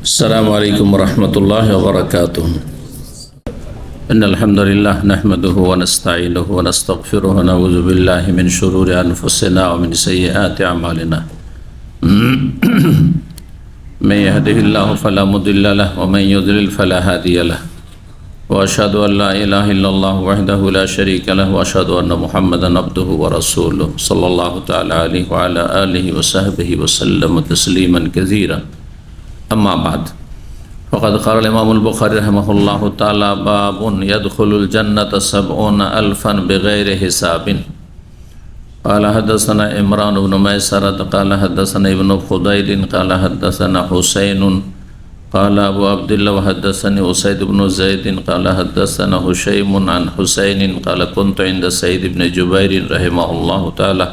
السلام عليكم ورحمة الله وبركاته. إن الحمد لله نحمده ونستعينه ونستغفره ونعوذ بالله من شرور أنفسنا ومن سيئات أعمالنا. من يهده الله فلا مضل له ومن يضلل فلا هادي له. وأشهد أن لا إله إلا الله وحده لا شريك له وأشهد أن محمدا عبده ورسوله صلى الله تعالى عليه وعلى آله وصحبه وسلم تسليما كثيرا. أما بعد فقد قال الإمام البخاري رحمه الله تعالى باب يدخل الجنة 70,000 بغير حساب. قال حدثنا عمران بن ميسرة قال حدثنا ابن فضيل قال حدثنا حسين قال أبو عبد الله وحدثني أسيد بن زيد قال حدثنا هشيم عن حسين قال كنت عند سيد بن جبير رحمه الله تعالى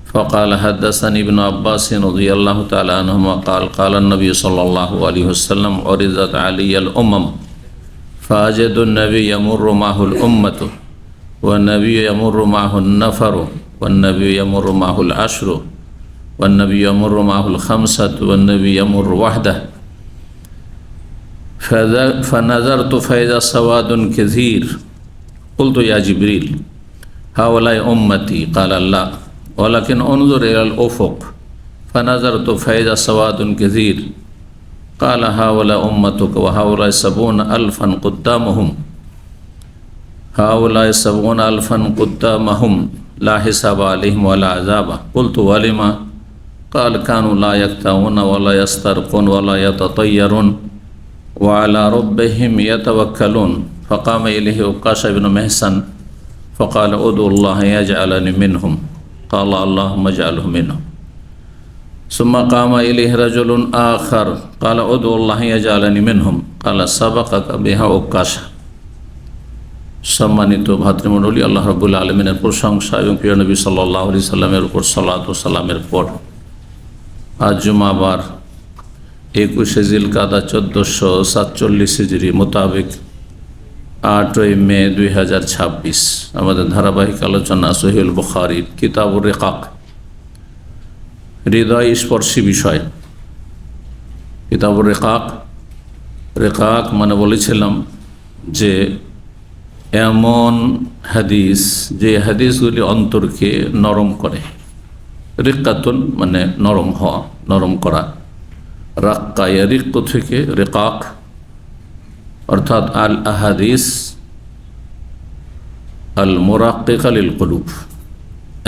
فقال حدثني ابن عباس رضي الله تعالى عنهما قال قال النبي صلى الله عليه وسلم عرضت علي الأمم فأجد النبي يمر معه الأمة والنبي يمر معه النفر والنبي يمر معه العشر والنبي يمر معه الخمسة والنبي يمر وحده فنظرت فإذا سواد كثير قلت يا جبريل هؤلاء أمتي قال لا ولكن انظر إلى الأفق فنظرت فإذا سواد كثير قال هؤلاء أمتك وهؤلاء 70,000 قدامهم هؤلاء 70,000 قدامهم لا حساب عليهم ولا عذاب. قلت ولما؟ قال كانوا لا يكتوون ولا يسترقون ولا يتطيرون وعلى ربهم يتوكلون. فقام إليه عكاشة بن محصن فقال ادعو الله يجعلني منهم قال اللهم اجعله منهم. ثم قام إليه رجل آخر قال ادعو الله يجعلني منهم قال سبقك بها عكاشة. সম্মানিত ভাতৃমণ্ডলী, আল্লাহ রাব্বুল আলামিনের প্রশংসা এবং প্রিয় নবী সাল্লাল্লাহু আলাইহি সাল্লামের উপর সালাত ও সালামের পর আজ জুমাবার 21 জিলকাদা 1447 হিজরি মোতাবেক 8 মে 2026 আমাদের ধারাবাহিক আলোচনা সহিহুল বুখারীর কিতাবুর রিকাক, হৃদয় স্পর্শী বিষয়। কিতাবুর রিকাক, রিকাক মানে বলেছিলাম যে এমন হাদিস যে হাদিসগুলি অন্তরকে নরম করে। রিক্কাতুন মানে নরম হওয়া, নরম করা। রাক্কা ইয়ারিক্ক থেকে রিকাক অর্থাৎ আল আহাদিস আল মুরাক্কিকা লিল কুলুব,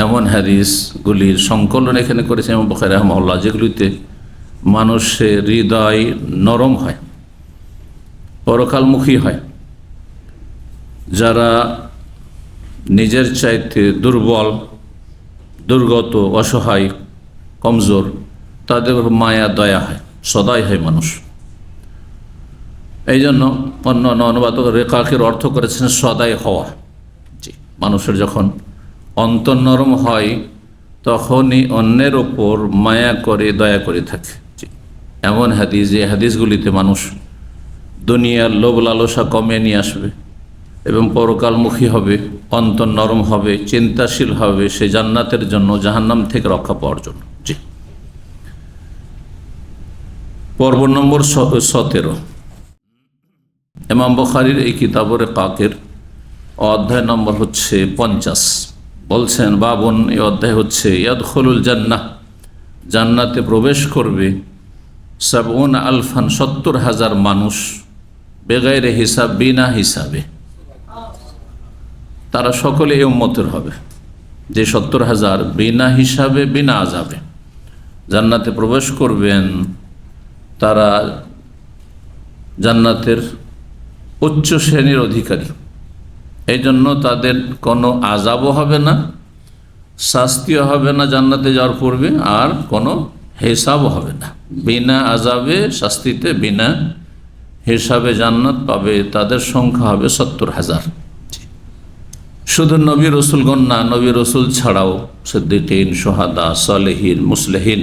এমন হাদিসগুলির সংকলন এখানে করেছে ইমাম বুখারী রাহিমাহুল্লাহ, যেগুলিতে মানুষের হৃদয় নরম হয়, পরকালমুখী হয়। যারা নিজের চাইতে দুর্বল, দুর্গত, অসহায়, কমজোর, তাদের মায়া দয়া হয়, সদাই হয় মানুষ। এই জন্য অন্য অনুবাদক রেকাকের অর্থ করেছেন সদাই হওয়া। জি, মানুষের যখন অন্তর নরম হয় তখনই অন্যের ওপর মায়া করে, দয়া করে থাকে। জি, এমন হাদিস, যে হাদিসগুলিতে মানুষ দুনিয়ার লোভ লালসা কমে নিয়ে আসবে এবং পরকালমুখী হবে, অন্তর নরম হবে, চিন্তাশীল হবে, সে জান্নাতের জন্য, জাহান্নাম থেকে রক্ষা পাওয়ার জন্য। জি, পর্ব নম্বর 17। ইমাম বুখারীর এই কিতাবুর রিকাকের অধ্যায় নম্বর হচ্ছে 50। বলছেন বাবুন, এই অধ্যায় হচ্ছে ইয়াদখুলুল জান্নাহ, জান্নাতে প্রবেশ করবে 70,000 70,000 মানুষ, বেগাইরে হিসাব, বিনা হিসাবে। তারা সকলে এই উম্মতের হবে, যে 70,000 বিনা হিসাবে, বিনা আযাবে জান্নাতে প্রবেশ করবেন। তারা জান্নাতের উচ্চ শ্রেণীর অধিকারী, এই জন্য তাদের কোনো আযাবও হবে না, শাস্তিও হবে না জান্নাতে যাওয়ার পূর্বে, আর কোনো হিসাবও হবে না। বিনা আযাবে, শাস্তিতে, বিনা হিসাবে জান্নাত পাবে। তাদের সংখ্যা হবে 70,000। শুধু নবী রসুলগণ না, নবী রসুল ছাড়াও সিদ্দিকিন, শুহাদা, সালেহিন, মুসলিহিন,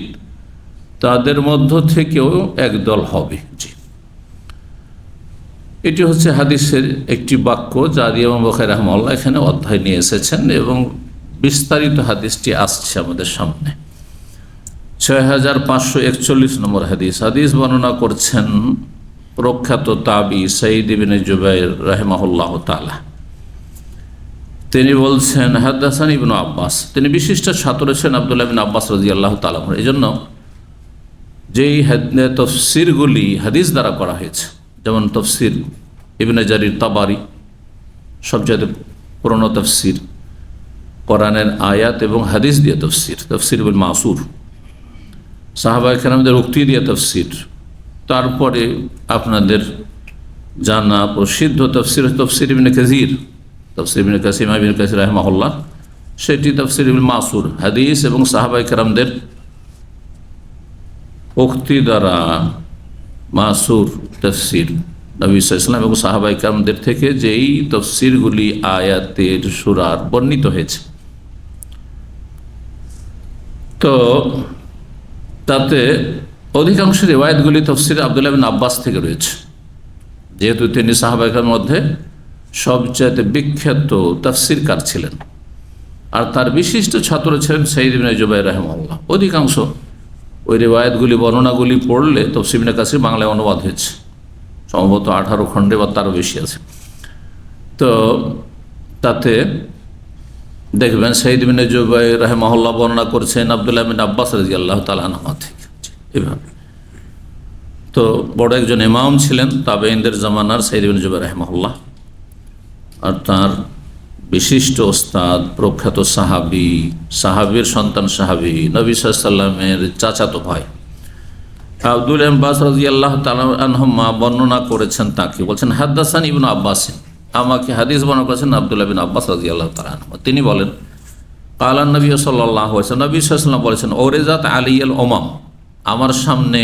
তাদের মধ্য থেকেও একদল হবে। জি, এটি হচ্ছে হাদিসের একটি বাক্য, যা দিয়ে ইমাম বুখারী রাহিমাহুল্লাহ এখানে অধ্যায় নিয়ে এসেছেন এবং বিস্তারিত হাদিসটি আসছে আমাদের সামনে। 6541 নম্বর হাদিস। হাদিস বর্ণনা করছেন প্রখ্যাত তাবি সাঈদ ইবনে জুবাইর রাহিমাহুল্লাহ তাআলা। তিনি বলছেন, হাদাসানি ইবনু আব্বাস, তিনি বিশিষ্ট ছাত্র ছিলেন আব্দুল্লাহ বিন আব্বাস রাদিয়াল্লাহু তাআলা। এই জন্য যেই তফসিরগুলি হাদিস দ্বারা করা হয়েছে, যেমন তফসির ইবনে জারির তাবারি, সবচেয়ে পুরনো তফসির, কোরআনের আয়াত এবং হাদিস দিয়ে তফসির, তফসির বিল মাসুর, সাহাবায়ে কেরামদের উক্তি দিয়ে তফসির। তারপরে আপনাদের জানা প্রসিদ্ধ তফসির তফসির ইবনে কাসির, তফসির ইবনে কাসিম ইবনে কাসির রাহিমাহুল্লাহ, সেটি তফসির বিল মাসুর, হাদিস এবং সাহাবায়ে কেরামদের উক্তি দ্বারা মাসুর তফসির, নবী সাল্লাল্লাহু আলাইহি ওয়াসাল্লাম এবং সাহাবায়ে কেরামদের থেকে যেই তফসিরগুলি আয়াতের সূরার বর্ণিত হয়েছে, তো তাতে অধিকাংশ রিওয়ায়াতগুলি তফসির আব্দুল্লাহ বিন আব্বাস থেকে রয়েছে, যেহেতু তিনি সাহাবায়ে কেরামের মধ্যে সবচেয়ে বিখ্যাত তাফসিরকার ছিলেন আর তার বিশিষ্ট ছাত্র ছিলেন সাঈদ ইবনে জুবাইর রাহিমাহুল্লাহ। অধিকাংশ ওই রিওয়ায়াতগুলি বর্ণনাগুলি পড়লে তফসির ইবনে কাসির বাংলায় অনুবাদ হয়েছে, সম্ভবত 18 খণ্ডে বা তারও বেশি আছে। তো তাতে দেখবেন সাঈদ ইবনে জুবাইর রাহিমাহুল্লাহ বর্ণনা করছেন আব্দুল্লাহ বিন আব্বাস রাদিয়াল্লাহু তাআলা আনহু থেকে, এভাবে। তো বড় একজন ইমাম ছিলেন তাবেঈনদের জামানার সাঈদ ইবনে জুবাইর রাহিমাহুল্লাহ, আর তার বিশিষ্ট ওস্তাদ প্রখ্যাত সাহাবী, সাহাবীর সন্তান সাহাবী, নবী সাল্লাল্লাহু আলাইহি ওয়াসাল্লামের চাচাতো ভাই আব্দুল্লাহ ইবনে আব্বাস রাদিয়াল্লাহু তাআলা আনহুমা বর্ণনা করেছেন তাকে, বলছেন হাদাসানি ইবনু আব্বাস, আমাকে হাদিস বর্ণনা করেছেন আব্দুল্লাহ বিন আব্বাস রাদিয়াল্লাহু তাআলা আনহু। তিনি বলেন, ক্বালা নবী সাল্লাল্লাহু আলাইহি ওয়াসাল্লাম, নবী সাল্লাল্লাহু আলাইহি ওয়াসাল্লাম বলেছেন, ওরিজাত আলাইয়াল উমাম, আমার সামনে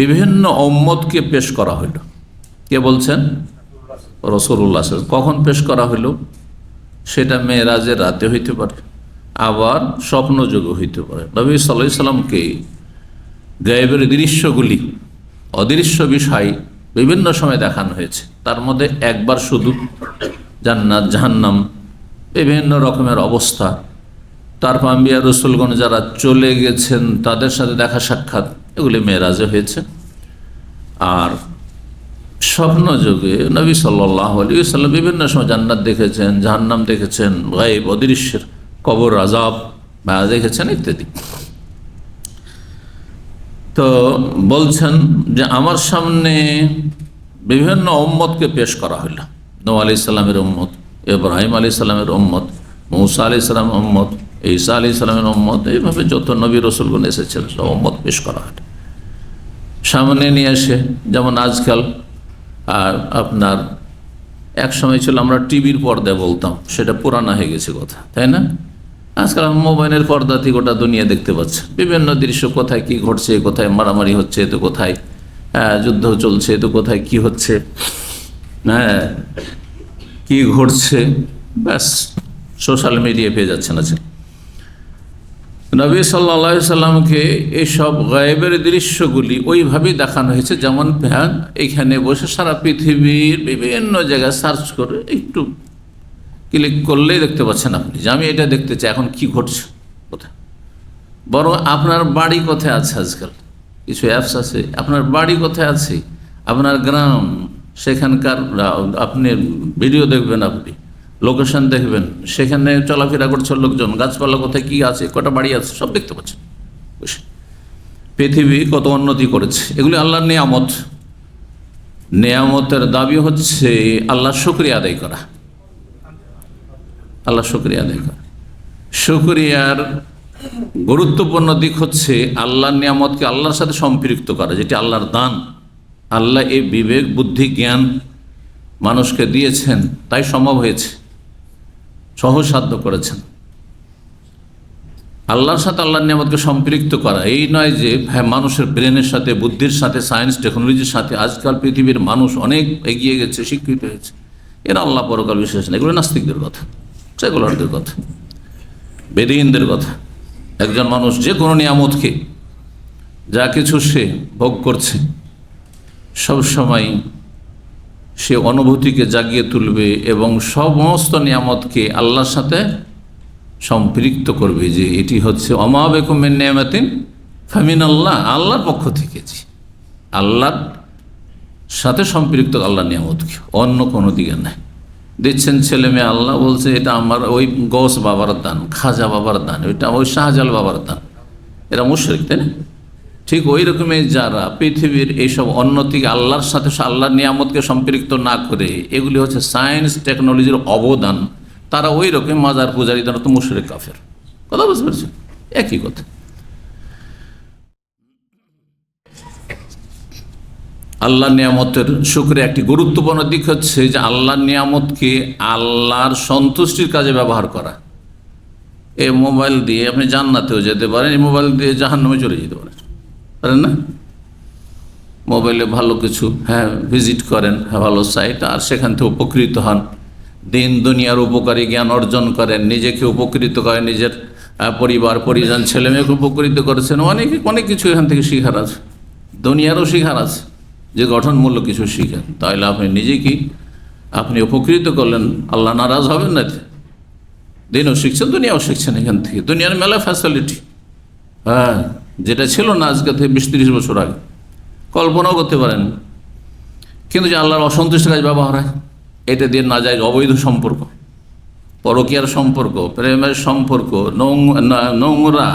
বিভিন্ন উম্মতকে পেশ করা হইল। কে বলছেন? রাসূলুল্লাহ। কখন পেশ করা হইল? সেটা মেরাজের রাতে হইতে পারে, আবার স্বপ্নযোগে হইতে পারে। নবী সাল্লাল্লাহু আলাইহি ওয়াসাল্লামকে গায়েবের দৃশ্যগুলি, অদৃশ্য বিষয় বিভিন্ন সময় দেখানো হয়েছে। তার মধ্যে একবার শুধু জান্নাত জাহান্নাম বিভিন্ন রকমের অবস্থা, তারপর আম্বিয়া রাসূলগণ যারা চলে গেছেন তাদের সাথে দেখা সাক্ষাৎ, এগুলি মেরাজে হয়েছে। আর স্বপ্নযোগে নবী সাল্লাল্লাহু আলাইহি ওয়াসাল্লাম বিভিন্ন সময় জান্নাত দেখেছেন, জাহান্নাম দেখেছেন, গায়েব অদৃশ্যের কবর আযাব দেখেছেন ইত্যাদি। তো বলছেন যে আমার সামনে বিভিন্ন উম্মতকে পেশ করা হইল। নূহ আলাইহিস সালামের উম্মত, ইব্রাহিম আলাইহিস সালামের উম্মত, মূসা আলাইহিস সালামের উম্মত, ঈসা আলাইহিস সালামের উম্মত, এইভাবে যত নবী রাসূলগণ এসেছেন সব উম্মত পেশ করা হয় সামনে নিয়ে এসে। যেমন আজকাল আর আপনার এক সময় ছিল আমরা টিভির পর্দায় বলতাম, সেটা পুরানা হয়ে গেছে কথা, তাই না? আজকাল মোবাইলের পর্দাতে গোটা দুনিয়া দেখতে পাচ্ছে, বিভিন্ন দৃশ্য, কোথায় কি ঘটছে, কোথায় মারামারি হচ্ছে, তো কোথায় যুদ্ধ চলছে, তো কোথায় কি হচ্ছে, হ্যাঁ কি ঘটছে, ব্যাস সোশ্যাল মিডিয়া পেয়ে যাচ্ছে না। নবী সাল্লাল্লাহু আলাইহি সাল্লামকে এইসব গায়েবের দৃশ্যগুলি ওইভাবেই দেখানো হয়েছে, যেমন এইখানে বসে সারা পৃথিবীর বিভিন্ন জায়গায় সার্চ করে একটু ক্লিক করলেই দেখতে পাচ্ছেন আপনি যে আমি এটা দেখতে চাই, এখন কি ঘটছে কোথায়। বরং আপনার বাড়ি কোথায় আছে, আজকাল কিছু অ্যাপস আছে, আপনার বাড়ি কোথায় আছে, আপনার গ্রাম, সেখানকার আপনি ভিডিও দেখবেন, আপনি লোকেশন দেখবেন, সেখানে চলাফেরা করছে লোকজন, গাছপালা কোথায় কী আছে, কটা বাড়ি আছে, সব দেখতে পাচ্ছেন। পৃথিবী কত উন্নতি করেছে, এগুলি আল্লাহর নিয়ামত। নিয়ামতের দাবি হচ্ছে আল্লাহর শুকরিয়া আদায় করা, আল্লাহ শুকরিয়া আদায় করা। শুকরিয়ার গুরুত্বপূর্ণ দিক হচ্ছে আল্লাহর নিয়ামতকে আল্লাহর সাথে সম্পৃক্ত করা, যেটি আল্লাহর দান। আল্লাহ এই বিবেক বুদ্ধি জ্ঞান মানুষকে দিয়েছেন, তাই সম্ভব হয়েছে, সহজসাধ্য করেছেন। আল্লাহর সাথে আল্লাহর নিয়ামতকে সম্পৃক্ত করা এই নয় যে মানুষের ব্রেনের সাথে, বুদ্ধির সাথে, সায়েন্স টেকনোলজির সাথে। আজকাল পৃথিবীর মানুষ অনেক এগিয়ে গেছে, শিক্ষিত হয়েছে, এরা আল্লাহ পরকাল বিশ্বাস না। এগুলো নাস্তিকদের কথা, সেকুলারদের কথা, বেদিনদের কথা। একজন মানুষ যে কোনো নিয়ামতকে, যা কিছু সে ভোগ করছে, সবসময় সে অনুভূতিকে জাগিয়ে তুলবে এবং সমস্ত নিয়ামতকে আল্লাহর সাথে সম্পৃক্ত করবে যে এটি হচ্ছে অমা বিকুম মিন নিয়ামাতিন ফামিনাল্লাহ, আল্লাহর পক্ষ থেকে। আল্লাহর সাথে সম্পৃক্ত আল্লাহর নিয়ামতকে, অন্য কোনো দিকে নাই। দিচ্ছেন ছেলে মেয়ে, আল্লাহ বলছে এটা আমার ওই গৌস বাবার দান, খাজা বাবার দান, ওইটা ওই শাহজাল বাবার দান। এরা মুশরিক, তাই না? ঠিক ওই রকমের যারা পৃথিবীর এইসব অন্যদিকে আল্লাহর সাথে আল্লাহর নিয়ামতকে সম্পৃক্ত না করে এগুলি হচ্ছে সায়েন্স টেকনোলজির অবদান, তারা ওই রকম মাজার পূজারী, তারা তো মুশরিক কাফের। কথা বুঝতে পারছেন? একই কথা। আল্লাহর নিয়ামতের শুকরে একটি গুরুত্বপূর্ণ দিক হচ্ছে যে আল্লাহর নিয়ামতকে আল্লাহর সন্তুষ্টির কাজে ব্যবহার করা। এই মোবাইল দিয়ে আপনি জান্নাতেও যেতে পারেন, এই মোবাইল দিয়ে জাহান্নামে চলে যেতে পারেন, পারেন না? মোবাইলে ভালো কিছু ভিজিট করেন, ভালো সাইট, আর সেখান থেকে উপকৃত হন, দিন দুনিয়ার উপকারী জ্ঞান অর্জন করেন, নিজেকে উপকৃত করেন, নিজের পরিবার পরিজন ছেলে মেয়েকে উপকৃত করেছেন। অনেক কিছু এখান থেকে শিখার আছে, দুনিয়ারও শিখার আছে, যে গঠনমূলক কিছু শিখেন, তাহলে আপনি নিজেকে আপনি উপকৃত করলেন, আল্লাহ নারাজ হবেন না। দিনও শিখছেন, দুনিয়াও শিখছেন এখান থেকে। দুনিয়ার মেলা ফ্যাসিলিটি, যেটা ছিল না আজকে থেকে 20-30 বছর আগে, কল্পনাও করতে পারেন। কিন্তু যে আল্লাহর অসন্তুষ্টের কাজ ব্যবহার হয়, এটা দিয়ে না যায় অবৈধ সম্পর্ক, পরকীয়ার সম্পর্ক, প্রেমের সম্পর্ক, নোংরা,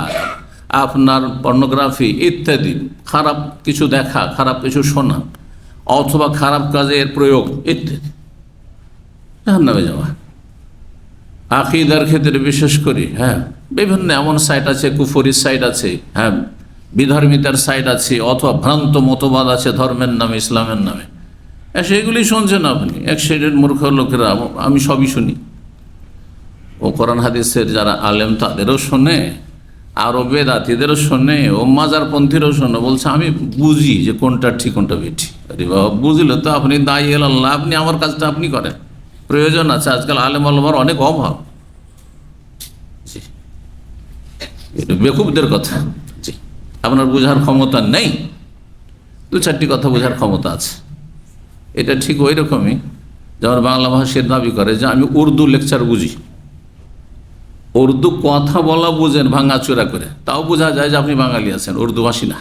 আপনার পর্নোগ্রাফি ইত্যাদি, খারাপ কিছু দেখা, খারাপ কিছু শোনা, অথবা খারাপ কাজের প্রয়োগ ইত্যাদি, জাহান্নামে যাওয়া। আকীদার ক্ষেত্রে বিশেষ করে বিভিন্ন এমন সাইট আছে, কুফরি সাইট আছে, বিধর্মিতার সাইট আছে, অথবা ভ্রান্ত মতবাদ আছে ধর্মের নামে, ইসলামের নামে। সেগুলি শুনছেন আপনি, এক সাইডের মূর্খ লোকেরা। আমি সবই শুনি, ও কোরআন হাদিসের যারা আলেম তাদেরও শোনে, আরও বেদাতিদেরও শোনে, ও মাজারপন্থীরও শোনে। বলছে আমি বুঝি যে কোনটা ঠিক কোনটা বেঠি। আরে বাবা, বুঝলে তো আপনি দায়ী আল্লাহ, আপনি আমার কাজটা আপনি করেন। প্রয়োজন আছে, আজকাল আলেম আল্লাহর অনেক অভাব। জি, এটা বেকুবদের কথা। জি, আপনার বোঝার ক্ষমতা নেই, 2-4টি কথা বোঝার ক্ষমতা আছে। এটা ঠিক ওই রকমই যেমন বাংলা ভাষার দাবি করে যে আমি উর্দু লেকচার বুঝি। উর্দু কথা বলা বুঝেন ভাঙাচোরা করে, তাও বোঝা যায় যে আপনি বাঙালি আছেন, উর্দুভাষী না।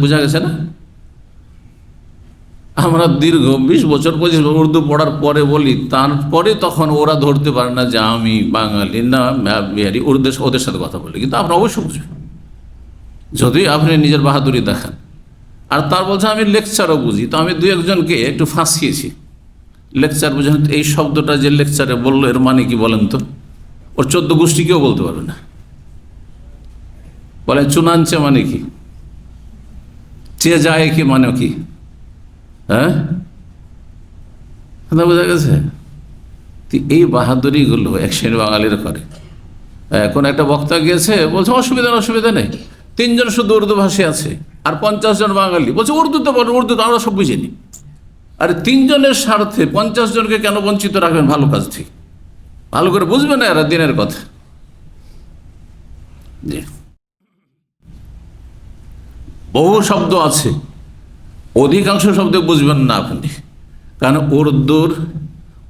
বোঝা গেছে না? আমরা দীর্ঘ 20 বছর 25 বছর উর্দু পড়ার পরে বলি, তারপরে তখন ওরা ধরতে পারে না যে আমি বাঙালি না বিহারি, ওদের সাথে কথা বলি। কিন্তু আপনারা অবশ্যই বুঝবেন যদি আপনি নিজের বাহাদুরি দেখান। আর তার বলছে আমি লেকচারও বুঝি। তো আমি 2-1জনকে একটু ফাঁসিয়েছি, লেকচার বুঝেন। এই শব্দটা যে লেকচারে বললো, এর মানে কি বলেন তো? ওর 14 গোষ্ঠী কেউ বলতে পারবে না। বলে চুনাঞ্চে মানে কি, চেয়ে যায় কি মানে কি, বোঝা গেছে? এই বাহাদুরিগুলো এক শ্রেণী বাঙালিরা করে। এখন একটা বক্তা গিয়েছে, বলছে অসুবিধা নেই, 3জন শুধু উর্দু ভাষী আছে আর 50 জন বাঙালি। বলছে উর্দু তো বলো, উর্দু তো আমরা সব বুঝিনি। আর 3 জনের স্বার্থে 50 জনকে কেন বঞ্চিত রাখবেন ভালো কাজ থেকে? ভালো করে বুঝবে না এরা দিনের কথা। জি, বহু শব্দ আছে, অধিকাংশ শব্দ বুঝবেন না আপনি, কারণ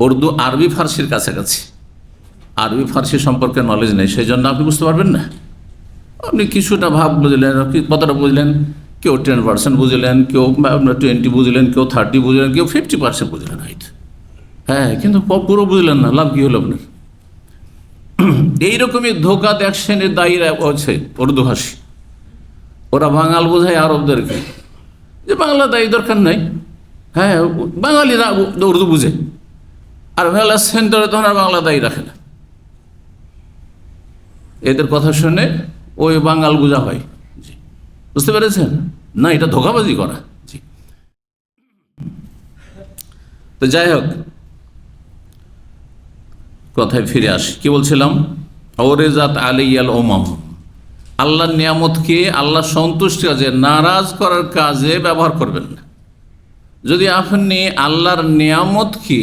উর্দু আরবি ফার্সির কাছাকাছি। আরবি ফার্সি সম্পর্কে নলেজ নেই, সেই জন্য আপনি বুঝতে পারবেন না। আপনি কিছুটা ভাব বুঝলেন, কতটা বুঝলেন, কেউ 10% বুঝলেন, কেউ আপনার 20 বুঝলেন, কেউ 30 বুঝলেন, কেউ 50% বুঝলেন হয়তো। কিন্তু পুরো বুঝলেন না, লাভ কি হলো আপনার? এইরকমই ধোকা এক শ্রেণীর দায়ীরা আছে উর্দুভাষী। ওরা বাঙাল বোঝায় আরবদেরকে যে বাংলা দায়ী দরকার নাই, বাঙালিরা উর্দু বুঝে। আর মেলা সেন্টারে তখন আর বাংলা দায়ী রাখে না। এদের কথা শুনে ওই বাঙাল বোঝা হয়। জি, বুঝতে পেরেছেন না? এটা ধোকাবাজি করা। জি, তো যাই হোক, কথায় ফিরে আসি। কি বলছিলাম? ওরেজাত আলাইয়াল ওমাম, আল্লাহর নিয়ামতকে আল্লাহ সন্তুষ্টি কাজে, নারাজ করার কাজে ব্যবহার করবেন না। যদি আপনি আল্লাহর নিয়ামতকে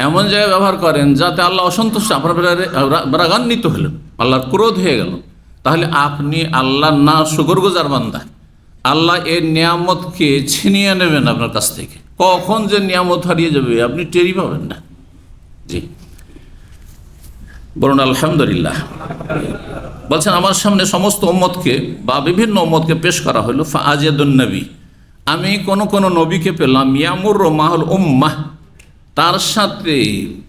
এমন জায়গায় ব্যবহার করেন যাতে আল্লাহ অসন্তুষ্ট, আপনার রাগান্বিত হলেন, আল্লাহর ক্রোধ হয়ে গেল, তাহলে আপনি আল্লাহর না শুকরগুজার বান্দা। আল্লাহ এর নিয়ামতকে ছিনিয়ে নেবেন আপনার কাছ থেকে। কখন যে নিয়ামত হারিয়ে যাবে আপনি টেরই পাবেন না। জি, বলুন আলহামদুলিল্লাহ। বলছেন আমার সামনে সমস্ত উম্মতকে বা বিভিন্ন উম্মতকে পেশ করা হলো, ফাআজিদুন নবী, আমি কোন কোন নবীকে পেলাম, ইয়ামুর মাহুল উম্মাহ, তার সাথে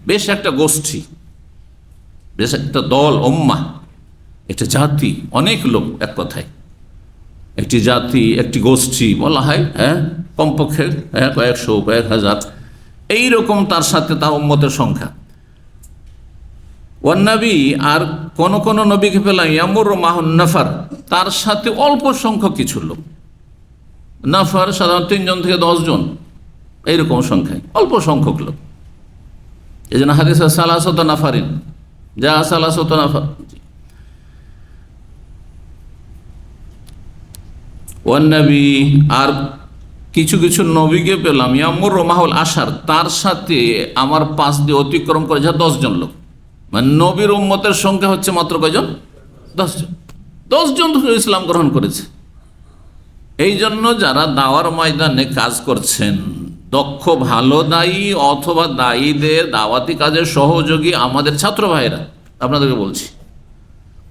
বেশ একটা গোষ্ঠী, বেশ একটা দল, উম্মাহ একটা জাতি, অনেক লোক, এক কথায় একটি জাতি, একটি গোষ্ঠী বলা হয়, হ্যাঁ, কমপক্ষে কয়েকশো, কয়েক হাজার, এইরকম তার সাথে তার উম্মতের সংখ্যা। ওয়ান নবী, আর কোন কোন নবীকে পেলাম ইয়ামুর মাহুন নাফার, তার সাথে অল্প সংখ্যক কিছু লোক। নাফার সাধারণত 3 জন থেকে 10 জন, এইরকম সংখ্যায় অল্প সংখ্যক লোক। এই জন্য হাদিসে সালাসত নাফারিন, যা সালাসত নাফার। ওয়ান নবী, আর কিছু কিছু নবীকে পেলাম ইয়ামুর মাহুল আশার, তার সাথে আমার পাশ দিয়ে অতিক্রম করে যা 10 জন লোক। মানে নবীর উম্মতের সংখ্যা হচ্ছে মাত্র কয়জন? 10 জন। 10 জন ইসলাম গ্রহণ করেছে। এই জন্য যারা দাওয়ার ময়দানে কাজ করছেন, দক্ষ ভালো দায়ী অথবা দায়ীদের দাওয়াতি কাজের সহযোগী আমাদের ছাত্র ভাইরা, আপনাদেরকে বলছি,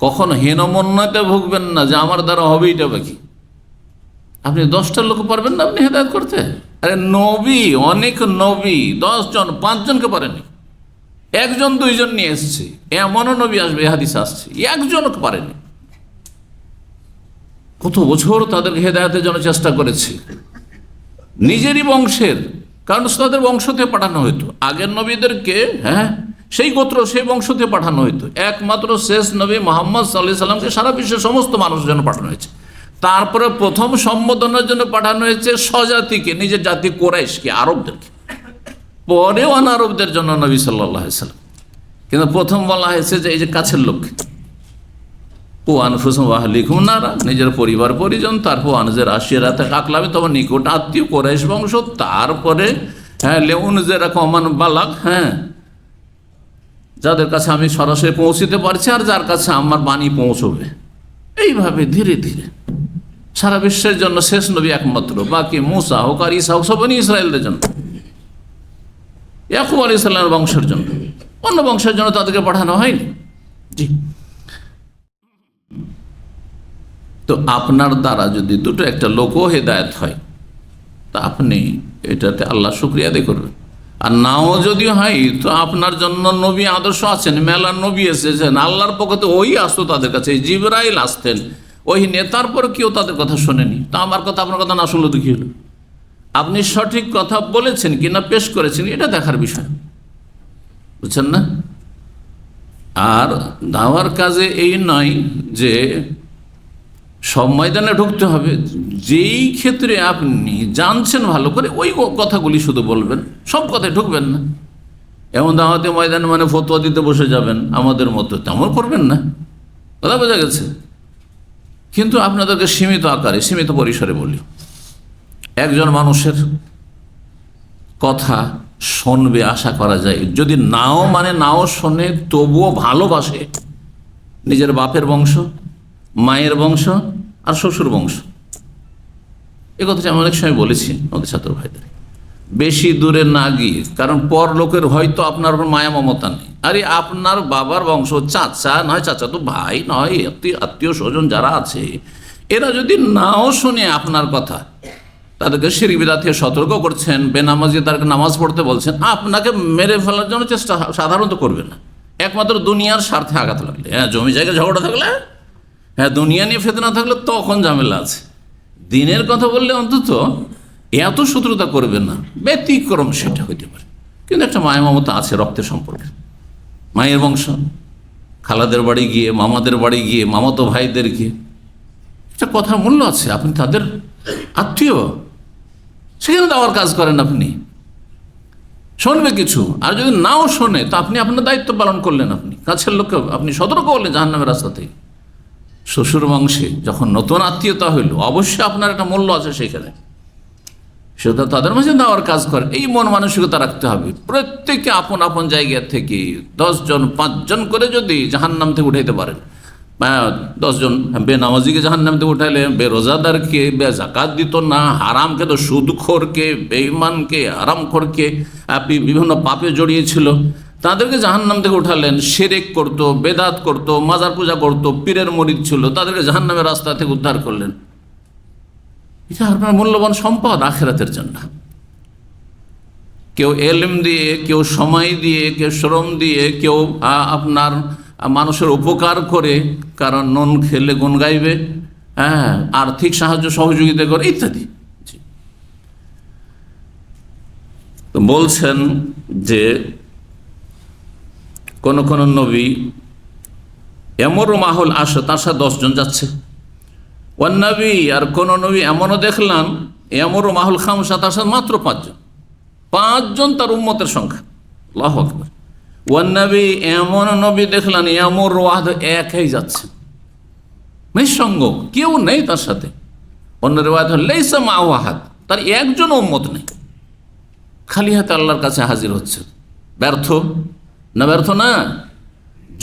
কখনো হীনমন্যতে ভুগবেন না যে আমার দ্বারা হবে এটা বাকি। আপনি 10টা লোক পারবেন না আপনি হেদায়েত করতে? আরে নবী, অনেক নবী 10 জন 5 জনকে পারেনি, 1 জন 2 জন নিয়ে এসছে। এমনও নবী আসবে, হাদিস আসছে, 1 জনকে পারেনি। কত বছর তাদেরকে হেদায়েতের জন্য চেষ্টা করেছে, নিজেরই বংশের, কারণ তাদের বংশ থেকে পাঠানো হইতো আগের নবীদেরকে, হ্যাঁ, সেই গোত্র সেই বংশ থেকে পাঠানো হইতো। একমাত্র শেষ নবী মুহাম্মদ সাল্লাল্লাহু আলাইহি সাল্লামকে সারা বিশ্বের সমস্ত মানুষের জন্য পাঠানো হয়েছে। তারপরে প্রথম সম্বোধনের জন্য পাঠানো হয়েছে স্বজাতিকে, নিজের জাতি কুরাইশকে, আরবদেরকে, পরে অনারবদের জন্য নবী সাল্লাল্লাহু আলাইহি সাল্লাম। কিন্তু প্রথম বলা হয়েছে যে এই যে কাছের লোক, ও আনফুসুম ওয়া আহলিকুম নারা, নিজের পরিবার পরিজন, তারপর আনজের আশিরাতে আকলামি, তোমার নিকট আত্মীয় কুরাইশ বংশ, তারপরে হ্যাঁ লেউনজেরা কমান বালাক, হ্যাঁ, যাদের কাছে আমি সরাসরি পৌঁছতে পারছি আর যার কাছে আমার বাণী পৌঁছবে। এইভাবে ধীরে ধীরে সারা বিশ্বের জন্য শেষ নবী একমাত্র, বাকি মুসা হোক আর ঈসা হোক সব ইসরায়েলদের জন্য, ইয়াকুব আলাইহিস সালামের বংশের জন্য, অন্য বংশের জন্য তাদেরকে পাঠানো হয়নি। জি, তো আপনার দ্বারা যদি দুটো একটা লোকও হেদায়েত হয় তা আপনি এটাতে আল্লাহ শুকরিয়া আদায় করবেন। আর নাও যদি হয় তো আপনার জন্য নবী আদর্শ আছেন, মেলা নবী এসেছেন আল্লাহর পক্ষে, ওই আসতো তাদের কাছে, জিবরাইল আসতেন, ওই নেতার পর কেউ তাদের কথা শোনেনি। তা আমার কথা আপনার কথা না শুনলে তো কি হলো? আপনি সঠিক কথা বলেছেন কিনা, পেশ করেছেন, এটা দেখার বিষয়, বুঝছেন না? আর দাওয়ার কাজে এই নয় যে সব ময়দানে ঢুকতে হবে, যেই ক্ষেত্রে আপনি জানছেন ভালো করে ওই কথাগুলি শুধু বলবেন, সব কথায় ঢুকবেন না। এমন দাওয়াতে ময়দানে মানে ফতোয়া দিতে বসে যাবেন আমাদের মতো, তেমন করবেন না, কথা বোঝা গেছে? কিন্তু আপনাদেরকে সীমিত আকারে, সীমিত পরিসরে বলি, একজন মানুষের কথা শুনবে আশা করা যায়, যদি নাও মানে নাও শোনে তবুও ভালোবাসে নিজের বাপের বংশ, মায়ের বংশ আর শ্বশুর বংশ। এ কথাটা আমি অনেক সময় বলেছি আমাদের ছাত্র ভাইদের, বেশি দূরে না গিয়ে, কারণ পর লোকের হয়তো আপনার উপর মায়া মমতা নেই। আরে আপনার বাবার বংশ, চাচা নয়, চাচা তো ভাই নয়, আত্মীয় স্বজন যারা আছে, এরা যদি নাও শুনে আপনার কথা, তাদেরকে শিরক বিদআত থেকে সতর্ক করছেন, বেনামাজি তাদেরকে নামাজ পড়তে বলছেন, আপনাকে মেরে ফেলার জন্য চেষ্টা সাধারণত করবে না, একমাত্র দুনিয়ার স্বার্থে আঘাত লাগলে, হ্যাঁ, জমি জায়গা ঝগড়া থাকলে, হ্যাঁ, দুনিয়া নিয়ে ফেতনা থাকলে তখন ঝামেলা আছে। দিনের কথা বললে অন্তত এত শত্রুতা করবে না, ব্যতিক্রম সেটা হইতে পারে। কিন্তু একটা মায়া মমতা আছে রক্তের সম্পর্কে, মায়ের বংশ, খালাদের বাড়ি গিয়ে, মামাদের বাড়ি গিয়ে, মামাতো ভাইদের গিয়ে, একটা কথার মূল্য আছে, আপনি তাদের আত্মীয়, সেখানে দেওয়ার কাজ করেন, আপনি শুনবে কিছু, আর যদি নাও শোনে তা আপনি আপনার দায়িত্ব পালন করলেন, আপনি কাছের লোককে আপনি সতর্ক করলেন জাহান্নামের রাস্তা থেকে। শ্বশুর বংশে যখন নতুন আত্মীয়তা হইল, অবশ্যই আপনার একটা মূল্য আছে সেখানে, সেটা তাদের মাঝে দেওয়ার কাজ করেন। এই মন মানসিকতা রাখতে হবে। প্রত্যেকে আপন আপন জায়গা থেকে 10 জন 5 জন করে যদি জাহান্নাম থেকে উঠাইতে পারেন, 10 জন বেনামাজিকে জাহান্নাম থেকে উঠাইলে, বেরোজাদারকে, বেজাকাত দিত না, হারামকে তো সুদখোরকে, বেঈমানকে, হারামখোরকে, বিভিন্ন পাপে জড়িয়েছিল, তাদেরকে জাহান্নাম থেকে উঠালেন। শিরক করত, বেদাত করত, মাজার পূজা করত, পীরের মুরিদ ছিল, তাদেরকে জাহান্নামের রাস্তা থেকে উদ্ধার করলেন। এটা আপনার মূল্যবান সম্পদ আখিরাতের জন্য। কেউ এলম দিয়ে, কেউ সময় দিয়ে, কেউ শ্রম দিয়ে, কেউ আপনার মানুষের উপকার করে, কারণ নুন খেলে গুণ গাইবে, হ্যাঁ, আর্থিক সাহায্য সহযোগিতা করে ইত্যাদি। তো বলছেন যে কোন কোন নবী এমর মাহুল আসে, তার সাথে 10 জন যাচ্ছে। ওয়ান নবী, আর কোন নবী এমনও দেখলাম এমর মাহুল খামসা, তার সাথে মাত্র 5 জন। 5 জন তার উম্মতের সংখ্যা। আল্লাহু আকবার। ওয়ান নবী, এমন নবী দেখলাম এমর ওয়াহদ, একাই যাচ্ছে, নিঃসঙ্গ, কেউ নেই তার সাথে। অন্য রিওয়ায়াত হল লাইসা মা'হু আহাদ, তার একজন উম্মত নেই, খালি হাতে আল্লাহর কাছে হাজির হচ্ছে। ব্যর্থ না? ব্যর্থ না।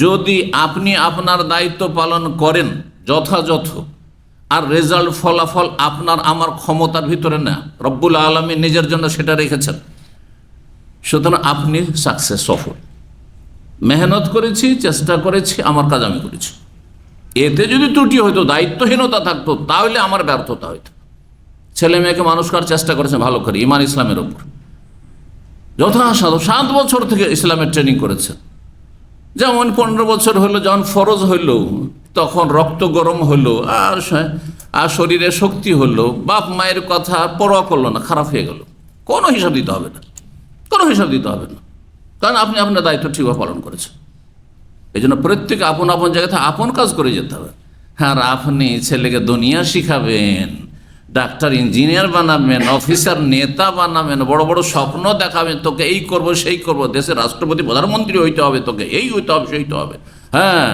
যদি আপনি আপনার দায়িত্ব পালন করেন যথাযথ, আর রেজাল্ট ফলাফল আপনার আমার ক্ষমতার ভিতরে না, রব্বুল আলামিন নিজের জন্য সেটা রেখেছেন, সুতরাং আপনি সাকসেস, সফল। মেহনত করেছি, চেষ্টা করেছি, আমার কাজ আমি করেছি। এতে যদি ত্রুটি হইতো, দায়িত্বহীনতা থাকতো, তাহলে আমার ব্যর্থতা হইতো। ছেলে মেয়েকে মানুষ করার চেষ্টা করেছে ভালো করে, ঈমান ইসলামের ওপর যথাসাধ্য 7 বছর থেকে ইসলামের ট্রেনিং করেছে। যেমন 15 বছর হলো, যখন ফরজ হইল, তখন রক্ত গরম হলো, আর শরীরে শক্তি হলো, বাপ মায়ের কথা পরোয়া করলো না, খারাপ হয়ে গেল, কোনো হিসাব দিতে হবে না, কোনো হিসাব দিতে হবে না, কারণ আপনি আপনার দায়িত্ব ঠিকভাবে পালন করেছেন। এই জন্য প্রত্যেকে আপন আপন জায়গাতে আপন কাজ করে যেতে হবে। হ্যাঁ, আর আপনি ছেলেকে দুনিয়া শিখাবেন, ডাক্তার ইঞ্জিনিয়ার বানাবেন, অফিসার নেতা বানাবেন, বড় বড় স্বপ্ন দেখাবেন, তোকে এই করব সেই করব, দেশের রাষ্ট্রপতি প্রধানমন্ত্রী হইতে হবে, তোকে এই হইতে হবে সেই হইতে হবে, হ্যাঁ,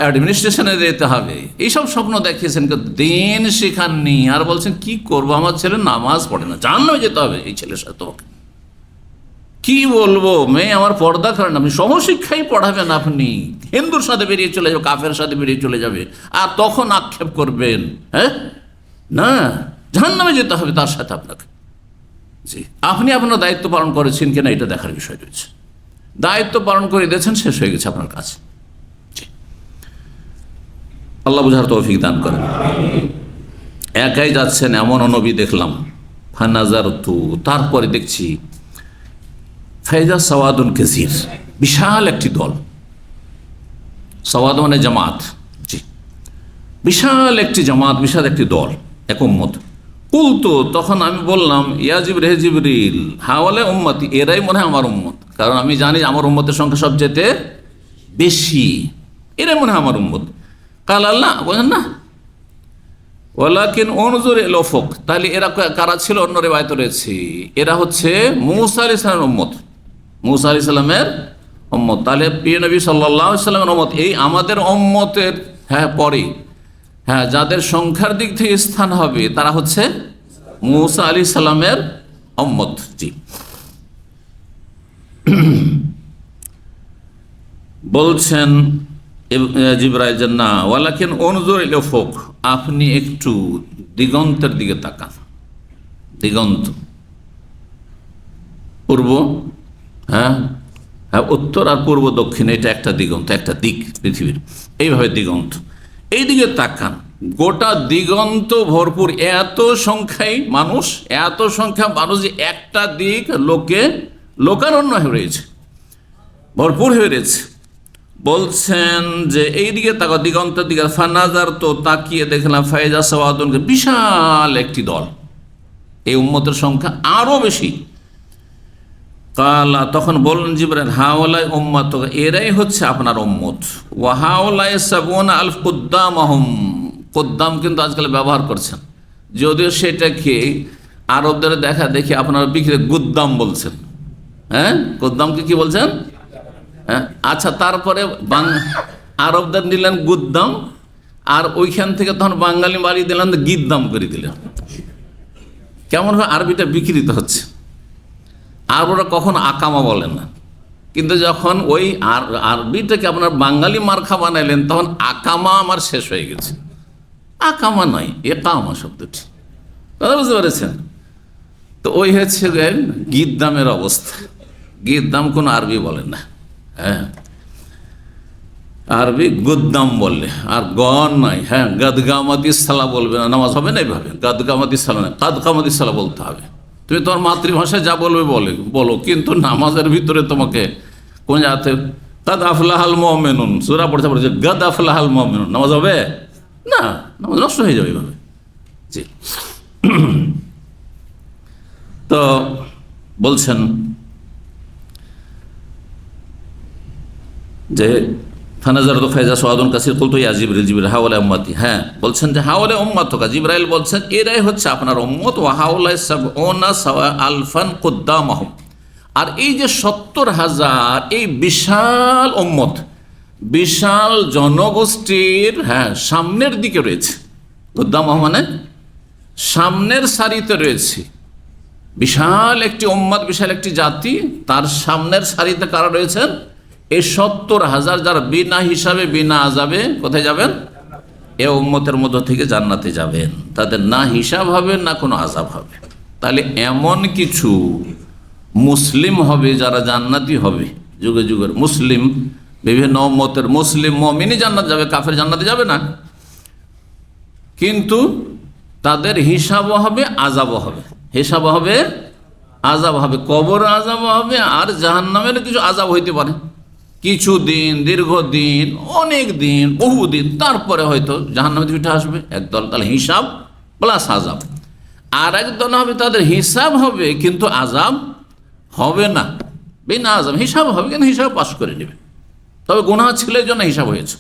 অ্যাডমিনিস্ট্রেশনে যেতে হবে, এইসব স্বপ্ন দেখিয়েছেন, দিন শেখাননি। আর বলছেন কি করব, আমার ছেলে নামাজ পড়ে না, জাহান্নামে যেতে হবে এই ছেলের সাথে। তোমাকে কি বলবো, মেয়ে আমার পর্দা করেন, আপনি সহশিক্ষাই পড়াবেন, আপনি হিন্দুর সাথে বেরিয়ে চলে যাবে, কাফের সাথে বেরিয়ে চলে যাবে, আর তখন আক্ষেপ করবেন, হ্যাঁ না, জাহান্নামে যেতে হবে তার সাথে আপনাকে। জি, আপনি আপনার দায়িত্ব পালন করেছেন কিনা এটা দেখার বিষয় রয়েছে। দায়িত্ব পালন করে দিয়েছেন, শেষ হয়ে গেছে আপনার কাছে। জি, আল্লাহ বুঝার তৌফিক দান করেন। একাই যাচ্ছেন এমন নবী দেখলাম। ফানাজারতু, তারপরে দেখছি ফাইজা সাওয়াদুন কাসীর, বিশাল একটি দল। সাওয়াদ মানে জামাত। জি, বিশাল একটি জামাত, বিশাল একটি দল, এক উম্মত। কুলতু, তখন আমি বললাম, ইয়া জিবরিল, হে জিবরিল, হাওয়ালে উম্মতি, এরাই মনে হয় আমার উম্মত, কারণ আমি জানি আমার উম্মতের সংখ্যা সবচেয়ে বেশি, এরাই মনে হয় আমার উম্মত। কাল আল্লাহ বলেন না, ওয়ালাকিন উনজুর ইল উফুক, তাহলে এরা কারা ছিল? অন্য রিওয়ায়াতে রয়েছে এরা হচ্ছে মূসা আলাইহিস সালামের উম্মত, মূসা আলাইহিস সালামের উম্মত। তাহলে প্রিয় নবী সাল্লাল্লাহু আলাইহি ওয়াসাল্লামের উম্মত, এই আমাদের উম্মতের পরে যাদের সংখ্যার দিক থেকে স্থান হবে তারা হচ্ছে মূসা আলাইহিস সালামের উম্মত। জি, বলছেন জিবরাইল যে না, ওয়ালাকিন উনজুর ইল উফুক, আপনি একটু দিগন্তের দিকে তাকান। দিগন্ত, পূর্ব, হ্যাঁ, উত্তর আর পূর্ব দক্ষিণ, এটা একটা দিগন্ত, একটা দিক পৃথিবীর, এইভাবে দিগন্ত, এই দিকে তাকান। গোটা দিগন্ত ভরপুর, এত সংখ্যায় মানুষ, এত সংখ্যা মানুষ যে একটা দিক লোকারণ্য হয়ে রয়েছে, ভরপুর হয়ে রয়েছে। বলছেন যে এই দিকে তাকাও, দিগন্তের দিকে। ফানাজার, তো তাকিয়ে দেখলাম, ফাইজা সাওয়াদুন, বিশাল একটি দল, এই উম্মতের সংখ্যা আরো বেশি। কালা, তখন বললেন জিবরাইল, হাওলাই উম্মত, এরাই হচ্ছে আপনার উম্মত। ওয়া হাওলাই সাবুনা আলফ কুদ্দামাহুম, কুদ্দাম কিন্তু আজকাল ব্যবহার করছেন, যদিও সেটাকে আরবদের দেখা দেখি আপনারা বিক্রি গুদ্দাম বলছেন। হ্যাঁ, কুদ্দামকে কি বলছেন? হ্যাঁ, আচ্ছা, তারপরে আরবদের নিলেন গুদ্দাম, আর ওইখান থেকে তখন বাঙালি বাড়ি দিলেন, গিদ্দাম করে দিলেন। কেমন ভাবে আরবিটা বিকৃত হচ্ছে। আর ওরা কখন আকামা বলেন না, কিন্তু যখন ওই আরবিটাকে আপনার বাঙালি মার্খা বানাইলেন, তখন আকামা আমার শেষ হয়ে গেছে। আকামা নয়, একামা শব্দটি, কথা বুঝতে পেরেছেন? তো ওই হচ্ছে গিদ্দামের অবস্থা, গিদ্দাম কোনো আরবি বলেন না, হ্যাঁ আরবি গুদ্দাম বললে, আর গন নয়। হ্যাঁ, গাদগামাতি সালা বলবে না, নামাজ হবে না এইভাবে। গাদগামাতি সালা না, কাদকামাতি সালা বলতে হবে। তুমি তোমার মাতৃভাষায় যা বলবে বলো, কিন্তু নামাজের ভিতরে তোমাকে কোন জাতে কাদ আফলাহাল মুমিনুন সূরা পড়তে পড়ছে গাদ আফলাহাল মুমিনুন, নামাজ হবে না, নামাজ নষ্ট হয়ে যাবে এইভাবে। জি। তো বলছেন যে ফানাজারতু ফাইজা সাওয়াদুন কাসির কুলতু ইয়া জিবরিল হাওলা উম্মতি। হ্যাঁ, বলছেন যে হাওলা উম্মতুকা, জিবরাইল বলছেন এরাই হচ্ছে আপনার উম্মত। ওয়া হাওলা সাবউনা সাওয়া আলফান কুদ্দামাহুম, আর এই যে 70,000 এই বিশাল উম্মত, বিশাল জনগোষ্ঠীর সামনের দিকে রয়েছে। কুদ্দামাহুম মানে সামনের সারিতে রয়েছে। বিশাল একটি উম্মত, বিশাল একটি জাতি, তার সামনের সারিতে কারা রয়েছেন? এই 70,000 যারা বিনা হিসাবে বিনা আযাবে কোথায় যাবেন? এ উম্মতের মধ্য থেকে জান্নাতে যাবেন। তাদের না হিসাব হবে না কোনো আযাব হবে। তাহলে এমন কিছু মুসলিম হবে যারা জান্নাতি হবে, যুগে যুগের মুসলিম, বিভিন্ন উম্মতের মুসলিম মুমিনই জান্নাত যাবে, কাফের জান্নাতে যাবে না। কিন্তু তাদের হিসাবও হবে, আযাবও হবে। হিসাব হবে, আযাব হবে, কবর আযাব হবে, আর জাহান্নামের কিছু আযাব হইতে পারে। কিছুদিন, দীর্ঘদিন, অনেক দিন, বহুদিন, তারপরে হয়তো জাহান্নামে উঠে আসবে একদল। তাহলে হিসাব প্লাস আযাব। আর একদল হবে তাদের হিসাব হবে কিন্তু আযাব হবে না, বিনা আযাব। হিসাব হবে কিন্তু হিসাব পাশ করে নেবে, তবে গুনাহ ছিল এই জন্য হিসাব হয়েছে।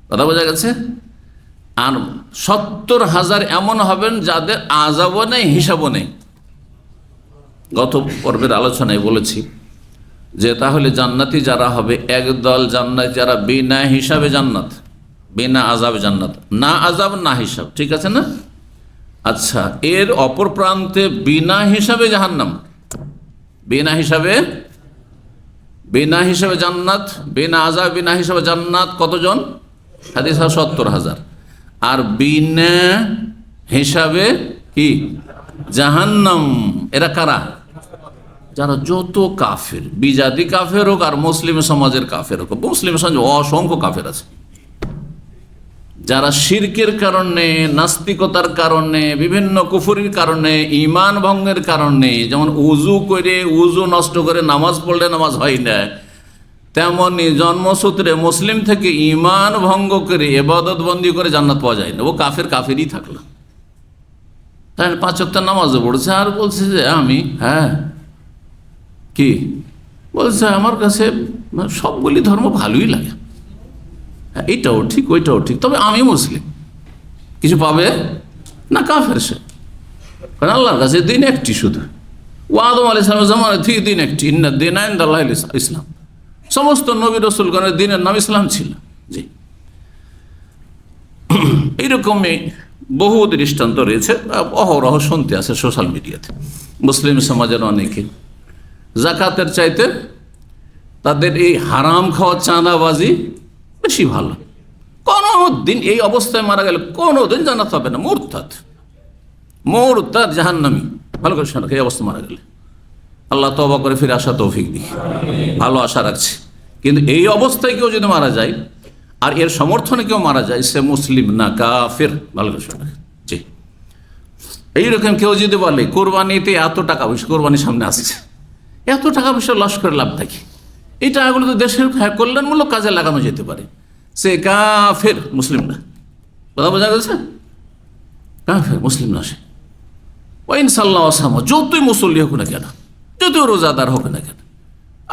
কথা বোঝা গেছে? আর 70,000 এমন হবেন যাদের আযাবও নেই, হিসাবও নেই। গত পর্বের আলোচনায় বলেছি যে তাহলে জান্নাতি যারা হবে, একদল জান্নাতি যারা বিনা হিসাবে জান্নাত, বিনা আযাবে জান্নাত, না আযাব না হিসাব, ঠিক আছে না? আচ্ছা, এর অপর প্রান্তে বিনা হিসাবে জাহান্নাম, বিনা হিসাবে জান্নাত, বিনা আযাব বিনা হিসাবে জান্নাত। কতজন? হাদিস 70,000। আর বিনা হিসাবে কি জাহান্নাম, এরা কারা? যারা যত কাফের, বিজাতি কাফের হোক আর মুসলিম সমাজের কাফের হোক। মুসলিম সমাজে অসংখ্য কাফের আছে যারা শিরকের কারণে, নাস্তিকতার কারণে, বিভিন্ন কুফরির কারণে, ঈমান ভঙ্গের কারণে, যেমন উজু করে, উজু নষ্ট করে নামাজ পড়লে নামাজ হয় না, তেমনি জন্মসূত্রে মুসলিম থেকে ঈমান ভঙ্গ করে ইবাদত বন্দি করে জান্নাত পাওয়া যায় না। ও কাফেরই থাকলো। তাই 5 ওয়াক্ত নামাজও পড়ছে আর বলছে যে আমি কি বলছে, আমার কাছে সবগুলি ধর্ম ভালোই লাগে, এইটাও ঠিক ওইটাও ঠিক, তবে আমি মুসলিম। কিছু পাবে না, কাফের সে। কারণ আল্লাহর কাছে দিন একটি, শুধু ও আদম আলাইহিস সালামের জামানা থেকে দিন একটি, ইন্না দীনা ইনদাল্লাহিল ইসলাম। সমস্ত নবী রাসূলগণের দিনের নাম ইসলাম ছিল। জি, এইরকমই বহু দৃষ্টান্ত রয়েছে, অহরহ শুনতে আছে সোশ্যাল মিডিয়াতে। মুসলিম সমাজের অনেকে জাকাতের চাইতে তাদের এই হারাম খাওয়া, চাঁদাবাজি বেশি ভালো। কোনো দিন এই অবস্থায় মারা গেলে কোনো দিন জান্নাত হবে না। মুরতাদ জাহান্নামী। ভালো করে শোনা, এই অবস্থা মারা গেলে আল্লাহ তওবা করে ফিরে আসা তৌফিক দিই, ভালো আশা রাখছি। কিন্তু এই অবস্থায় কেউ যদি মারা যায় আর এর সমর্থনে কেউ মারা যায়, সে মুসলিম না, কাফের। ভালো করে শোনা। জি, এইরকম কেউ যদি বলে কোরবানিতে এত টাকা পয়সা, কোরবানির সামনে আসছে, এত টাকা পয়সা লস করে লাভ থাকে, এই টাকাগুলো তো দেশের কল্যাণমূলক কাজে লাগানো যেতে পারে, সে কাফের, মুসলিম না। কথা বোঝা গেছে? কাফের, মুসলিম না সে। ও ইনশাল্লাহ আসামা, যতই মুসল্লি হোক না কেন, যতই রোজাদার হোক না কেন,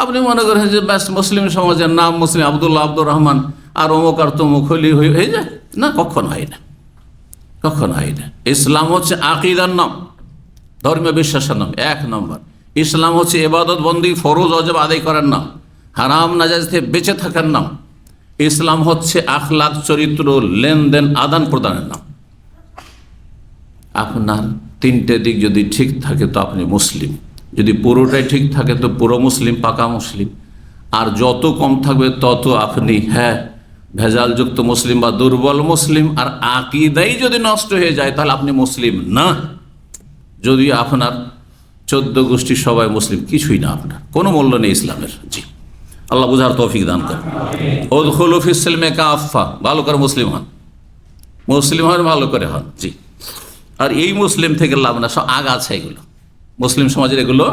আপনি মনে করেন যে ব্যাস মুসলিম সমাজের নাম মুসলিম, আব্দুল্লাহ, আব্দুর রহমান আর অমুক আর তমুক হলি হয়ে যায় না, কখনো হয় না, কখনো হয় না। ইসলাম হচ্ছে আকিদার নাম, ধর্মীয় বিশ্বাসের নাম 1 নম্বর। ইসলাম হচ্ছে ইবাদত বন্দি, ফরজ ওয়াজিব আদায় করার নাম, হারাম নাজায়েজ থেকে বেঁচে থাকার নাম। ইসলাম হচ্ছে আখলাক, চরিত্র, লেনদেন, আদান প্রদানের নাম। আপনার 3টে দিক যদি ঠিক থাকে তো আপনি মুসলিম, যদি পুরোটাই ঠিক থাকে তো পুরো মুসলিম, পাকা মুসলিম। আর যত কম থাকবে তত আপনি ভেজালযুক্ত মুসলিম বা দুর্বল মুসলিম। আর আকীদাই যদি নষ্ট হয়ে যায় তাহলে আপনি মুসলিম না। যদি আপনার 14 গোষ্ঠী সবাই মুসলিম, কিছুই না, আপনার কোনো মূল্য নেই ইসলামের। জি, আল্লাহ বুঝার তৌফিক দান করেন। উদখুলু ফিস সিলমি কাফা, ভালো করে মুসলিম হন, মুসলিম হন, ভালো করে হন। জি, আর এই মুসলিম থেকে লাভ না, সব আগাছা এগুলো, মুসলিম সমাজের এগুলো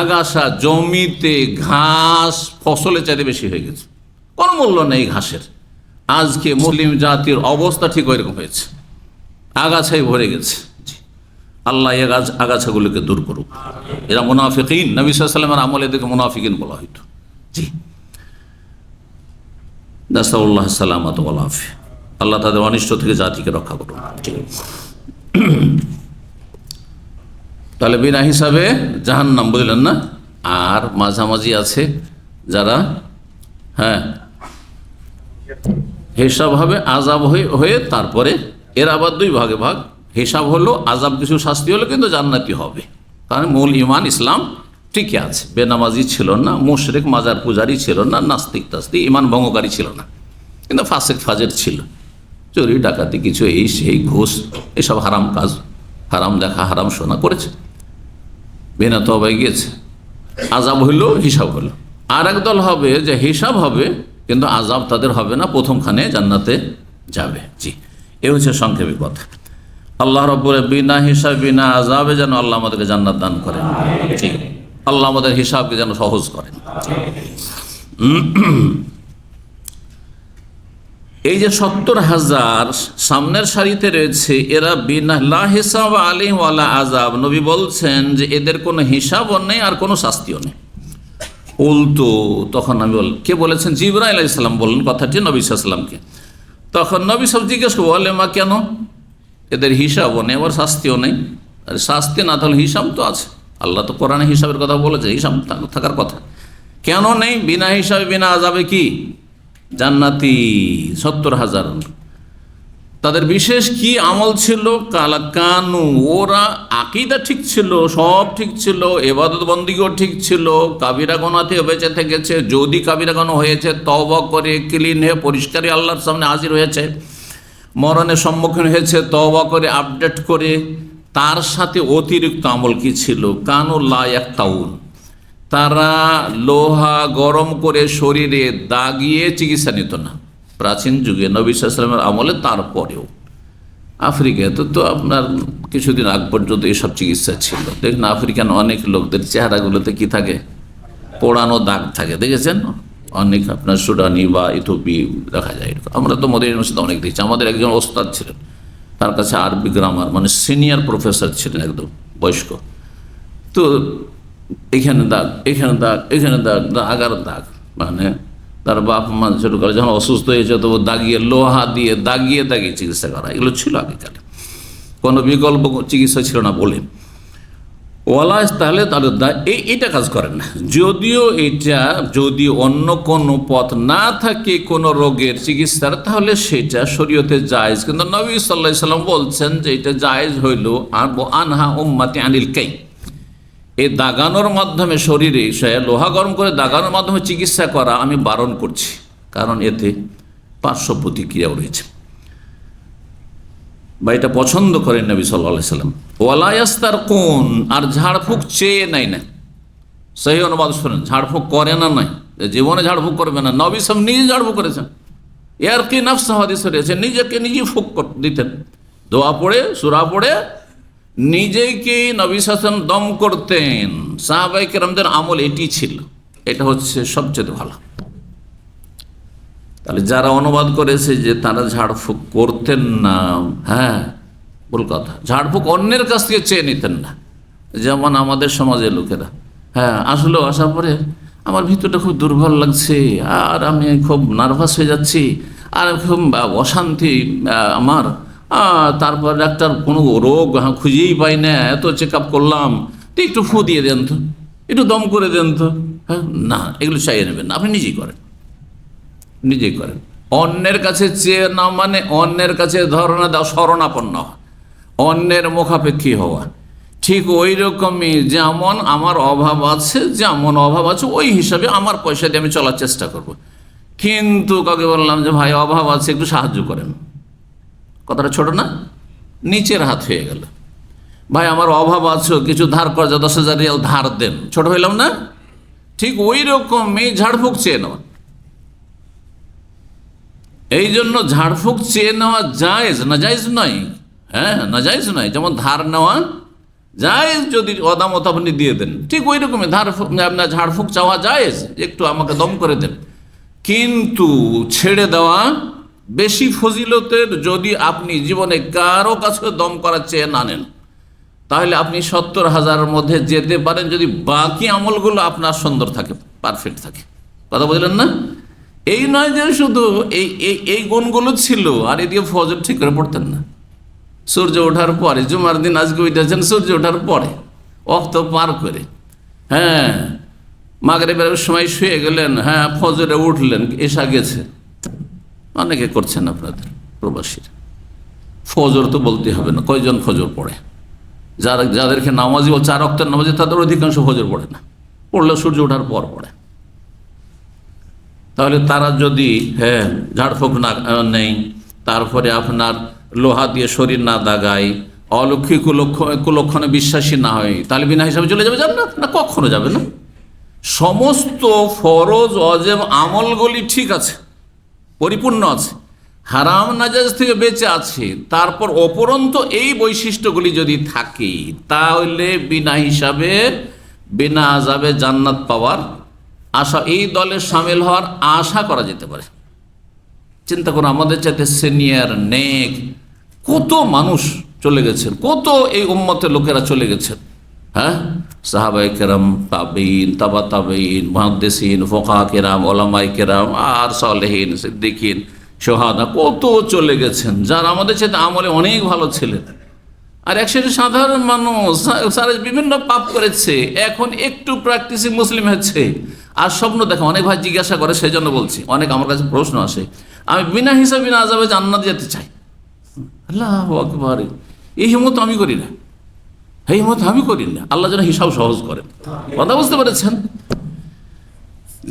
আগাছা। জমিতে ঘাস ফসলের চাইতে বেশি হয়ে গেছে, কোনো মূল্য নেই ঘাসের। আজকে মুসলিম জাতির অবস্থা ঠিক ওই রকম হয়েছে, আগাছাই ভরে গেছে। আল্লাহ এই আগাছাগুলোকে দূর করুক। এরা মুনাফিকিন, নবী সাল্লাল্লাহু আলাইহি ওয়াসাল্লামের আমলে এদেরকে মুনাফিকিন বলা হইতো। জি, নাসাল্লাহ সালামাত ওয়াল আফিয়া, আল্লাহ তাদের অনিষ্ট থেকে জাতিকে রক্ষা করুন। তাহলে বিনা হিসাবে জাহান্নাম, বুঝলেন না? আর মাঝামাঝি আছে যারা, হ্যাঁ, হিসাব হবে, আযাব হয়ে তারপরে এর আবার 2 ভাগে ভাগ। হিসাব হলো, আযাব কিছু শাস্তি হলো, কিন্তু জান্নাতি হবে, কারণ মূল ঈমান ইসলাম ঠিকই আছে। বেনামাজি ছিল না, মুশরিক মাজার পূজারি ছিল না, নাস্তিক তাস্তিক ঈমান ভঙ্গকারী ছিল না, কিন্তু ফাসিক ফাজের ছিল, চুরি ডাকাতি কিছু এই সেই ঘুষ এসব হারাম কাজ, হারাম দেখা হারাম শোনা করেছে, বিনা তওবায় গিয়েছে। আযাব হইলো, হিসাব হলো। আর একদল হবে যে হিসাব হবে কিন্তু আযাব তাদের হবে না, প্রথমখানে জান্নাতে যাবে। জি, এ হচ্ছে সংক্ষেপে কথা। আল্লাহ রাব্বুল বিনা হিসাব বিনা আযাবে যেন আল্লাহ আমাদেরকে জান্নাত দান করেন। জি, আল্লাহ আমাদের হিসাবকে যেন সহজ করেন। এই যে 70,000 সামনের সারিতে রয়েছে, এরা বিনা লা হিসাব আলাইহিম ওয়ালা আযাব, নবী বলছেন যে এদের কোনো হিসাবও নেই আর কোনো শাস্তিও নেই। উল্টো তখন আমি কে বলেছেন? জিবরাইল আলাইহিস সালাম বললেন কথাটি নবী সাল্লাল্লাহু আলাইহি ওয়াসাল্লামকে। তখন নবী সাল্লাল্লাহু জিজ্ঞেস করলেন, বলে মা কেন? এদের হিসাবও নেই আবার শাস্তিও নেই। আর শাস্তি না তাহলে হিসাব তো আছে, আল্লাহ তো কোরআনে হিসাবের কথা বলেছে, হিসাব থাকার কথা। কেন নেই? বিনা হিসাবে বিনা আযাবে কি জান্নাতি 70,000। তাদের বিশেষ কি আমল ছিল? কানু, ওরা আকীদা ঠিক ছিল, সব ঠিক ছিল, ইবাদত বন্দেগীও ঠিক ছিল, কাবিরা গুনাহ থেকে বেঁচে থেকেছে। যদি কাবিরা গুনাহ হয়েছে তওবা করে ক্লিন হয়ে পরিষ্কারই আল্লাহর সামনে হাজির হয়েছে, মরণের সম্মুখীন হয়েছে তওবা করে আপডেট করে। তার সাথে অতিরিক্ত আমল কি ছিল? কানু লা ইয়াক্তাউন, তারা লোহা গরম করে শরীরে দাগিয়ে চিকিৎসা নিত না। প্রাচীন যুগে নবী সাল্লাল্লাহু আলাইহি ওয়াসাল্লামের আমলে, তারপরেও আফ্রিকাতে তো আপনার কিছুদিন আগ পর্যন্ত এসব চিকিৎসা ছিল। দেখুন আফ্রিকান অনেক লোকদের চেহারাগুলোতে কি থাকে? পোড়ানো দাগ থাকে, দেখেছেন? অনেক আপনার সুডানি বা ইথিওপি দেখা যায় এরকম। আমরা তো মদিনা ইউনিভার্সিটিতে অনেক দেখছি। আমাদের একজন ওস্তাদ ছিলেন, তার কাছে আরবি গ্রামার, মানে সিনিয়র প্রফেসর ছিলেন, একদম বয়স্ক। তো এখানে দাগ, এখানে দাগ, এখানে দাগ, আগার দাগ, মানে তার বাপ মা ছোটকালে যখন অসুস্থ হয়েছে তো দাগিয়ে, লোহা দিয়ে দাগিয়ে দাগিয়ে চিকিৎসা করা, এগুলো ছিল আগেকালে, কোনো বিকল্প চিকিৎসা ছিল না বলে। ওয়ালাস তাহলে তাহলে এইটা কাজ করেন না। যদিও এটা যদি অন্য কোনো পথ না থাকে কোনো রোগের চিকিৎসার, তাহলে সেটা শরীয়তে জায়েজ, কিন্তু নবী সাল্লাল্লাহু আলাইহি সাল্লাম বলছেন যে এটা জায়েজ হইল। আর আনহা উম্মতি আনিল কাই, এই দাগানোর মাধ্যমে শরীরে লোহা গরম করে দাগানোর মাধ্যমে চিকিৎসা করা আমি বারণ করছি, কারণ এতে পার্শ্ব প্রতিক্রিয়াও রয়েছে, বা এটা পছন্দ করেন নবী সাল্লাল্লাহু আলাইহি সাল্লাম। ওয়ালা ইয়াস্তারকুন, আর ঝাড়ফুঁক চেয়ে নেয় না। সহি অনুবাদ শোনেন, ঝাড়ফুঁক করে না, নয় জীবনে ঝাড়ফুঁক করবে না। নবী সাল্লাল্লাহু আলাইহি সাল্লাম নিজে ঝাড়ফুঁক করেছেন, এর কি নফস হাদিসে রয়েছে, নিজেকে নিজেই ফুঁক দিতেন, দোয়া পড়ে সূরা পড়ে নিজেকে নবী সাল্লাল্লাহু আলাইহি সাল্লাম দম করতেন। সাহাবায়ে কেরামদের আমল এটি ছিল, এটা হচ্ছে সবচেয়ে ভালো। তাহলে যারা অনুবাদ করেছে যে তারা ঝাড়ফুঁক করতেন না, হ্যাঁ ভুল কথা। ঝাড়ফুঁক অন্যের কাছ থেকে চেয়ে নিতেন না, যেমন আমাদের সমাজের লোকেরা, হ্যাঁ আসলো, আসার পরে আমার ভিতরটা খুব দুর্বল লাগছে, আর আমি খুব নার্ভাস হয়ে যাচ্ছি, আর খুব অশান্তি আমার, তারপর ডাক্তার কোনো রোগ খুঁজেই পাই না, এত চেক আপ করলাম, তো একটু ফু দিয়ে দেন তো, একটু দম করে দেন তো। হ্যাঁ না, এগুলো চাইয়ে নেবেন না, আপনি নিজেই করেন, নিজেই করেন। অন্যের কাছে চেয়ে না মানে অন্যের কাছে ধারণা দেওয়া, শরণাপন্ন হওয়া, অন্যের মুখাপেক্ষী হওয়া। ঠিক ওই রকমই যেমন আমার অভাব আছে, যেমন অভাব আছে ওই হিসাবে আমার পয়সা দিয়ে আমি চলার চেষ্টা করব। কিন্তু কাউকে বললাম যে ভাই অভাব আছে, একটু সাহায্য করেন, কথাটা ছোট না? নিচের হাত হয়ে গেল। ভাই আমার অভাব আছে, কিছু ধার করা যায়, 10,000 রিয়াল ধার দেন, ছোট হইলাম না? ঠিক ওই রকমই ঝাড়ফুঁক চেয়ে নেওয়া। এই জন্য ঝাড়ফুঁক চেয়ে নেওয়া জায়েজ, না জায়েজ নয়? হ্যাঁ, না জায়েজ নয়। যেমন ধার নেওয়া জায়েজ, যদি অদামত আপনি দিয়ে দেন, ঠিক ওই রকমই আপনার ঝাড়ফুঁক চাওয়া জায়েজ, একটু আমাকে দম করে দেন। কিন্তু ছেড়ে দেওয়া বেশি ফজিলতের। যদি আপনি জীবনে কারো কাছে দম করার চেয়ে না নেন, তাহলে আপনি 70,000-এর মধ্যে যেতে পারেন, যদি বাকি আমলগুলো আপনার সুন্দর থাকে, পারফেক্ট থাকে। কথা বুঝলেন না? এই নয় যে শুধু এই গুণগুলো ছিল আর এদিকে ফজর ঠিক করে পড়তেন না। সূর্য ওঠার পরে, জুমার দিন আজকে উঠেছেন সূর্য ওঠার পরে, ওয়াক্ত পার করে, হ্যাঁ, মাগরিবের সময় শুয়ে গেলেন, হ্যাঁ, ফজরে উঠলেন, এশা গেছে। অনেকে করছেন আপনাদের প্রবাসীরা। ফজর তো বলতে হবে না, কয়জন ফজর পড়ে? যাদেরকে নামাজি বল, 4 ওয়াক্তের নামাজি, তাদের অধিকাংশ ফজর পড়ে না, পড়লে সূর্য ওঠার পর পড়ে। তাহলে তারা যদি, হ্যাঁ, ঝাড়ফুঁক না নেই, তারপরে আপনার লোহা দিয়ে শরীর না দাগায়, অলৌকিক কুলক্ষণে বিশ্বাসী না হয়, তাহলে বিনা হিসাবে চলে যাবে জান্নাত? না, কখনো যাবে না। সমস্ত ফরজ ওয়াজিব আমলগুলি ঠিক আছে, পরিপূর্ণ আছে, হারাম নাজায়েজ থেকে বেঁচে আছে, তারপর অপরন্ত এই বৈশিষ্ট্যগুলি যদি থাকে, তাহলে বিনা হিসাবে বিনা আযাবে জান্নাত পাওয়ার আশা, এই দলে সামিল হওয়ার আশা করা যেতে পারে। চিন্তা করুন, আমাদের চাইতে সিনিয়র নেক কত মানুষ চলে গেছেন, কত এই উম্মতের লোকেরা চলে গেছেন, হ্যাঁ, সাহাবায়ে কেরাম, তাবেঈন, তাবা তাবেঈন, মুহাদ্দিসিন, ফুকাহা কেরাম, উলামায়ে কেরাম, আর সালেহিন, সিদ্দিকিন, শুহাদা, কত চলে গেছেন, যারা আমাদের চাইতে আমলে অনেক ভালো ছিলেন। আর একসাথে সাধারণ মানুষ সারা বিভিন্ন পাপ করেছে, এখন একটু প্র্যাকটিসিং মুসলিম হচ্ছে, আর স্বপ্ন দেখা। অনেক ভাই জিজ্ঞাসা করে, সেই জন্য বলছি, অনেক আমার কাছে প্রশ্ন আসে, আমি বিনা হিসাবে বিনা আযাবে জান্নাত যেতে চাই। আল্লাহু আকবার, এই হিম্মত আমি করি না, এই হিম্মত আমি করি না। আল্লাহ যেন হিসাব সহজ করেন। কথা বুঝতে পেরেছেন?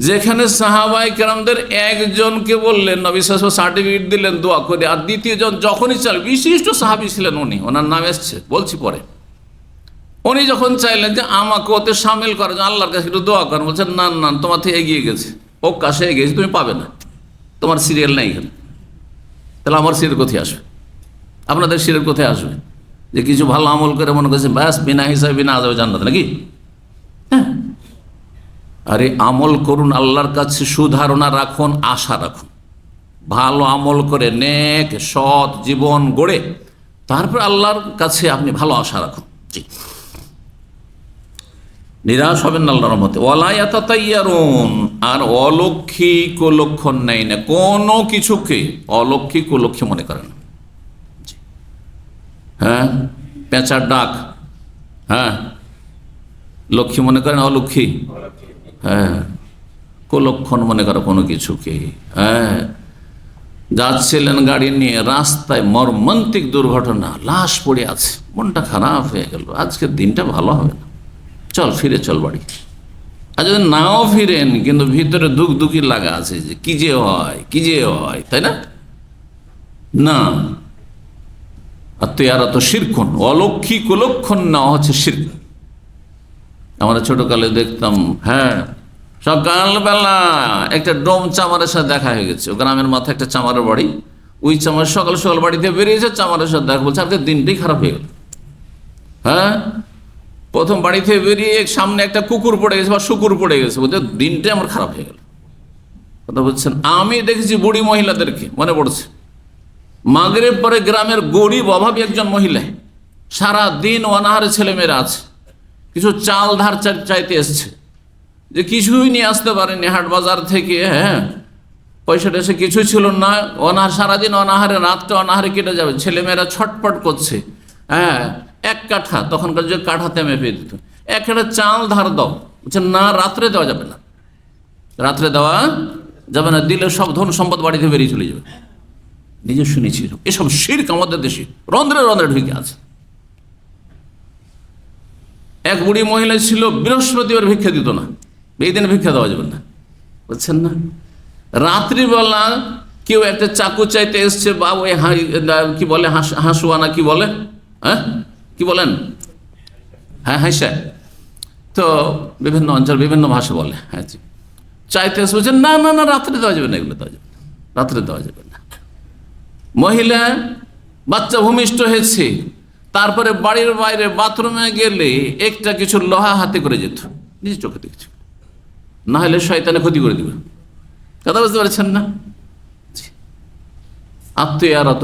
যেখানে সাহাবায়ে কেরামদের একজনকে বললেন, নবী সাল্লাল্লাহু আলাইহি ওয়াসাল্লাম সার্টিফিকেট দিলেন দোয়া করে, আর দ্বিতীয়জন যখনই চাইলেন, বিশিষ্ট সাহাবী ছিলেন উনি, ওনার নাম এসছে, বলছি পরে, উনি যখন চাইলেন যে আমাকে ওতে সামিল করার জন্য আল্লাহর কাছে একটু দোয়া করেন, বলছেন না না, তোমার থেকে এগিয়ে গেছে, ও কাছে এগিয়ে গেছে, তুমি পাবে না, তোমার সিরিয়াল নেই এখানে। তাহলে আমার সিরিয়াল কোথায় আসবে? আপনাদের সিরিয়াল কোথায় আসবে? যে কিছু ভালো আমল করে মনে করছেন ব্যাস বিনা হিসাবে বিনা আযাবে জান্নাত, নাকি? হ্যাঁ, আরে আমল করুন, আল্লাহর কাছে সুধারণা রাখুন, আশা রাখুন, ভালো আমল করে নেক সৎ জীবন গড়ে তারপর আল্লাহর কাছে আপনি ভালো আশা রাখুন। জি, নিরাশ হবেন না আল্লাহর রহমতে। ওয়ালা ইয়াতাতাইয়ারুন, আর অলৌকিক লক্ষণ নেই না, কোনো কিছুকে অলৌকিক লক্ষ্য মনে করেন না। হ্যাঁ, পেঁচার ডাক, হ্যাঁ, লক্ষ্মী মনে করেন, অলক্ষ্মী, হ্যাঁ, কুলক্ষণ মনে করো কোনো কিছুকে। হ্যাঁ, যাচ্ছিলেন গাড়ি নিয়ে, রাস্তায় মর্মান্তিক দুর্ঘটনা, লাশ পড়ে আছে, মনটা খারাপ হয়ে গেল, আজকের দিনটা ভালো হবে না, চল ফিরে চল বাড়ি। আর যদি নাও ফিরেন, কিন্তু ভিতরে দুঃখ দুঃখী লাগা আছে, যে কি যে হয়, কি যে হয়, তাই না? না, আর তেয়ারা তো শিরকুন, অলৌকিক কুলক্ষণ না হচ্ছে শিরক। আমরা ছোটকালে দেখতাম, হ্যাঁ, সকালবেলা একটা ডোম চামারের সাথে দেখা হয়ে গেছে, ও গ্রামের মাথায় একটা চামারের বাড়ি, ওই চামার সকাল সকাল বাড়িতে বেরিয়েছে, চামারের সাথে দেখা, বলছে আজকে দিনটাই খারাপ হয়ে গেল। হ্যাঁ, প্রথম বাড়ি থেকে বেরিয়ে সামনে একটা কুকুর পড়ে গেছে বা শুকুর পড়ে গেছে, বলতে দিনটাই আমার খারাপ হয়ে গেল। কথা বলছেন, আমি দেখেছি বুড়ি মহিলাদেরকে, মনে পড়ছে, মাগরিব পরে গ্রামের গরিব অভাবী একজন মহিলা, সারা দিন অনাহারে ছেলেমেয়েরা আছে, কিছু চাল ধার চাইতে এসছে, যে কিছুই নিয়ে আসতে পারেনি হাট বাজার থেকে, হ্যাঁ, পয়সাটা এসে কিছুই ছিল না, অনাহার, সারাদিন অনাহারে, রাতটা অনাহারে কেটে যাবে, ছেলেমেয়েরা ছটপট করছে। হ্যাঁ, 1 কাঠা, তখনকার যে কাঠাতে মেপে দিত, 1 কাঠা চাল ধার দাও, বলছে না, রাত্রে দেওয়া যাবে না, রাত্রে দেওয়া যাবে না, দিলে সব ধন সম্পদ বাড়িতে বেরিয়ে চলে যাবে। নিজে শুনেছি এসব শিরক আমাদের দেশে রন্ধ্রে রন্ধ্রে ঢুকে আছে। এক বুড়ি মহিলা ছিল, বৃহস্পতিবার ভিক্ষা দিত না, এই দিনে ভিক্ষা দেওয়া যাবে না, বুঝছেন না? রাত্রিবেলা কেউ একটা চাকু চাইতে এসছে, বা ওই কি বলে, হাঁসুয়ানা কি বলে, হ্যাঁ, কি বলেন, হ্যাঁ হ্যাঁ স্যার, তো বিভিন্ন অঞ্চল বিভিন্ন ভাষা বলে। হ্যাঁ জি, চাইতে বলছেন না না না, রাত্রে দেওয়া যাবে না, এগুলো দেওয়া যাবে না, রাত্রে দেওয়া যাবে না। মহিলা বাচ্চা ভূমিষ্ঠ হয়েছে, তারপরে বাড়ির বাইরে বাথরুমে গেলে একটা কিছু লোহা হাতে করে যেত, নিজে চোখে দেখছে, না হলে শয়তানে ক্ষতি করে দিবে। কথা বুঝতে পারছেন না? আত্মীয়ারত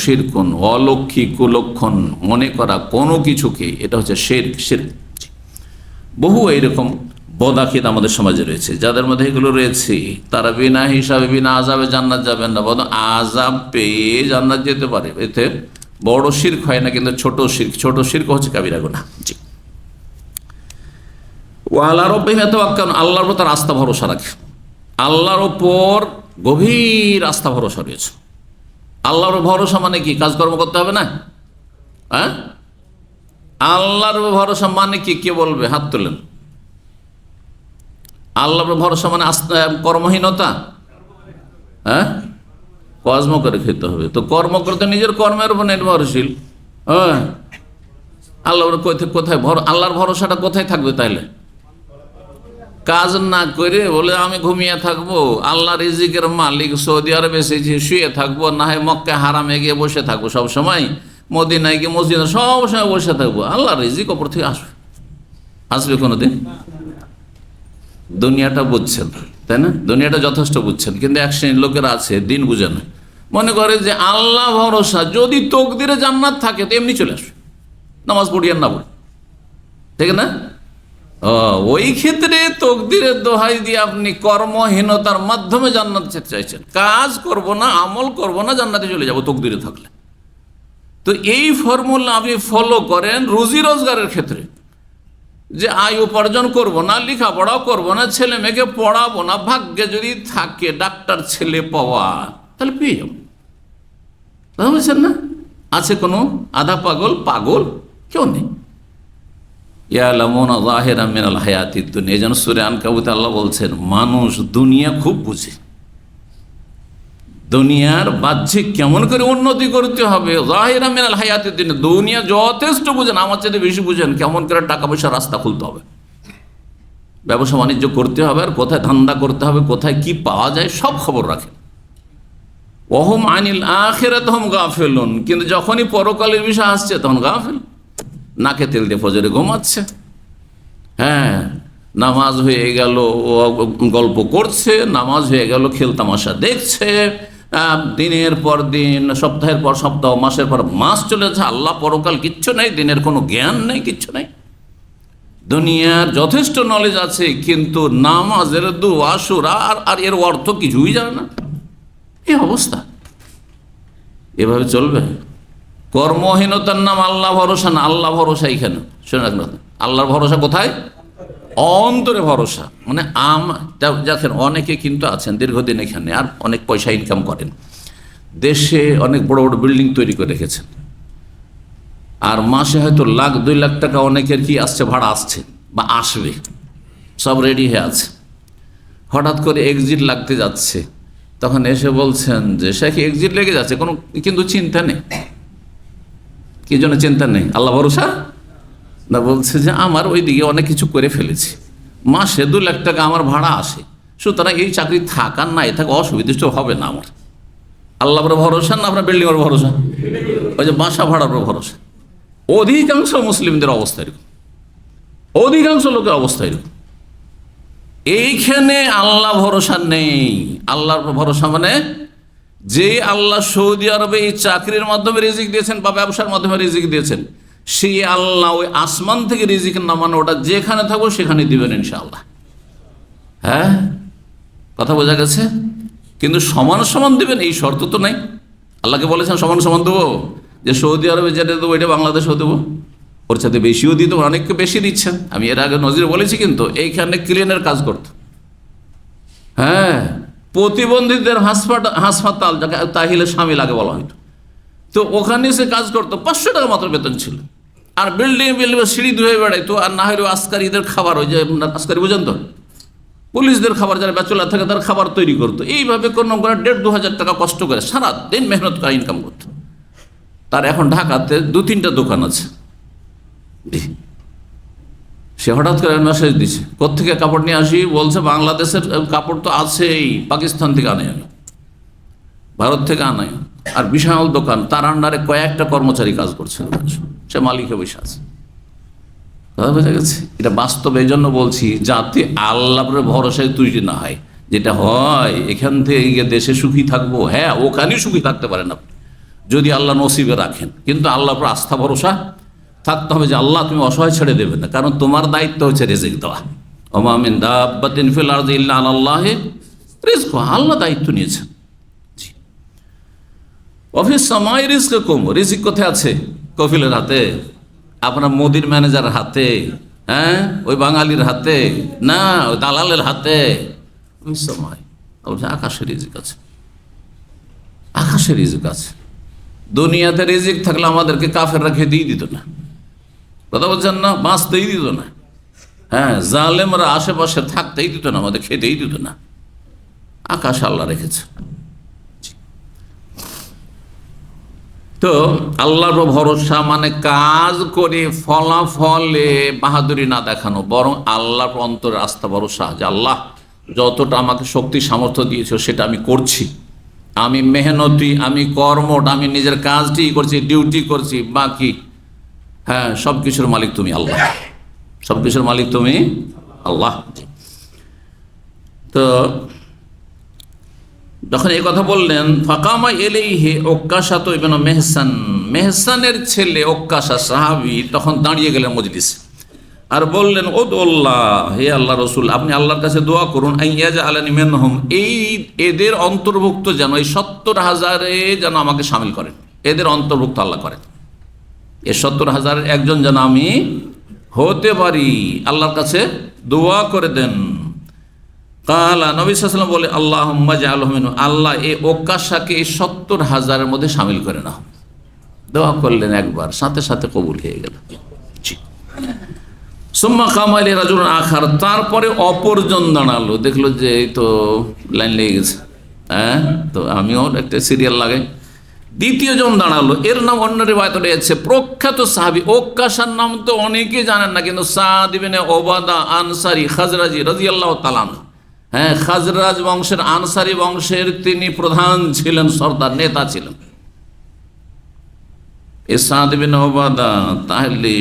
শিরকুন, অলৌকিক কুলক্ষণ মনে করা কোনো কিছুকে, এটা হচ্ছে শিরক। বহু এইরকম বদাখিত আমাদের সমাজে রয়েছে, যাদের মধ্যে এগুলো রয়েছে তারা বিনা হিসাবে বিনা আযাবে জান্নাত যাবেন না, বরং আযাব পেয়ে জান্নাত যেতে পারে। এতে বড় শিরক হয় না, কিন্তু ছোট শিরক হচ্ছে কাবিরা গুনাহ। জি, ওয়া আলা রাব্বিহিম ইয়াতাওয়াক্কালুন, আল্লাহর উপর তার আস্থা ভরসা রাখে। আল্লাহর ওপর গভীর আস্থা ভরসা রয়েছে। আল্লাহর ভরসা মানে কি? কাজকর্ম করতে হবে না? হ্যাঁ, আল্লাহর ভরসা মানে কি? কে বলবে? হাত তোলেন। আল্লাহর ভরসা মানে কর্মহীনতা? হ্যাঁ, কর্ম করে খেতে হবে। তো কর্ম করতে নিজের কর্মের উপর নির্ভরশীল। হ্যাঁ, আল্লাহর কোথায় আল্লাহর ভরসাটা কোথায় থাকবে তাইলে? কাজ না করে বলে আমি ঘুমিয়ে থাকবো, আল্লাহ রিজিকের মালিক, সৌদি আরবে এসেছি শুয়ে থাকবো, না হয় মক্কা হারামে গিয়ে বসে থাকবো সব সময়, মদিনায় গিয়ে মসজিদে সব সময় বসে থাকবো, আল্লাহ রিজিক ওপর থেকে আসবে কোনোদিন? দুনিয়াটা বুঝছেন, তাই না? দুনিয়াটা যথেষ্ট বুঝছেন, কিন্তু এক শ্রেণীর লোকেরা আছে দিন বুঝে না, মনে করে যে আল্লাহ ভরসা, যদি তকদিরে জান্নাত থাকে তো এমনি চলে আসবে, নামাজ পড়িয়েন না বলে, ঠিক না? ওই ক্ষেত্রে তকদিরের দোহাই দিয়ে আপনি কর্মহীনতার মাধ্যমে জান্নাত যেতে চাইছেন। কাজ করব না, আমল করব না, জান্নাতে চলে যাব তকদিরে থাকলে। তো এই ফর্মুলা আপনি ফলো করেন রুজি রোজগারের ক্ষেত্রে, যে আয় উপার্জন করব না, লেখাপড়াও করব না, ছেলে মেয়েকে পড়াবো না, ভাগ্যে যদি থাকে ডাক্তার ছেলে পাওয়া, তাহলে পেয়ে যাব। কথা বলছেন না? আছে কোনো আধা পাগল? কেউ নেই। ইয়ালামুনা যাহিরাম মিনাল হায়াতিদ দুনিয়া, এই জন্য সূরা আনকাবুতে আল্লাহ বলছেন মানুষ দুনিয়া খুব বুঝে, দুনিয়ার বাহ্যিক কেমন করে উন্নতি করতে হবে, যাহিরাম মিনাল হায়াতিদ দুনিয়া, দুনিয়া যথেষ্ট বুঝেন, আমার চাইতে বেশি বুঝেন কেমন করে টাকা পয়সার রাস্তা খুলতে হবে, ব্যবসা বাণিজ্য করতে হবে, আর কোথায় ধান্দা করতে হবে, কোথায় কি পাওয়া যায় সব খবর রাখেন। ওহুম আনিল আখিরাতি হুম গাফিলুন, কিন্তু যখনই পরকালের বিষয় আসছে তখন গাফিল, নাকে তেল দিয়ে ফজরে ঘুমাচ্ছে। হ্যাঁ, নামাজ হয়ে গেল গল্প করছে, নামাজ হয়ে গেল খেলতামাশা দেখছে, দিনের পর দিন, সপ্তাহের পর সপ্তাহ, মাসের পর মাস চলেছে, আল্লাহ পরকাল কিচ্ছু নেই, দিনের কোনো জ্ঞান নেই, কিচ্ছু নেই। দুনিয়ার যথেষ্ট নলেজ আছে, কিন্তু নামাজের দোয়া সূরা আর এর অর্থ কিছুই জানে না। এই অবস্থা, এভাবে চলবে? কর্মহীনতার নাম আল্লাহ ভরসা না। আল্লাহ ভরসা এখানে শুনে রাখবেন, আল্লাহর ভরসা কোথায়? অন্তরে ভরসা। মানে দেখেন অনেকে কিন্তু আছেন দীর্ঘদিন এখানে, আর অনেক পয়সা ইনকাম করেন, দেশে অনেক বড় বড় বিল্ডিং তৈরি করে রেখেছেন, আর মাসে হয়তো লাখ 2 লাখ টাকা অনেকের কি আসছে, ভাড়া আসছে বা আসবে, সব রেডি হয়ে আছে। হঠাৎ করে এক্সিট লাগতে যাচ্ছে, তখন এসে বলছেন যে সে কি এক্সিট লেগে যাচ্ছে, কোনো কিন্তু চিন্তা নেই। কি জন্য চিন্তা নেই? আল্লাহ ভরসা না। বলছে যে আমার ওই দিকে অনেক কিছু করে ফেলেছি, মাসে 2 লাখ টাকা আমার ভাড়া আসে, সুতরাং এই চাকরি থাকার না এ থাকা অসুবিধা হবে না আমার। আল্লাহর ভরসা না আপনার বিল্ডিংয়ের ভরসা? ওই যে বাসা ভাড়ার ভরসা। অধিকাংশ মুসলিমদের অবস্থা এরকম, অধিকাংশ লোকের অবস্থা এরকম। এইখানে আল্লাহ ভরসা নেই। আল্লাহর ভরসা মানে যে আল্লাহ সৌদি আরবে এই চাকরির মাধ্যমে রিজিক দিয়েছেন বা ব্যবসার মাধ্যমে রিজিক দিয়েছেন, সেই আল্লাহ ওই আসমান থেকে রিজিক নামানো, ওটা যেখানে থাকবো সেখানে দিবেন ইনশাআল্লাহ। হ্যাঁ, কথা বোঝা গেছে? কিন্তু সমান সমান দিবেন এই শর্ত তো নাই। আল্লাহকে বলেছেন সমান সমান দেবো, যে সৌদি আরবে যেটা দেবো এটা বাংলাদেশেও দেবো, ওর সাথে বেশিও দিত, অনেককে বেশি দিচ্ছেন। আমি এর আগে নজির বলেছি, কিন্তু এইখানে ক্লিনের কাজ করত। হ্যাঁ, প্রতিবন্ধীদের হাসপাতাল, যাকে তাহিলে স্বামী লাগে বলা হয়তো, তো ওখানে সে কাজ করতো, 500 টাকা মাত্র বেতন ছিল, আর বিল্ডিং সিঁড়ি ধুয়ে বেড়াইতো, আর না হলে আস্কারিদের খাবার, ওই যে আস্কারি বুঝেন তো, পুলিশদের খাবার, যারা ব্যাচেলার থাকে তার খাবার তৈরি করতো। এইভাবে কোনো 1.5-2 হাজার টাকা কষ্ট করে সারাদিন মেহনত করে ইনকাম করতো। তার এখন ঢাকাতে 2-3টা দোকান আছে, সে হঠাৎ করে মেসেজ দিছে, কোত্থেকে কাপড় নিয়ে আসি, বলছে বাংলাদেশের কাপড় তো আছেই, পাকিস্তান থেকে আনে আমি, ভারত থেকে আনাই, আর বিশাল দোকান, তার আন্ডারে কয়েকটা কর্মচারী কাজ করছে, সে মালিকে বসে আছে। কথা বোঝা গেছে? এটা বাস্তব। এই জন্য বলছি যাতে আল্লাহর ভরসায় তৈরি না হয়। যেটা হয় এখান থেকে গিয়ে দেশে সুখী থাকবো, হ্যাঁ ওখানেই সুখী থাকতে পারেন আপনি যদি আল্লাহ নসিবে রাখেন, কিন্তু আল্লাহর উপর আস্থা ভরসা থাকতে হবে যে আল্লাহ তুমি অসহায় ছেড়ে দেবে না, কারণ তোমার দায়িত্ব হচ্ছে রিজিক দেওয়া। ওমা মিন দাব্বাতিন ফিল আরদি ইল্লা আলাল্লাহি রিজকুহা, আল্লাহ দায়িত্ব নিয়েছেন। অফিস সময় রিজকুকুম, রিজিক কোথায় আছে? কফিলের হাতে, আপনার মোদির ম্যানেজারের হাতে, হ্যাঁ ওই বাঙালির হাতে না, ওই দালালের হাতে? ওই সময় আকাশের রিজিক আছে, আকাশের রিজিক আছে। দুনিয়াতে রিজিক থাকলে আমাদেরকে কাফেররা খেতেই দিত না, কথা বলছেন না, বাঁচতেই দিত না। হ্যাঁ, জালেমরা আশেপাশে থাকতেই দিত না, আমাদের খেতেই দিত না। আকাশ আল্লাহ রেখেছে। তো আল্লাহর ভরসা মানে কাজ করে ফলাফলে বাহাদুরি না দেখানো, বরং আল্লাহর অন্তরে আস্থা ভরসা যে আল্লাহ যতটা আমাকে শক্তি সামর্থ্য দিয়েছ সেটা আমি করছি, আমি মেহনতি, আমি কর্মঠ, আমি নিজের কাজটি করছি, ডিউটি করছি, বাকি হ্যাঁ সব কিছুর মালিক তুমি আল্লাহ, সব কিছুর মালিক তুমি আল্লাহ। তো যখন এই কথা বললেন, ফাকামা এলাইহি উক্কাশাত ইবনে মেহসান, মেহসানের ছেলে উক্কাশা সাহাবী তখন দাঁড়িয়ে গেলেন মজলিসে আর বললেন, ওদুল্লাহ, হে আল্লাহ রসুল, আপনি আল্লাহর কাছে দোয়া করুন, আইয়াজআলানি মিনহুম, এদের অন্তর্ভুক্ত যেন, এই 70,000-এ যেন আমাকে শামিল করেন, এদের অন্তর্ভুক্ত আল্লাহ করেন, এই 70,000-এর একজন যেন আমি হতে পারি, আল্লাহর কাছে দোয়া করে দেন। কালা, নবী সাল্লাল্লাহু আলাইহি ওয়াসাল্লাম বলে, আল্লাহুম্মা জাআলহু মিনহু, আল্লাহ এই ওকাশাকে এই 70,000-এর মধ্যে শামিল করে নাও। দোয়া করলেন একবার, সাথে সাথে কবুল হয়ে গেল। সুম্মা কামা ইলাইহি রাজুলুন আখার, তারপরে অপরজন দাঁড়ালো, দেখলো যে এই তো লাইন লেগে গেছে, হ্যাঁ তো আমিও একটা সিরিয়াল লাগাই। দ্বিতীয় জন দাঁড়ালো, এর নাম অন্য রিওয়ায়াতে রয়েছে প্রখ্যাত সাহাবী, ওকাশার নাম তো অনেকেই জানেন না, কিন্তু সাদ ইবনে ওবাদা আনসারী খাজরাজি রাদিয়াল্লাহু তাআলা, হ্যাঁ খাজরাজ বংশের, আনসারী বংশের তিনি প্রধান ছিলেন, সর্দার, নেতা ছিলেন। এ সাদ ইবনে ওবাদা তাহলে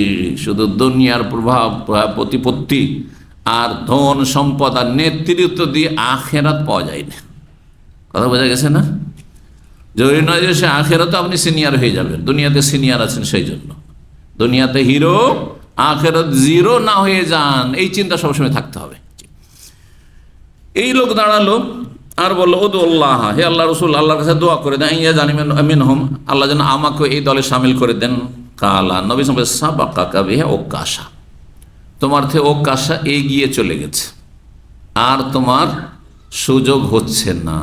শুধু দুনিয়ার প্রভাব প্রতিপত্তি আর ধন সম্পদ আর নেতৃত্ব দিয়ে আখেরাত পাওয়া যায় না, কথা বোঝা গেছে না? জরুরি নয় যে সে আখেরাতে আপনি সিনিয়র হয়ে যাবেন, দুনিয়াতে সিনিয়র আছেন সেই জন্য, দুনিয়াতে হিরো আখেরাত জিরো না হয়ে যান, এই চিন্তা সবসময় থাকতে হবে। এই লোক দাঁড়ালো আর বললো, ওদুল্লাহ, হে আল্লাহ রসুল, আল্লাহর কাছে দোয়া করে দেন, ইয়া মিনহুম, আল্লাহ যেন আমাকে এই দলে সামিল করে দেন। কালা, নবী সাবাকা বিহা ওকাশা, তোমার থেকে ওকাশা এগিয়ে চলে গেছে, আর তোমার সুযোগ হচ্ছে না।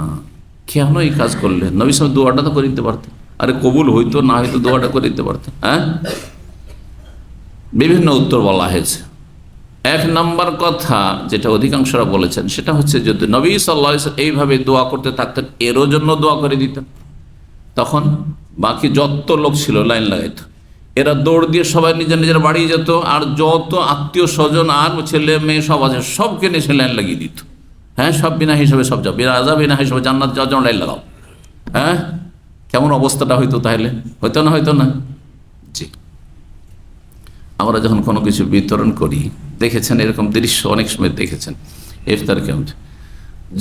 কেন এই কাজ করলেন? নবী সাহেব দোয়াটা তো করে দিতে পারতেন, আরে কবুল হইতো না হয়তো দোয়াটা করে দিতে পারতেন। হ্যাঁ, বিভিন্ন উত্তর বলা হয়েছে। এক নম্বর কথা যেটা অধিকাংশরা বলেছেন সেটা হচ্ছে, যদি নবী সাল্লাল্লাহু আলাইহি ওয়াসাল্লাম এইভাবে দোয়া করতে থাকতেন, এরও জন্য দোয়া করে দিতেন, তখন বাকি যত লোক ছিল লাইন লাগাইত, এরা দৌড় দিয়ে সবাই নিজের নিজের বাড়ি যেত, আর যত আত্মীয় স্বজন আর ছেলে মেয়ে সব আছে সবকে নিয়ে সে লাইন লাগিয়ে দিত। হ্যাঁ, সব বিনা হিসাবে সব যাও, বিরাজা বিনা হিসাবে জান্নাত যাওয়ার জন্য লাইন লাগাও। হ্যাঁ, কেমন অবস্থাটা হইতো তাহলে? হইতো না? হইতো না? জি। আমরা যখন কোনো কিছু বিতরণ করি, দেখেছেন এরকম দৃশ্য অনেক সময় দেখেছেন, ইফতার কেন্দ্র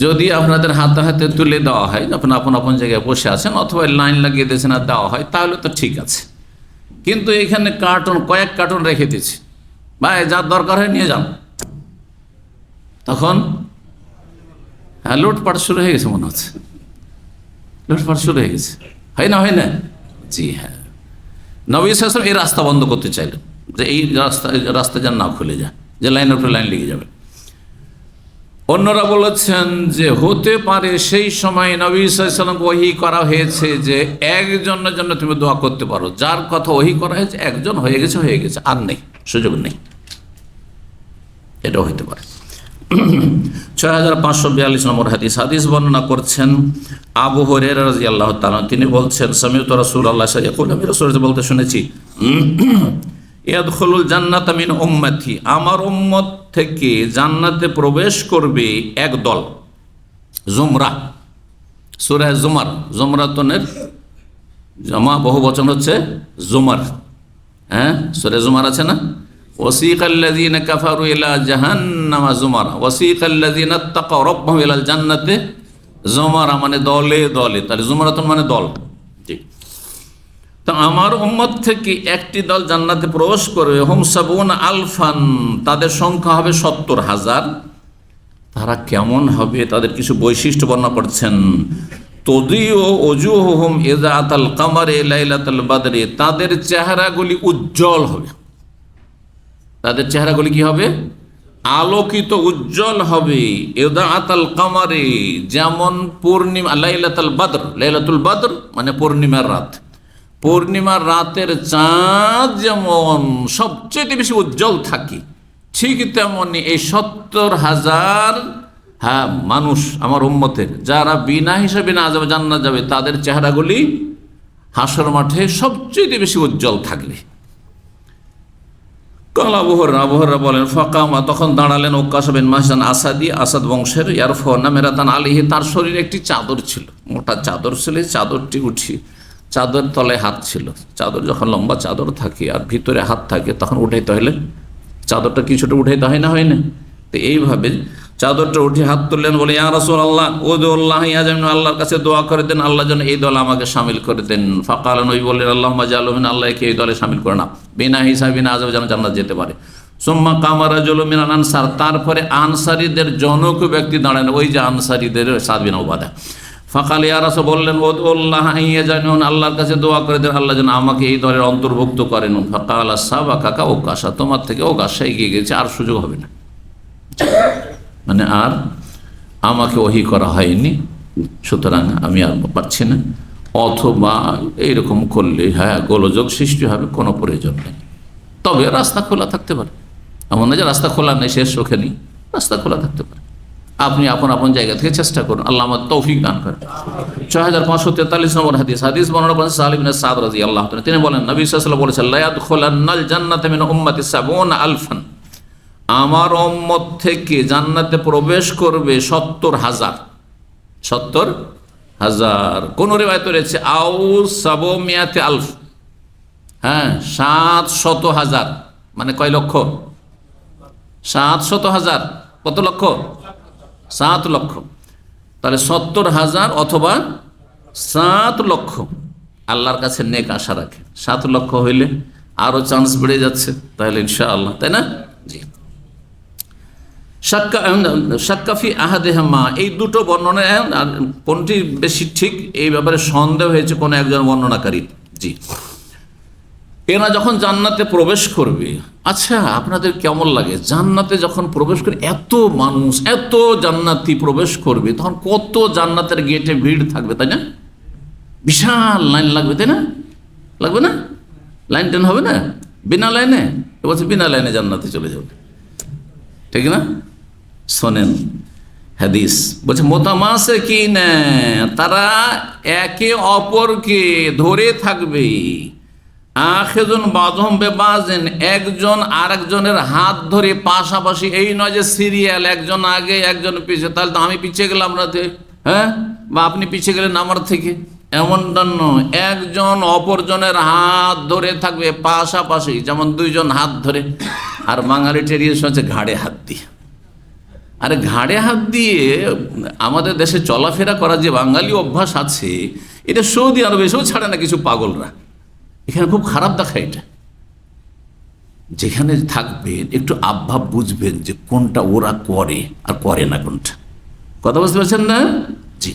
যদি আপনাদের হাতে হাতে তুলে দেওয়া হয়, আপনি আপন আপন জায়গায় বসে আছেন অথবা লাইন লাগিয়ে দিয়েছেন আর দেওয়া হয়, তাহলে তো ঠিক আছে। কিন্তু এখানে কার্টন, কয়েক কার্টন রেখে দিচ্ছি, ভাই যার দরকার হয় নিয়ে যান, তখন হ্যাঁ লুটপাট শুরু হয়ে গেছে, মনে হচ্ছে লুটপাট শুরু হয়ে গেছে, হয় না? হয় না? জি হ্যাঁ। নবী সাল্লাল্লাহু আলাইহি ওয়াসাল্লাম এই রাস্তা বন্ধ করতে চাইলেন, যে এই রাস্তা যেন না খুলে যায়, যে লাইনের উপরে লাইন লেগে যাবে। অন্যরা বলেছেন যে হতে পারে সেই সময় নবী সাল্লাল্লাহু আলাইহি ওয়াসাল্লামকে ওহী করা হয়েছে যে একজনের জন্য তুমি দোয়া করতে পারো, যার কথা ওহী করা হয়েছে একজন হয়ে গেছে, আর নেই, সুযোগ নেই, এটাও হইতে পারে। 6542 নম্বর হাদিস বর্ণনা করছেন আবু হুরায়রা রাদিয়াল্লাহু তাআলা, তিনি বলছেন, সামিউতু রাসূলুল্লাহ সাল্লাল্লাহু আলাইহি ওয়াসাল্লাম, আমি রাসূলকে বলতে শুনেছি, ইয়াদখুলুল জান্নাতা মিন উম্মতি, আমার উম্মত থেকে জান্নাতে প্রবেশ করবে এক দল, জুমরা। সূরা জুমার, জুমরাতনের জামা বহু বচন হচ্ছে জুমার। হ্যাঁ, সূরা জুমার আছে না, ওয়াসিকাল্লাযীনা কাফারু ইলা জাহান্নামা জুমারা ওয়াসিকাল্লাযীনা ইত্তাকাউ রাব্বাহুম ইলাল জান্নাতি জুমারা, মানে দলে দলে। তাহলে জুমরাতুন মানে দল। ঠিক, তো আমার উম্মত থেকে একটি দল জান্নাতে প্রবেশ করবে, হুম সাবুনা আলফান, তাদের সংখ্যা হবে ৭০,০০০। তারা কেমন হবে, তাদের কিছু বৈশিষ্ট্য বর্ণনা করছেন। তদিও ওজুহুম ইযা আতাল কামারে লাইলাতুল বদরে, তাদের চেহারাগুলি উজ্জ্বল হবে। তাদের চেহারাগুলি কি হবে? আলোকিত, উজ্জ্বল হবে। ইযা আতাল কামারে, যেমন পূর্ণিমা, লাইলাতুল বদর, লাইলাতুল বদর মানে পূর্ণিমার রাত। পূর্ণিমার রাতের চাঁদ যেমন সবচেয়ে বেশি উজ্জ্বল থাকে, ঠিক তেমনি এই ৭০,০০০ মানুষ আমার উম্মতের, যারা বিনা হিসাবে না যাবে জান্নাত যাবে, তাদের চেহারাগুলি হাসর মাঠে সবচেয়ে বেশি উজ্জ্বল থাকবে। কাল আবু হুরায়রা বলেন, ফাকামা, তখন দাঁড়ালেন ওকাশ বিন মাহজান আসাদি, আসাদ বংশের, ইয়ারফাউনা মিরাতান আলাইহি, তার শরীরে একটি চাদর ছিল, মোটা চাদর ছিল। চাদরটি উঠি, চাদর তলায় হাত ছিল। চাদর যখন লম্বা চাদর থাকে আর ভিতরে হাত থাকে, তখন উঠাইতে হলে চাদরটা কিছুটা উঠাইতে হয় না, হয় না? তো এইভাবে চাদরটা উঠে হাত তুললেন, বলে ইয়া রাসূলুল্লাহ উদুল্লাহ, আল্লাহর কাছে দোয়া করে দেন, আল্লাহ যেন এই দলে আমাকে শামিল করে দেন। ফাকাল, নবী বললেন, আল্লাহুম্মা জাআলহু মিন, আল্লাহকে এই দলে শামিল করে না, বিনা হিসাবে না আযাবে, যেন জান্নাত যেতে পারে। সুম্মা কামা রাজুলুম মিনাল আনসার, তারপরে আনসারীদের জনক ব্যক্তি দাঁড়ান, ওই যে আনসারীদের সাদ বিন উবাদা। ফাকাল, ইয়া রাসূল, বললেন, উদুল্লাহ আইয়াজানুন, আল্লাহর কাছে দোয়া করে দেন, আল্লাহ যেন আমাকে এই দলের অন্তর্ভুক্ত করেন। ফাকাল সাবাকাকা ওকাশা, তোমার থেকে ওকাশা এগিয়ে গেছে, আর সুযোগ হবে না, মানে আর আমাকে ওহী করা হয়নি, সুতরাং আমি আর পারছি না। অথবা এইরকম করলে গোলযোগ সৃষ্টি হবে, কোনো প্রয়োজন নেই। তবে রাস্তা খোলা থাকতে পারে, এমন না যে রাস্তা খোলা নেই, শেষ চোখে নেই, রাস্তা খোলা থাকতে পারে। আপনি আপন আপন জায়গা থেকে চেষ্টা করুন, আল্লাহ আমার তৌফিক দান করেন। 6543 নম্বর হাদিস বর্ণনা করেন সাহালী বিন সাদ রাদিয়াল্লাহু তাআলা। তিনি বলেন, নবী সাল্লাল্লাহু আলাইহি ওয়াসাল্লাম বলেছেন, লা ইয়াদখুলান্নাল জান্নাতা মিন উম্মতি ৭০,০০০, আমার উম্মত থেকে জান্নাতে প্রবেশ করবে ৭০,০০০। ৭০,০০০, কোন রিওয়ায়াতে রয়েছে আও ৭০০,০০০, ৭০০,০০০, মানে কয় লক্ষ? ৭০০,০০০। কত লক্ষ? ৭ লক্ষ। তাহলে ৭০,০০০ অথবা ৭ লক্ষ আল্লাহর কাছে নেক আশা রাখে। ৭ লক্ষ হইলে আরো চান্স বেড়ে যাচ্ছে, তাহলে ইনশাআল্লাহ, তাই না? জি। শাক্কাফি আহাদেহামা, এই দুটো বর্ণনা কোনটি বেশি ঠিক, এই ব্যাপারে সন্দেহ হয়েছে কোন একজন বর্ণনাকারী। জি, এরা যখন জান্নাতে প্রবেশ করবে, আচ্ছা আপনাদের কেমন লাগে, জান্নাতে যখন প্রবেশ করে এত মানুষ, এত জান্নাতি প্রবেশ করবে, তখন কত জান্নাতের গেটে ভিড় থাকবে, তাই না? বিশাল লাইন লাগবে, তাই না? লাগবে না? লাইন টেন হবে না বিনা লাইনে? বলছে বিনা লাইনে জান্নাতে চলে যাবে, ঠিক না? শোনেন হাদিস বলছে, মোতামাসে কি না, তারা একে অপরকে ধরে থাকবে। আখেজুন বাযহুম বিবাযিন, একজন আরেকজনের হাত ধরে পাশাপাশি, এই নয় যে সিরিয়াল, একজন আগে একজন পিছে, তাহলে তো আমি পিছিয়ে গেলাম রাতে, বা আপনি পিছিয়ে গেলেন আমার থেকে, এমনটা নয়। একজন অপরজনের হাত ধরে থাকবে পাশাপাশি, যেমন দুইজন হাত ধরে। আর বাঙালি ট্রেডিশন হচ্ছে ঘাড়ে হাত দিয়ে। আরে ঘাড়ে হাত দিয়ে আমাদের দেশে চলাফেরা করা যে বাঙালি অভ্যাস আছে, এটা সৌদি আরবে এসেও ছাড়ে না কিছু পাগলরা। এখানে খুব খারাপ দেখায় এটা। যেখানে থাকবেন একটু আবভাব বুঝবেন যে কোনটা ওরা করে আর করে না কোনটা। কথা বুঝতে পারছেন না? জি।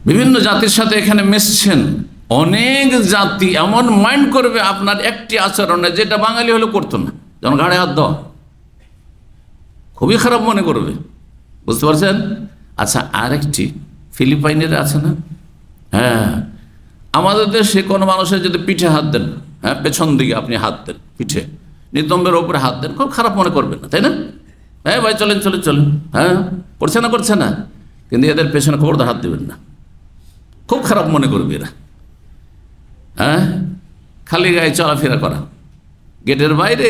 বিভিন্ন জাতির সাথে এখানে মিশছেন, অনেক জাতি এমন মাইন্ড করবে আপনার একটি আচরণে, যেটা বাঙালি হলে করতো না। যেমন ঘাড়ে হাত দেওয়া, খুবই খারাপ মনে করবে, বুঝতে পারছেন? আচ্ছা, আরেকটি ফিলিপাইনের আছে না, আমাদের দেশে কোনো মানুষের যদি পিঠে হাত দেন, পেছন দিকে আপনি হাত দেন, পিঠে নিতম্বের ওপরে হাত দেন, খুব খারাপ মনে করবেন না, তাই না? ভাই চলেন চলেন চলেন, করছে না করছে না, কিন্তু এদের পেছনে খবরদার হাত দেবেন না, খুব খারাপ মনে করবে এরা। খালি গায়ে চলাফেরা করা। গেটের বাইরে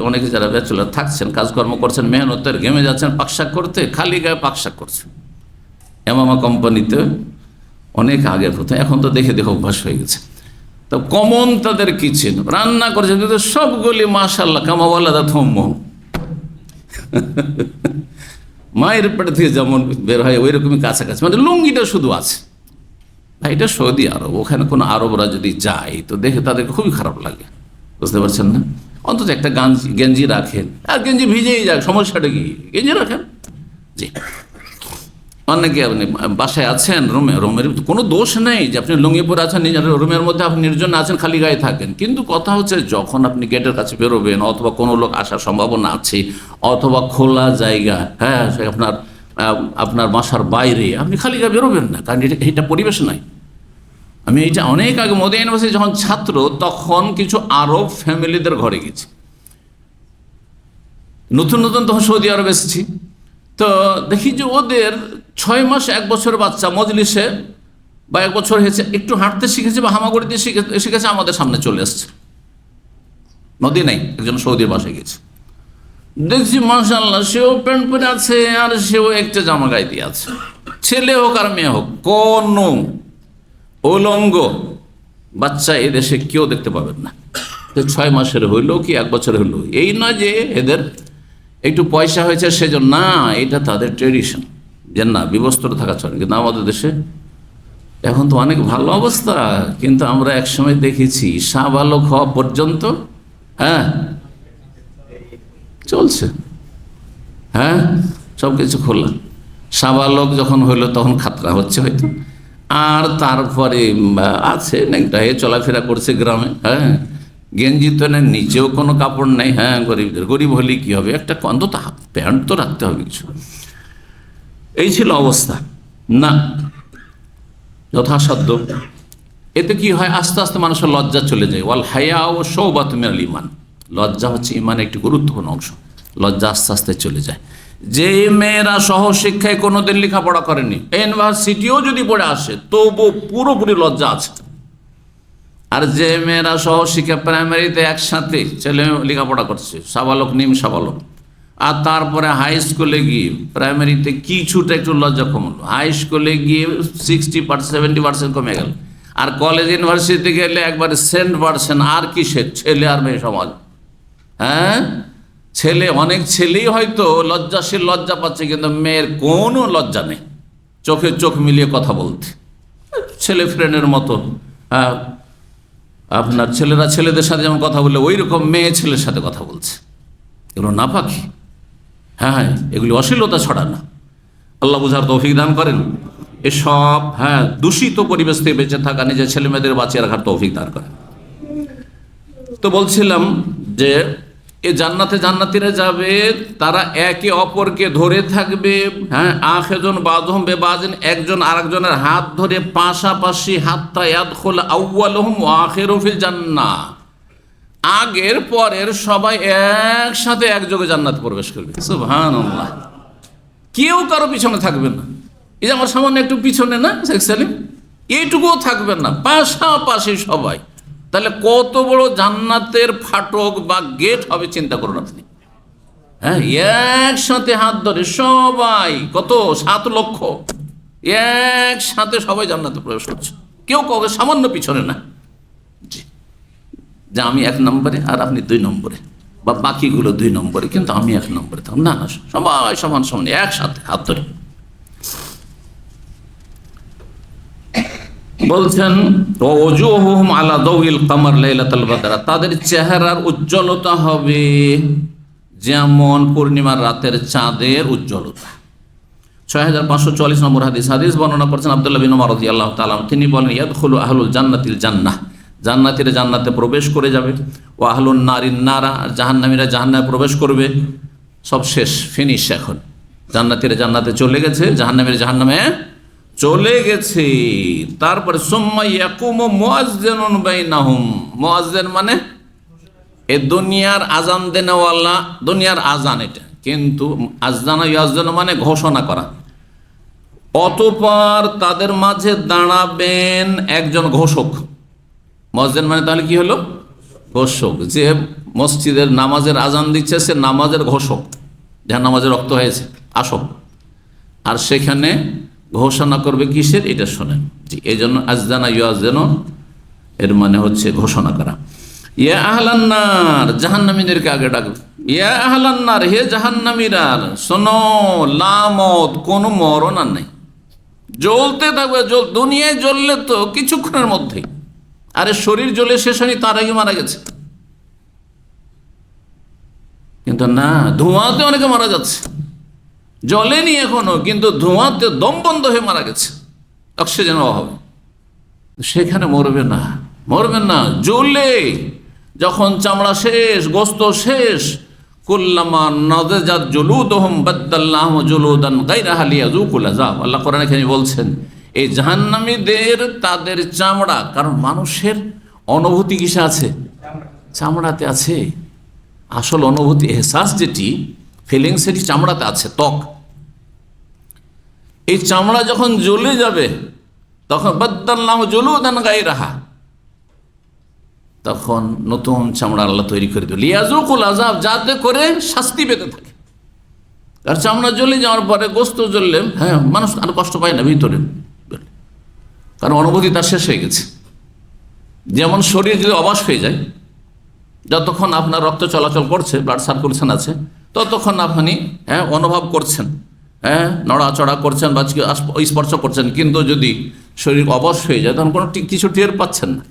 অনেকে যারা ব্যাচেলর থাকছেন, কাজকর্ম করছেন, মেহনতের ঘেমে যাচ্ছেন পাকশাক করতে, খালি গায়ে পাকশাক করছেন। এমামা কোম্পানিতে অনেক আগের হতো, এখন তো দেখে দেখে অভ্যাস হয়ে গেছে। তো কমন তাদের কিচেন, রান্না করেছে কিন্তু সবগুলি মাশাআল্লাহ কামাওয়ালাদা থম্ম, মায়ের পেট থেকে যেমন বের হয় ওই রকমই কাছাকাছি, মানে লুঙ্গিটা শুধু আছে। ভাই এটা সৌদি আরব, ওখানে কোনো আরবরা যদি যায় তো দেখে তাদেরকে খুবই খারাপ লাগে, বুঝতে পারছেন না? অন্তত একটা গেঞ্জি রাখেন, আর গেঞ্জি ভিজেই যাক, সমস্যাটা কি, গেঞ্জি রাখেন। জি, অনেকে আপনি বাসায় আছেন, রুমের কোনো দোষ নেই যে আপনি লুঙ্গি পরে আছেন, নিজের রুমের মধ্যে আপনি নির্জন আছেন, খালি গায়ে থাকেন। কিন্তু কথা হচ্ছে যখন আপনি গেটের কাছে বেরোবেন, অথবা কোনো লোক আসার সম্ভাবনা আছে, অথবা খোলা জায়গা, হ্যাঁ আপনার বাসার বাইরে আপনি খালি গায়ে বেরোবেন না, কারণ এটা পরিবেশ নাই। আমি এইটা অনেক আগে মদিনা ইউনিভার্সিটি যখন ছাত্র, তখন কিছু আরব ফ্যামিলিদের ঘরে গেছি, নতুন নতুন তখন সৌদি আরব এসেছি। তো দেখি যে ওদের 6 মাস 1 বছরের বাচ্চা মজলিসে বা 1 বছর হয়েছে, একটু হাঁটতে শিখেছে বা হামাগুড়িতে শিখেছে, আমাদের সামনে চলে আসছে। মদিনায় একজন সৌদির বাসায় গেছে, দেখছি মাশাআল্লাহ সেও প্যান্ট পরে আছে আর সেও একটা জামা গায়ে দিয়ে আছে, ছেলে হোক আর মেয়ে হোক, কোন উলঙ্গ বাচ্চা এদেশে কেউ দেখতে পাবেন না। তো 6 মাসের হইলো কি 1 বছর হইলো, এই নয় যে এদের একটু পয়সা হয়েছে সেজন্য, না, এটা তাদের ট্রেডিশন যে না বিবস্ত্র থাকা চলে। কিন্তু আমাদের দেশে এখন তো অনেক ভালো অবস্থা, কিন্তু আমরা একসময় দেখেছি সাবালক হওয়া পর্যন্ত হ্যাঁ চলছে, হ্যাঁ সব কিছু খোলা। সাবালক যখন হইলো তখন খাতরা হচ্ছে হয়তো, আর তারপরে আছে ন্যাংটা হয়ে চলাফেরা করছে গ্রামে, হ্যাঁ গেঞ্জি তো নেই, নিচেও কোনো কাপড় নেই, হ্যাঁ গরিবদের, গরিব হলে কি হবে, একটা অন্তত প্যান্ট তো রাখতে হবে কিছু। এই ছিল অবস্থা না, যথাসাধ্য। এতে কি হয়, আস্তে আস্তে মানুষের লজ্জা চলে যায়। ওয়াল হায়া ও শৌবাতুম মিনাল ঈমান, লজ্জা হচ্ছে ঈমানের একটি গুরুত্বপূর্ণ অংশ। লজ্জা আস্তে আস্তে চলে যায়। যে মেয়েরা সহশিক্ষায় কোনোদিন লেখাপড়া করেনি, ইউনিভার্সিটিও যদি পড়ে আসে তবু পুরোপুরি লজ্জা আছে। আর যে মেয়েরা সহশিক্ষা প্রাইমারিতে একসাথে ছেলে লেখাপড়া করছে, সাবালক নিম সাবালক, আর তারপরে হাই স্কুলে গিয়ে, প্রাইমারিতে কিছুটা একটু লজ্জা কমলো, হাই স্কুলে গিয়ে 60-70% কমে গেল, আর কলেজ ইউনিভার্সিটিতে গেলে একবারে 100%। আর কিসের ছেলে আর মেয়ে সমাজ, হ্যাঁ ছেলে, অনেক ছেলেই হয়তো লজ্জাশীল, লজ্জা পাচ্ছে, কিন্তু মেয়ের কোনো লজ্জা নেই চোখে চোখ মিলিয়ে কথা বলতে, ছেলে ফ্রেন্ডের মতো। আপনার ছেলেরা ছেলেদের সাথে যেমন কথা বললে, ওই রকম মেয়ে ছেলের সাথে কথা বলছে। এগুলো না পাখি, হ্যাঁ এগুলি অশ্লীলতা ছড়া না। আল্লাহ বুঝার তৌফিক দান করেন। এসব দূষিত পরিবেশ থেকে বেঁচে থাকা, নিজের ছেলে মেয়েদের বাঁচিয়ে রাখার তৌফিক দান করেন। তো বলছিলাম যে এ জান্নাতে জান্নাতীরা যাবে, তারা একে অপরকে ধরে থাকবে, হ্যাঁ আখিরুন বাযুহুম বিবাযিন, একজন আরেকজনের হাত ধরে পাশাপাশি, হাত্তা ইয়াদখুল আউয়ালুহুম ওয়া আখিরুহুম ফিল জান্নাহ, আগের পরের সবাই একসাথে একযোগে জান্নাতে প্রবেশ করবে। সুবহানাল্লাহ, কেউ কারো পিছনে থাকবে না। এই যে আমার সামান্য একটু পিছনে না শেখ সেলিম, এইটুকুও থাকবেন না, পাশাপাশি সবাই। তাহলে কত বড় জান্নাতের ফাটক বা গেট হবে চিন্তা করুন আপনি। হ্যাঁ একসাথে হাত ধরে সবাই, কত 7 লক্ষ একসাথে সবাই জান্নাতে প্রবেশ করছে, কেউ কাউকে সামান্য পিছনে না। জি, যে আমি 1 নম্বরে আর আপনি 2 নম্বরে, বা বাকিগুলো 2 নম্বরে, কিন্তু আমি 1 নম্বরে থাকবো না, না সবাই সমান সমান একসাথে হাত ধরে। বলছেন ওয়াজুহুহুম আলা দাউইল কমর লাইলাতুল বদর, তাদের চেহারার উজ্জ্বলতা হবে যেমন পূর্ণিমার রাতের চাঁদের উজ্জ্বলতা। 6544 নম্বর হাদিস বর্ণনা করছেন আব্দুল্লাহ বিন উমর রাদিয়াল্লাহু তাআলা, তিনি বলেন ইয়াদখুলু আহলুল জান্নাতিল জান্নাহ, জান্নাতীরা জান্নাতে প্রবেশ করে যাবে, ও আহলুন নারিন নারা, জাহান্নামীরা জাহান্নামে প্রবেশ করবে। সব শেষ, ফিনিশ। এখন জান্নাতীরা জান্নাতে চলে গেছে, জাহান্নামীরা জাহান্নামে চলে গেছে। তারপরে সুম্মা ইয়াকুমু মুয়াজ্জিনুন বাইনাহুম, মুয়াজ্জিন মানে এ দুনিয়ার আজান দেনেওয়ালা, দুনিয়ার আজান এটা, কিন্তু আযানা ইয়াযানু মানে ঘোষণা করা। অতঃপর তাদের মাঝে দাঁড়াবেন একজন ঘোষক। মুয়াজ্জিন মানে তাহলে কি হলো, ঘোষক, যে মসজিদের নামাজের আজান দিচ্ছে সে নামাজের ঘোষক, যার নামাজের রক্ত হয়েছে আসক, আর সেখানে ঘোষণা করবে কিসের, এটা শোনেন। জি, এই জন্য আজদানা ইয়াজদানো এর মানে হচ্ছে ঘোষণা করা। ইয়া আহলান্নার, জাহান্নামীদেরকে আগে ডাকবে। ইয়া আহলান্নার, হে জাহান্নামীরা, শোনো, লামত, কোনো মরণ আর নাই, জ্বলতে থাকবে। দুনিয়ায় জ্বললে তো কিছুক্ষণের মধ্যেই, আরে শরীর জ্বলে শেষ হয়নি, তার আগে মারা গেছে। কিন্তু না, ধোঁয়াতে অনেকে মারা যাচ্ছে, জ্বলেনি এখনো, কিন্তু ধোঁয়াতে দম বন্ধ হয়ে মারা গেছে অক্সিজেনের অভাবে। সেখানে মরবে না, মরবেন না। জ্বলে যখন চামড়া শেষ, গোস্ত শেষ, কুল্লামা নাযাজাত জুলুদুহুম বাদদালনাহুম জুলুদান গায়রাহা লিয়াযুকুল আযাব। আল্লাহ কোরআনে এখানে বলছেন, এই জাহান্নামীদের তাদের চামড়া, কারণ মানুষের অনুভূতি কিসে আছে? চামড়াতে আছে। আসল অনুভূতি, এহসাস যেটি, ফিলিংস, সেটি চামড়াতে আছে, ত্বক। এই চামড়া যখন জ্বলে যাবে তখন বাদদালনাহুম জুলুদান গায়রাহা, তখন নতুন চামড়া আল্লাহ তৈরি করে দেবে, লিয়াযুকুল আযাব, যাতে করে শাস্তি পেতে থাকে। আর চামড়া জ্বলে যাওয়ার পরে, গোস্ত জ্বললে, হ্যাঁ, মানুষ আর কষ্ট পায় না ভিতরে, কারণ অনুভূতি তার শেষ হয়ে গেছে। যেমন শরীর যদি অবশ হয়ে যায়, যতক্ষণ আপনার রক্ত চলাচল করছে, ব্লাড সার্কুলেশন আছে, ততক্ষণ আপনি অনুভব করছেন, নড়াচড়া করছেন বা স্পর্শ করছেন, কিন্তু যদি শরীর অবশ হয়ে যায় তখন কোনো কিছু টের পাচ্ছেন না।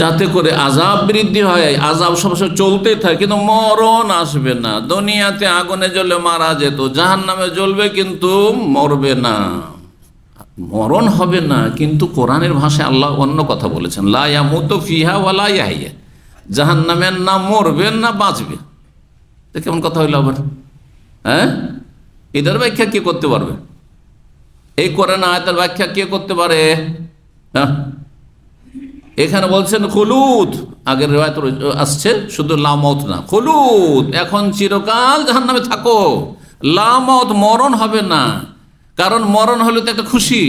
যাতে করে আযাব বৃদ্ধি হয়, আযাব সবসময় চলতে থাকে, কিন্তু মরণ আসবে না। দুনিয়াতে আগুনে জ্বলে মারা যেত, জাহান্নামে জ্বলবে কিন্তু মরবে না, মরণ হবে না। কিন্তু কোরআনের ভাষায় আল্লাহ অন্য কথা বলেছেন, লা ইয়ামুতু ফিহা ওয়া লা ইয়াহইয়া, জাহান্নামের না মরবে না বাঁচবে। তো কেমন কথা হইল আবার? এটার ব্যাখ্যা কে করতে পারবে? এই কোরআন আয়াতের ব্যাখ্যা কে করতে পারে? এখানে বলছেন খুলুদ, আগের রিওয়ায়াত আসছে শুধু লা মওত না, খুলুদ, এখন চিরকাল জাহান্নামে থাকো, লা মওত, মরণ হবে না। কারণ মরণ হলে তো একটা খুশি,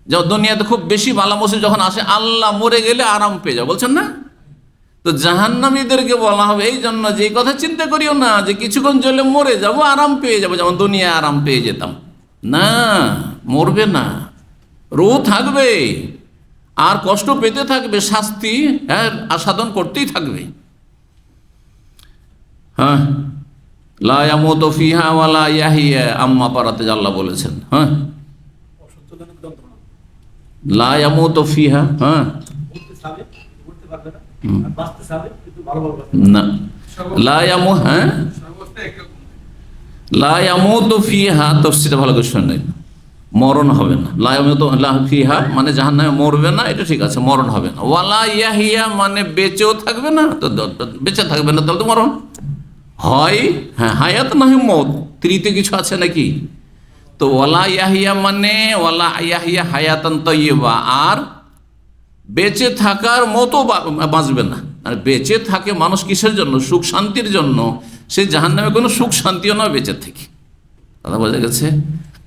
যে দুনিয়াতে খুব বেশি বালা মুসিবত যখন আসে, আল্লাহ মরে গেলে আরাম পেয়ে যাও, বলছেন না? তো জাহান্নামীদেরকে বলা হবে এই জন্য যে এই কথা চিন্তা করিও না যে কিছুক্ষণ চলে মরে যাব, আরাম পেয়ে যাবো, যেমন দুনিয়ায় আরাম পেয়ে যেতাম। না, মরবে না, রূহ থাকবে, আর কষ্ট পেতে থাকবে, শাস্তি আস্বাদন করতেই থাকবে। হ্যাঁ, লা ইয়ামুতু ফিহা ওয়া লা ইয়াহইয়া, আম্মা পারাতে আল্লাহ বলেছেন, হ্যাঁ, লা ইয়ামুতু ফিহা, হ্যাঁ, না, লা ইয়ামু, হ্যাঁ, লা ইয়ামুতু ফিহা, তাফসীরটা ভালো করে শুনেন, মরণ হবে না। লা ইয়ামুতু ফিহা মানে জাহান্নামে মরবে না, এটা ঠিক আছে, মরণ হবে না। ওয়ালা ইয়াহিয়া মানে বেঁচেও থাকবে না, তো বেঁচে থাকবে না, তাহলে তো মরণ হয়। হ্যাঁ, হায়াত নয় মত, তৃতীয় কিছু আছে নাকি? তো ওয়ালা ইয়াহিয়া মানে ওয়ালা ইয়াহিয়া হায়াতান তাইয়্যিবা, আর বেঁচে থাকার মতো বাঁচবে না। আর বেঁচে থাকে মানুষ কিসের জন্য? সুখ শান্তির জন্য। সে জাহান্নামে কোনো সুখ শান্তিও নয় বেঁচে থেকে, কথা বোঝা গেছে?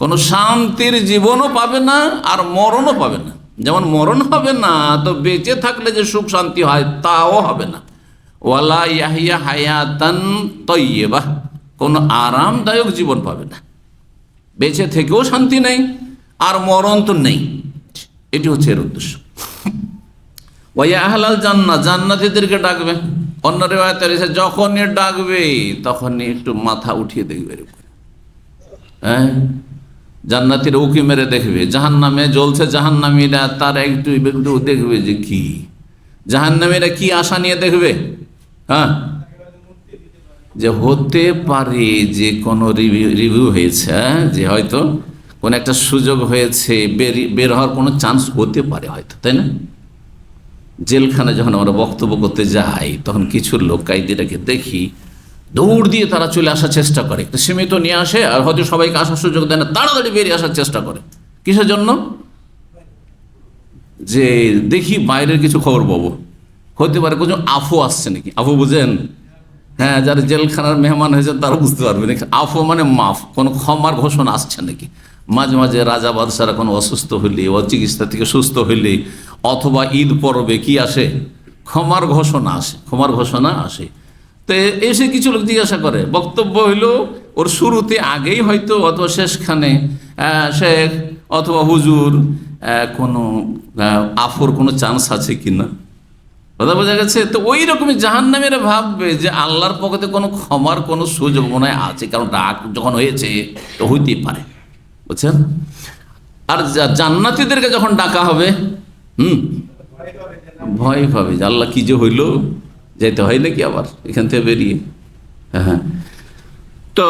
কোনো শান্তির জীবনও পাবে না, আর মরণও পাবে না। যেমন মরণ হবে না, তো বেঁচে থাকলে যে সুখ শান্তি হয় তাও হবে না। ওয়ালা ইয়াহিয়া হায়াতান তাইয়্যিবা, কোনো আরামদায়ক জীবন পাবে না, বেঁচে থেকেও শান্তি নেই, আর মরণ তো নেই। এটি হচ্ছে এর উদ্দেশ্য। ওয়া আহলাল জান্নাহ, জান্নাতীদেরকে ডাকবে। অন্য রিওয়ায়াতে রয়েছে যখনই ডাকবে তখনই একটু মাথা উঠিয়ে দেখবে, হ্যাঁ, জান্নাতীরা উকি মেরে দেখবে। জাহান্নামে জ্বলছে জাহান্নামীরা, তারা একটু দেখবে যে কি, জাহান্নামীরা কি আশা নিয়ে দেখবে, হ্যাঁ, যে হতে পারে যে কোনো রিভিউ হয়েছে, যে হয়তো কোন একটা সুযোগ হয়েছে, বের হওয়ার কোনো চান্স হতে পারে হয়তো, তাই না? জেলখানে যখন আমরা বক্তব্য করতে যাই, তখন কিছু লোক কায়দিটাকে দেখি দৌড় দিয়ে তারা চলে আসার চেষ্টা করে, একটা সীমিত নিয়ে আসে, আর হয়তো সবাইকে আসার সুযোগ দেয় না, তাড়াতাড়ি বেরিয়ে আসার চেষ্টা করে। কিসের জন্য? যে দেখি বাইরের কিছু খবর পাবো, হতে পারে কোনো আফু আসছে নাকি। আফু বুঝেন? হ্যাঁ, যারা জেলখানার মেহমান হয়েছে তারা বুঝতে পারবে। আফু মানে মাফ, কোনো ক্ষমার ঘোষণা আসছে নাকি। মাঝে মাঝে রাজা বাদশারা কোনো অসুস্থ হইলে, চিকিৎসা থেকে সুস্থ হইলে, অথবা ঈদ পরবে কি আসে, ক্ষমার ঘোষণা আসে, ক্ষমার ঘোষণা আসে। তো এসে কিছু লোক জিজ্ঞাসা করে, বক্তব্য হইল ওর শুরুতে আগেই হয়তো অথবা শেষখানে শেখ অথবা হুজুর কোনো আফর কোনো চান্স আছে কিনা, কথা বোঝা গেছে? তো ওই রকমই জাহান্নামীরা ভাববে যে আল্লাহর পক্ষে কোনো ক্ষমার কোনো সুযোগ মনে হয় আছে, কারণ ডাক যখন হয়েছে তো হইতেই পারে, বুঝছেন? আর জান্নাতীদেরকে যখন ডাকা হবে ভয় পাবে যে আল্লাহ কি যে হইল, যেতে হয় নাকি আবার এখান থেকে বেরিয়ে। হ্যাঁ, তো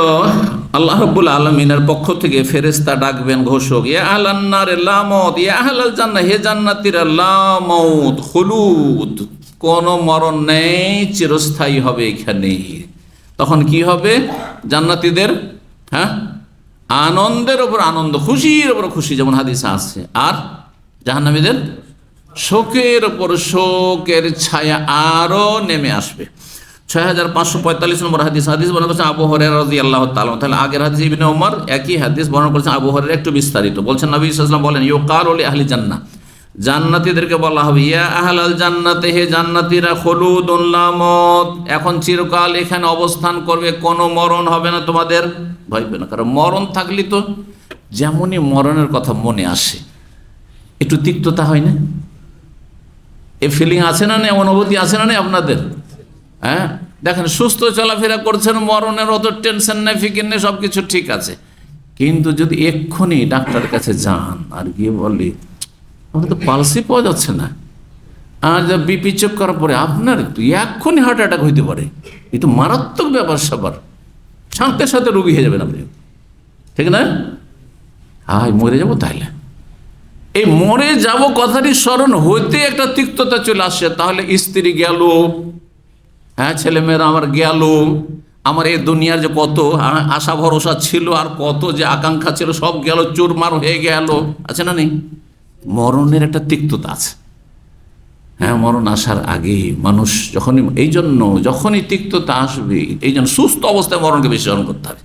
আল্লাহ রাব্বুল আলামিনের পক্ষ থেকে ফেরেশতা ডাকবেন, ঘোষক, ইয়া আহলান নার লা মউত, ইয়া আহলাল জান্নাহ, হে জান্নাতীরা, লা মউত, খুলুদ, কোনো মরণ নেই, চিরস্থায়ী হবে এখানে। তখন কি হবে? জান্নাতীদের আনন্দের ওপর আনন্দ, খুশির ওপর খুশি, যেমন হাদিসে আছে। আর জাহান্নামীদের শোকের ওপর শোকের ছায়া আরো নেমে আসবে। 6545 নম্বর হাদিস বর্ণনা করেছেন আবু হুরায়রা রাদিয়াল্লাহু তাআলা। তাহলে আগের হাদিস ইবনে ওমর একই হাদিস বর্ণনা করেছেন আবু হুরায়রা একটু বিস্তারিত। বলছেন নবী সাল্লাল্লাহু আলাইহি ওয়াসাল্লাম বলেন, ইউকালু লি আহলি জান্নাহ, জান্নাতীদেরকে বলা হবে, ইয়া আহলাল জান্নাতে, হে জান্নাতীরা, খুলুদুন লা মউত, এখন চিরকাল এখানে অবস্থান করবে, কোনো মরণ হবে না তোমাদের, ভয় পেও না। কারণ মরণ থাকলে তো যেমনই মরণের কথা মনে আসে, একটু তিক্ততা হয় না? এই ফিলিং আছে না, অনুভূতি আছে না আপনাদের? হ্যাঁ, দেখেন, সুস্থ চলাফেরা করছেন, মরণের অত টেনশন নেই, ফিকির নেই, সব কিছু ঠিক আছে। কিন্তু যদি এক্ষুনি ডাক্তারের কাছে যান আর গিয়ে বলি আমার তো পালসই পাওয়া যাচ্ছে না, আর বিপি চেক করার পরে আপনার এক্ষুনি হার্ট অ্যাটাক হইতে পারে, এই তো মারাত্মক ব্যাপার স্যাপার, সাথে সাথে রোগী হয়ে যাবেন আপনি, ঠিক না? মরে যাবো, তাইলে এই মরে যাব কথাটি স্মরণ হইতে একটা তিক্ততা চলে আসছে। তাহলে স্ত্রী গেল, ছেলেমেয়েরা আমার গেল, আমার এই দুনিয়ার যে কত আশা ভরসা ছিল আর কত যে আকাঙ্ক্ষা ছিল সব গেল, চুরমার হয়ে গেল, আছে না নেই? মরণের একটা তিক্ততা আছে। মরণ আসার আগে মানুষ যখনই তিক্ততা আসবে, এই জন্য সুস্থ অবস্থায় মরণকে বেশি স্মরণ করতে হবে।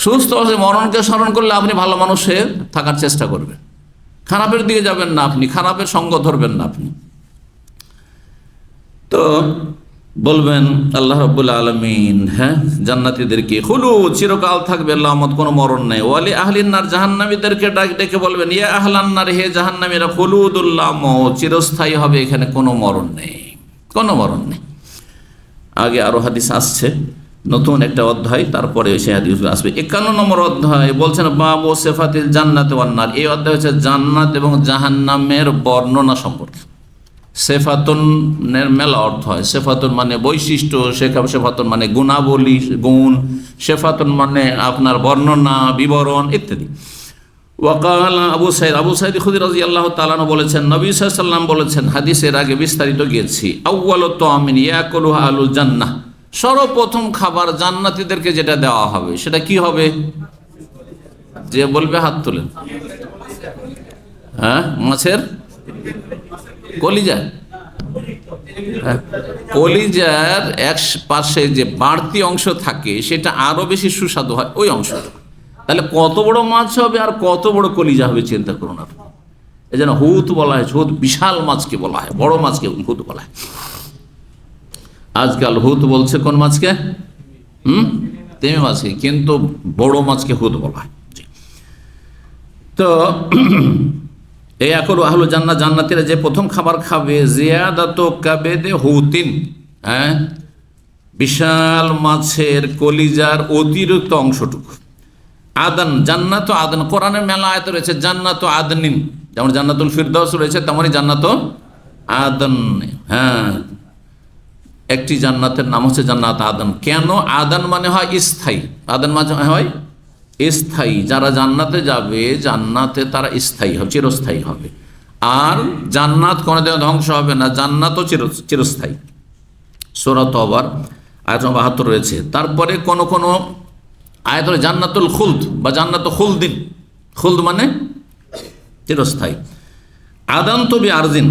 সুস্থ অবস্থায় মরণকে স্মরণ করলে আপনি ভালো মানুষে থাকার চেষ্টা করবেন, খারাপের দিকে যাবেন না, আপনি খারাপের সঙ্গ ধরবেন না আপনি। তো বলবেন আল্লাহ রাব্বুল আলামিন, জান্নাতীদেরকে, খুলুদ, চিরকাল থাকবে, লা মউত, কোনো মরণ নেই। ওয়ালি আহলিন নার, জাহান্নামীদেরকে ডেকে বলবেন, ইয়া আহলান নার, হে জাহান্নামীরা, খুলুদুল লা মউত, চিরস্থায়ী হবে এখানে, কোনো মরণ নেই, কোনো মরণ নেই। আগে আরো হাদিস আসছে, নতুন একটা অধ্যায়, তারপরে সেই হাদিস আসবে। 51 নম্বর অধ্যায় বলছেন বাবু সিফাতিল জান্নাতি ওয়ান নার। এই অধ্যায় হচ্ছে জান্নাত এবং জাহান্নামের বর্ণনা সম্পর্কে। সেফাতুনের মেলা অর্থ হয়। সেফাতুন মানে বৈশিষ্ট্য, সেফাতুন মানে গুণাবলী, গুণ, সেফাতুন মানে আপনার বর্ণনা, বিবরণ ইত্যাদি। ওয়াকাল আবু সাঈদ খুদরি রাদিয়াল্লাহু তাআলা আনহু বলেছেন, নবী সাল্লাল্লাহু আলাইহি ওয়াসাল্লাম বলেছেন, হাদিসের আগে বিস্তারিত গিয়েছি, আউয়ালু তাআমিন ইয়াকুলুহা আহলুল জান্নাহ, সর্বপ্রথম খাবার জান্নাতীদেরকে যেটা দেওয়া হবে সেটা কি হবে? যে বলবে হাত তোলেন। মাছের কলিজা। কলিজার এক পাশে যে বাড়তি অংশ থাকে সেটা আরো বেশি সুস্বাদু হয়, ওই অংশটা। তাহলে কত বড় মাছ হবে আর কত বড় কলিজা হবে চিন্তা করুন আপনি। এই জন্য হুত বলা হয়, হুত বিশাল মাছকে বলা হয়, বড় মাছকে হুত বলা হয়। আজকাল হুত বলছে কোন মাছকে? তিমি মাছকে, কিন্তু বড় মাছকে হুত বলা হয়। তো এই আকল আহলু জান্নাত, জান্নাতীরা যে প্রথম খাবার খাবে, জিয়াদাতু কাবেদে হুতিন, বিশাল মাছের কলিজার অতিরিক্ত অংশটুকু। আদান, জান্নাত আদান, কোরআনের মেলা আয়াত রয়েছে জান্নাত আদনিন, যেমন জান্নাতুল ফিরদাউস রয়েছে তেমনই জান্নাত আদন। একটি জান্নাতের নাম হচ্ছে জান্নাত আদন। কেন? আদান মানে হয় স্থায়ী, আদান মানে হয় স্থায়ী। যারা জান্নাতে যাবে, জান্নাতে তারা স্থায়ী হবে, চিরস্থায়ী হবে। আর জান্নাত কোনোদিন ধ্বংস হবে না, জান্নাতও চিরস্থায়ী। সূরা তওবার আয়াত 72 রয়েছে। তারপরে কোন কোন আয়াত হলো জান্নাতুল খুলদ বা জান্নাতুল খুলদিন, খুলদ মানে চিরস্থায়ী। আদান্ত বি আরজিন,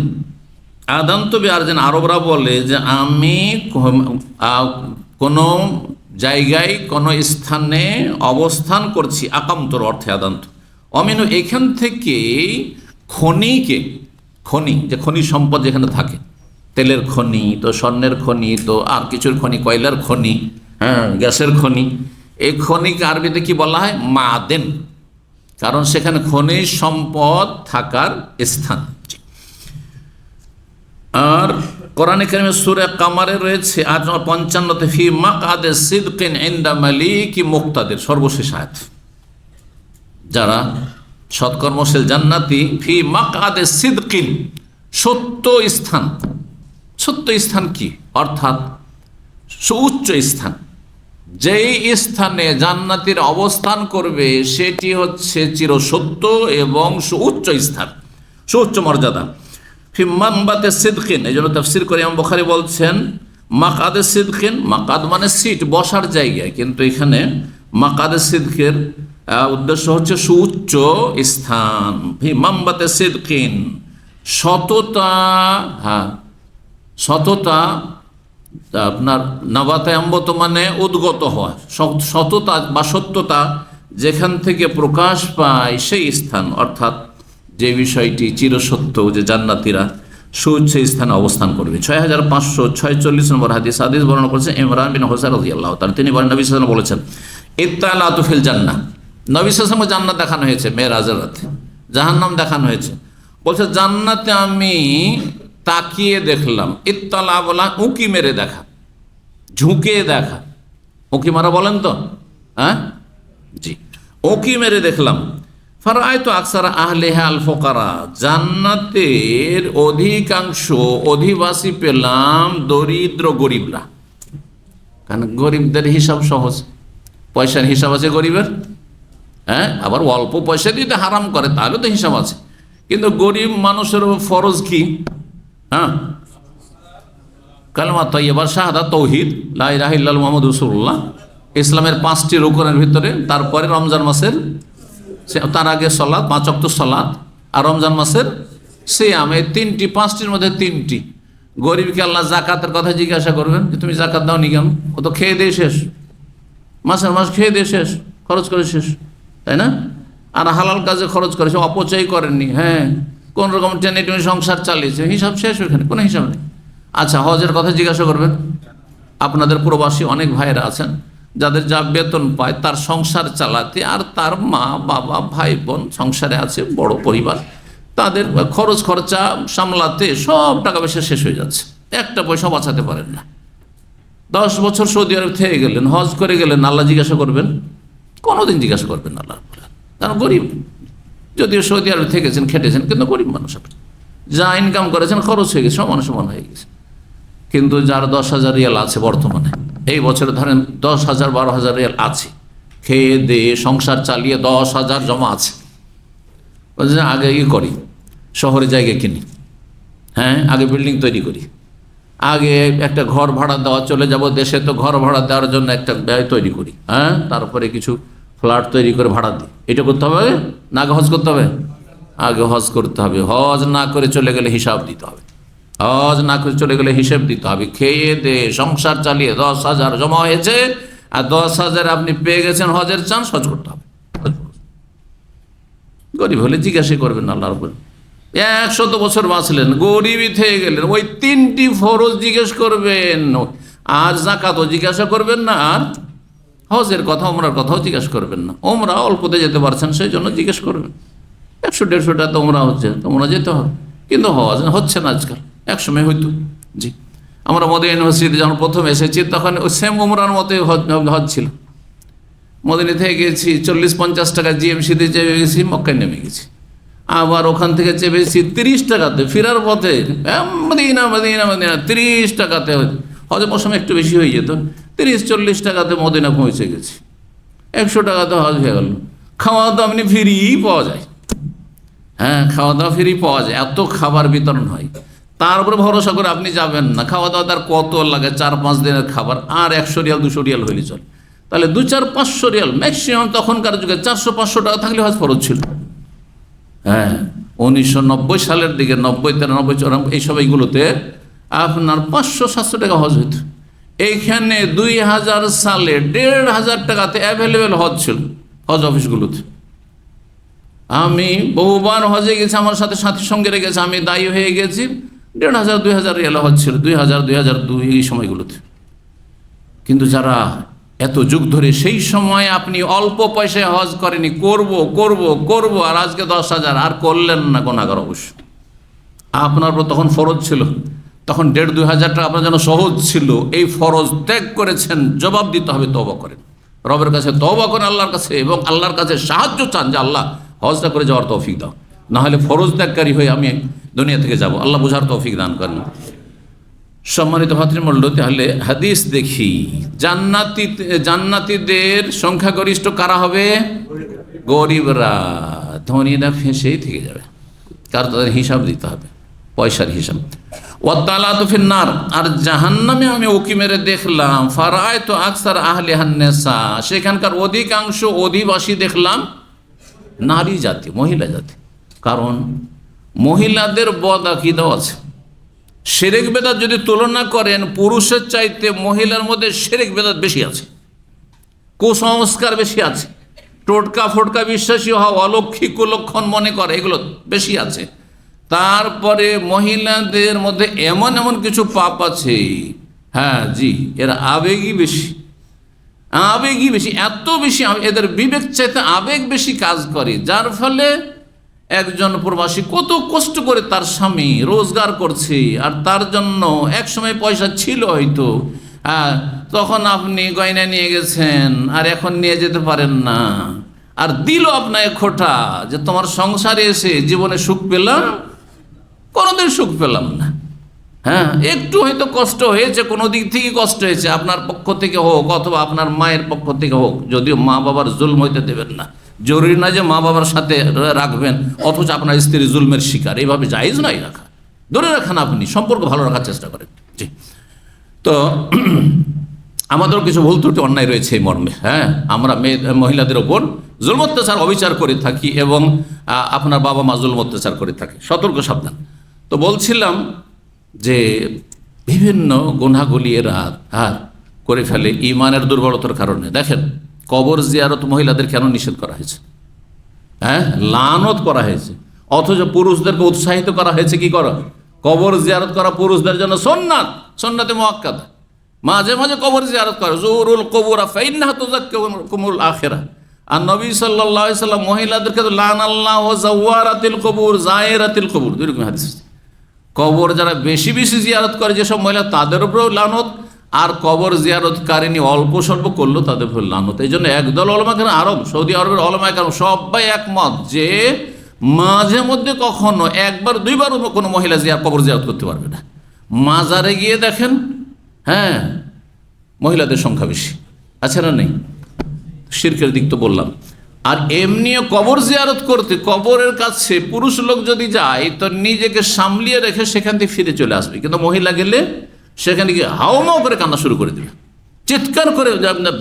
আদান্ত বি আরজিন, আরবরা বলে যে আমি কোনো জায়গায় কোনো স্থানে অবস্থান করছি, আকামতর অর্থে আদান্ত, অমিনু এখান থেকে খনিকে, খনি যে খনি সম্পদ যেখানে থাকে, তেলের খনি তো, স্বর্ণের খনি তো, আর কিছুর খনি, কয়লার খনি, হ্যাঁ, গ্যাসের খনি, এই খনিকে আরবিতে কি বলা হয়? মাদেন, কারণ সেখানে খনিজ সম্পদ থাকার স্থান। আর কোরআনে কারিমে সূরা কামারে রয়েছে 55তে, ফি মাকআদে সিদকিন ইনদা মালিকি মুক্তাদির, সর্বশেষ আয়াত। যারা সৎকর্মশীল জান্নাতি, ফি মাকআদে সিদকিন, সত্য স্থান। সত্য স্থান কি? অর্থাৎ সুউচ্চ স্থান। যেই স্থানে জান্নাতীর অবস্থান করবে সেটি হচ্ছে চিরসত্য এবং সুউচ্চ স্থান, সুউচ্চ মর্যাদা। ফি মানবাতে সিদকিন, এই জন্য তাফসীর করে ইমাম বুখারী বলছেন মাকাদে সিদকিন, মাকাদ মানে সিট, বসার জায়গায়, কিন্তু এখানে মাকাদে সিদকের উদ্দেশ্য হচ্ছে সুউচ্চ স্থান। ফি মানবাতে সিদকিন, সততা, হ্যাঁ সততা, আপনার নাবাতে আম্বত মানে উদ্গত হওয়া, সততা বা সত্যতা যেখান থেকে প্রকাশ পায় সেই স্থান, অর্থাৎ যে বিষয়টি চিরসত্য, যে জান্নাতীরা সুউচ্চ স্থানে অবস্থান করবে। 6546 নম্বর হাদিস বর্ণনা করেছেন ইমরান বিন হুসাইন রাদিয়াল্লাহু তাআলা। তিনি বলেন, নবী সাল্লাল্লাহু আলাইহি ওয়াসাল্লাম বলেছেন, ইত্তালাতু ফিল জান্নাহ, নবী সাল্লাল্লাহু আলাইহি ওয়াসাল্লামকে জান্নাত দেখানো হয়েছে মেরাজের রাতে, জাহান্নাম দেখানো হয়েছে। বলছে জান্নাতে আমি তাকিয়ে দেখলাম, ইত্তালা বলা উঁকি মেরে দেখা, ঝুঁকে দেখা, উঁকি মারা বলেন তো, হ্যাঁ জি, উঁকি মেরে দেখলাম। ফারাআইতু আকসারা আহলিহা আল ফুকারা, জান্নাতের অধিকাংশ অধিবাসী পেলাম দরিদ্র গরিবরা। কারণ গরিবদের হিসাব সহজ, পয়সার হিসাব আছে গরিবের, হ্যাঁ, আবার অল্প পয়সা দিয়ে হারাম করে তাহলে তো হিসাব আছে, কিন্তু গরিব মানুষের ফরজ কি? হ্যাঁ, কালেমা তাইয়্যিবা, শাহাদা, তৌহিদ, লা ইলাহা ইল্লাল্লাহ মুহাম্মাদুর রাসূলুল্লাহ, ইসলামের 5টি রুকনের ভিতরে, তারপরে রমজান মাসের, তার আগে সলাৎ, 5 ওয়াক্ত সলাৎ, আর রমজান মাসের সিয়াম, এই 5টির মধ্যে 3টি। গরিবকে আল্লাহ জাকাতের কথা জিজ্ঞাসা করবেন যে তুমি জাকাত দাও নি কেন? ও তো খেয়ে দিয়ে শেষ, মাসের মাস খেয়ে দিয়ে শেষ, খরচ করে শেষ, তাই না? আর হালাল কাজে খরচ করেছে, অপচয় করেননি, হ্যাঁ, কোন রকম টেনে টেনে সংসার চালিয়েছে, হিসাব শেষ, ওখানে কোনো হিসাব নেই। আচ্ছা, হজের কথা জিজ্ঞাসা করবেন। আপনাদের প্রবাসী অনেক ভাইয়েরা আছেন যাদের যা বেতন পায় তার সংসার চালাতে, আর তার মা বাবা ভাই বোন সংসারে আছে, বড় পরিবার, তাদের খরচ খরচা সামলাতে সব টাকা পয়সা শেষ হয়ে যাচ্ছে, একটা পয়সা বাঁচাতে পারেন না। 10 বছর সৌদি আরব থেকে গেলেন, হজ করে গেলেন, আল্লাহ জিজ্ঞাসা করবেন? কোনোদিন জিজ্ঞাসা করবেন না আল্লাহ, কারণ গরিব। যদিও সৌদি আরব থেকেছেন, খেটেছেন, কিন্তু গরিব মানুষ, আপনি যা ইনকাম করেছেন খরচ হয়ে গেছে, সমান সমান হয়ে গেছে। কিন্তু যার 10,000 রিয়াল আছে বর্তমানে, এই বছরে ধরেন 10,000 12,000 রিয়াল আছে, খেয়ে দিয়ে সংসার চালিয়ে 10,000 জমা আছে, বলছে আগে করি, শহরে জায়গা কিনি, হ্যাঁ, আগে বিল্ডিং তৈরি করি, আগে একটা ঘর ভাড়া দেওয়া, চলে যাব দেশে তো ঘর ভাড়া দেওয়ার জন্য একটা ব্যয় তৈরি করি, হ্যাঁ, তারপরে কিছু ফ্ল্যাট তৈরি করে ভাড়া দিই। এটা করতে হবে না? আগে হজ করতে হবে? আগে হজ করতে হবে। হজ না করে চলে গেলে হিসাব দিতে হবে, হজ না করে চলে গেলে হিসেব দিতে হবে। খেয়ে দে সংসার চালিয়ে 10,000 জমা হয়েছে, আর 10,000 আপনি পেয়ে গেছেন, হজের চান্স, হজ করতে হবে। গরিব হলে জিজ্ঞাসা করবেন না আল্লাহর উপর। 100 বছর বাঁচলেন, গরিবই থেকে গেলেন, ওই 3টি ফরজ জিজ্ঞেস করবেন, আর জাকাতও জিজ্ঞাসা করবেন না, আর হজের কথা, ওমরার কথাও জিজ্ঞাসা করবেন না। ওমরা অল্পতে যেতে পারছেন, সেই জন্য জিজ্ঞেস করবেন। 100-150 টাকা তোমরা হচ্ছে, তোমরা যেতে হবে, কিন্তু হজ হচ্ছে না আজকাল, একসময় হইতো। জি, আমরা মদিনা ইউনিভার্সিটিতে যখন প্রথম এসেছি তখন ওই সেম ওমরার মতোই হজ ছিল। মদিনা থেকে গেছি 40-50 টাকা জিএমসিতে চেপে গেছি, মক্কায় নেমে গেছি, আবার ওখান থেকে চেপেছি 30 টাকাতে, ফেরার পথে মদিনা 30 টাকাতে, হজের মৌসুমে একটু বেশি হয়ে যেত, 30-40 টাকাতে মদিনা পৌঁছে গেছি, 100 টাকাতে হজ হয়ে গেল। খাওয়া দাওয়া আপনি ফ্রি পাওয়া যায়, হ্যাঁ, খাওয়া দাওয়া ফ্রি পাওয়া যায়, এত খাবার বিতরণ হয়, তার উপরে ভরসা করে আপনি যাবেন না। খাওয়া দাওয়া তার কত লাগে, 4-5 দিনের খাবার, আর 100 রিয়াল 200 রিয়াল হইলে চলে, তাহলে 200-400-500 রিয়াল ম্যাক্সিমাম। তখনকার যুগে 400-500 টাকা থাকলে হজ ফরজ ছিল। হ্যাঁ, 1990 সালের দিকে, 90, 93, 94 এই সব এইগুলোতে আপনার 500-700 টাকা হজ হইত। এইখানে 2000 সালে 1500 টাকাতে অ্যাভেলেবেল হজ ছিল হজ অফিসগুলোতে। আমি বহুবার হজে গেছি, আমার সাথে সাথীর সঙ্গে রেখেছি, আমি দায়ী হয়ে গেছি। 1500-2000 রিয়াল হজ ছিল 2000-2002 এই সময়গুলোতে। কিন্তু যারা এত যুগ ধরে, সেই সময় আপনি অল্প পয়সায় হজ করেনি, করব করব করব, আর আজকে 10,000 আর করলেন না, গুনাহগার অবশ্য। আপনার উপর তখন ফরজ ছিল, তখন 1,500-2,000 টাকা আপনার জন্য সহজ ছিল। এই ফরজ ত্যাগ করেছেন, জবাব দিতে হবে। তওবা করেন, রবের কাছে তওবা করেন, আল্লাহর কাছে, এবং আল্লাহর কাছে সাহায্য চান যে আল্লাহ হজটা করে যাওয়ার তৌফিক দাও, না হলে ফরজ ত্যাগকারী হয়ে আমি দুনিয়া থেকে যাব। আল্লাহ বুঝার তৌফিক দান করেন। সম্মানিত ভাতৃমণ্ডলী, তাহলে হাদিস দেখি, জান্নাতীদের সংখ্যাগরিষ্ঠ কারা হবে? গরিবরা। ধনীরা ফেঁসেই থেকে যাবে, কারণ তাদের হিসাব দিতে হবে, পয়সার হিসাব। ওয়াতালাতু ফিন্নার, আর জাহান্নামে আমি উকি মেরে দেখলাম, ফারাআইতু আকসার আহলিহান নিসা, সেখানকার অধিকাংশ অধিবাসী দেখলাম নারী জাতি, মহিলা জাতি। কারণ মহিলাদের বদ আকীদাও আছে। শিরক বেদাত যদি তুলনা করেন, পুরুষের চাইতে মহিলার মধ্যে শিরক বেদাত বেশি আছে, কুসংস্কার বেশি আছে, টোটকা ফোটকা বিশ্বাসী হওয়া, অলৌকিক কুলক্ষণ মনে করে, এগুলো বেশি আছে। তারপরে মহিলাদের মধ্যে এমন এমন কিছু পাপ আছে, হ্যাঁ জি, এরা আবেগই বেশি, আবেগই বেশি, এত বেশি এদের বিবেক চাইতে আবেগ বেশি কাজ করে, যার ফলে একজন প্রবাসী কত কষ্ট করে তার স্বামী রোজগার করছে, আর তার জন্য এক সময় পয়সা ছিল হয়তো, তখন আপনি গয়না নিয়ে গেছেন, আর এখন নিয়ে যেতে পারেন না, আর দিল আপনাকে খোটা যে তোমার সংসারে এসে জীবনে সুখ পেলাম, কোনোদিন সুখ পেলাম না। হ্যাঁ, একটু হয়তো কষ্ট হয়েছে, কোনো দিক থেকে কষ্ট হয়েছে, আপনার পক্ষ থেকে হোক অথবা আপনার মায়ের পক্ষ থেকে হোক, যদিও মা বাবার জুলম হইতে দেবেন না। জরুরি না যে মা বাবার সাথে রাখবেন অথচ আপনার স্ত্রী জুলমের শিকার, এইভাবে জায়েজ নাই রাখা, ধরে রাখেন, আপনি সম্পর্ক ভালো রাখার চেষ্টা করেন। জি, তো আমাদেরও কিছু ভুল ত্রুটি অন্যায় রয়েছে এই মর্মে। হ্যাঁ, আমরা মহিলাদের ওপর জুলম অত্যাচার অবিচার করে থাকি, এবং আপনার বাবা মা জুলম অত্যাচার করে থাকে, সতর্ক সাবধান। তো বলছিলাম যে বিভিন্ন গুনাহগুলি এরা করে ফেলে ঈমানের দুর্বলতার কারণে। দেখেন, কবর জিয়ারত মহিলাদের কেন নিষেধ করা হয়েছে? হ্যাঁ, লানত করা হয়েছে, অথচ পুরুষদেরকে উৎসাহিত করা হয়েছে কি করা? কবর জিয়ারত করা পুরুষদের জন্য সুন্নাত, সুন্নাতে মুআক্কাদা। মাঝে মাঝে কবর জিয়ারত করে, জুরুল কবুরা ফাইন্নাহা তুযাক্কিরুকুমুল আখিরাহ। আর নবী সাল্লাল্লাহু আলাইহি সাল্লাম মহিলাদেরকে লানাল্লাহু যাওয়ারাতিল কবুর, যায়রাতিল কবুর, দুই রকম হাদিস। কবর যারা বেশি বেশি জিয়ারত করে যেসব মহিলা, তাদের উপরেও লানত, আর কবর জিয়ারতকারিনী অল্প স্বল্প করলো তাদের উপর লানত। এই জন্য একদল ওলামা কেন, আরব সৌদি আরবের ওলামা কেন সবাই একমত যে মাঝে মধ্যে কখনো একবার দুইবার কোনো মহিলা কবর জিয়ারত করতে পারবে না। মাজারে গিয়ে দেখেন, হ্যাঁ, মহিলাদের সংখ্যা বেশি আছে না নেই? শিরকের দিক তো বললাম। আর এমনিও কবর জিয়ারত করতে কবরের কাছে পুরুষ লোক যদি যায় তো নিজেকে সামলিয়ে রেখে সেখান থেকে ফিরে চলে আসবে, কিন্তু মহিলা গেলে সেখানে গিয়ে হাওমাও করে কান্না শুরু করে দেবে, চিৎকার করে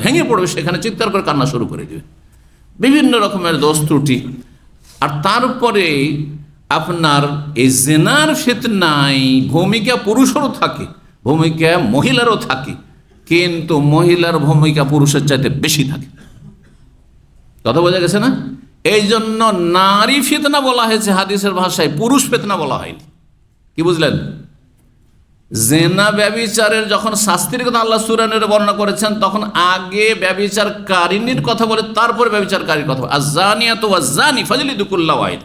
ভেঙে পড়বে, সেখানে চিৎকার করে কান্না শুরু করে দেবে, বিভিন্ন রকমের দোষ ত্রুটি। আর তারপরে আপনার এই জিনার ফিতনায় ভূমিকা পুরুষেরও থাকে, ভূমিকা মহিলারও থাকে, কিন্তু মহিলার ভূমিকা পুরুষের চাইতে বেশি থাকে। কথা বোঝা গেছে না? এই জন্য নারী ফিতনা বলা হয়েছে হাদিসের ভাষায়, পুরুষ ফিতনা বলা হয়নি। কি বুঝলেন? জেনা ব্যভিচারের যখন শাস্তির কথা আল্লাহ সূরা নূরে বর্ণনা করেছেন, তখন আগে ব্যভিচারকারিনীর কথা বলে তারপরে ব্যভিচারকারীর কথা। আয-যানিয়াতু ওয়াজ-যানি ফাজলিদু কুল্লা ওয়াহিদ।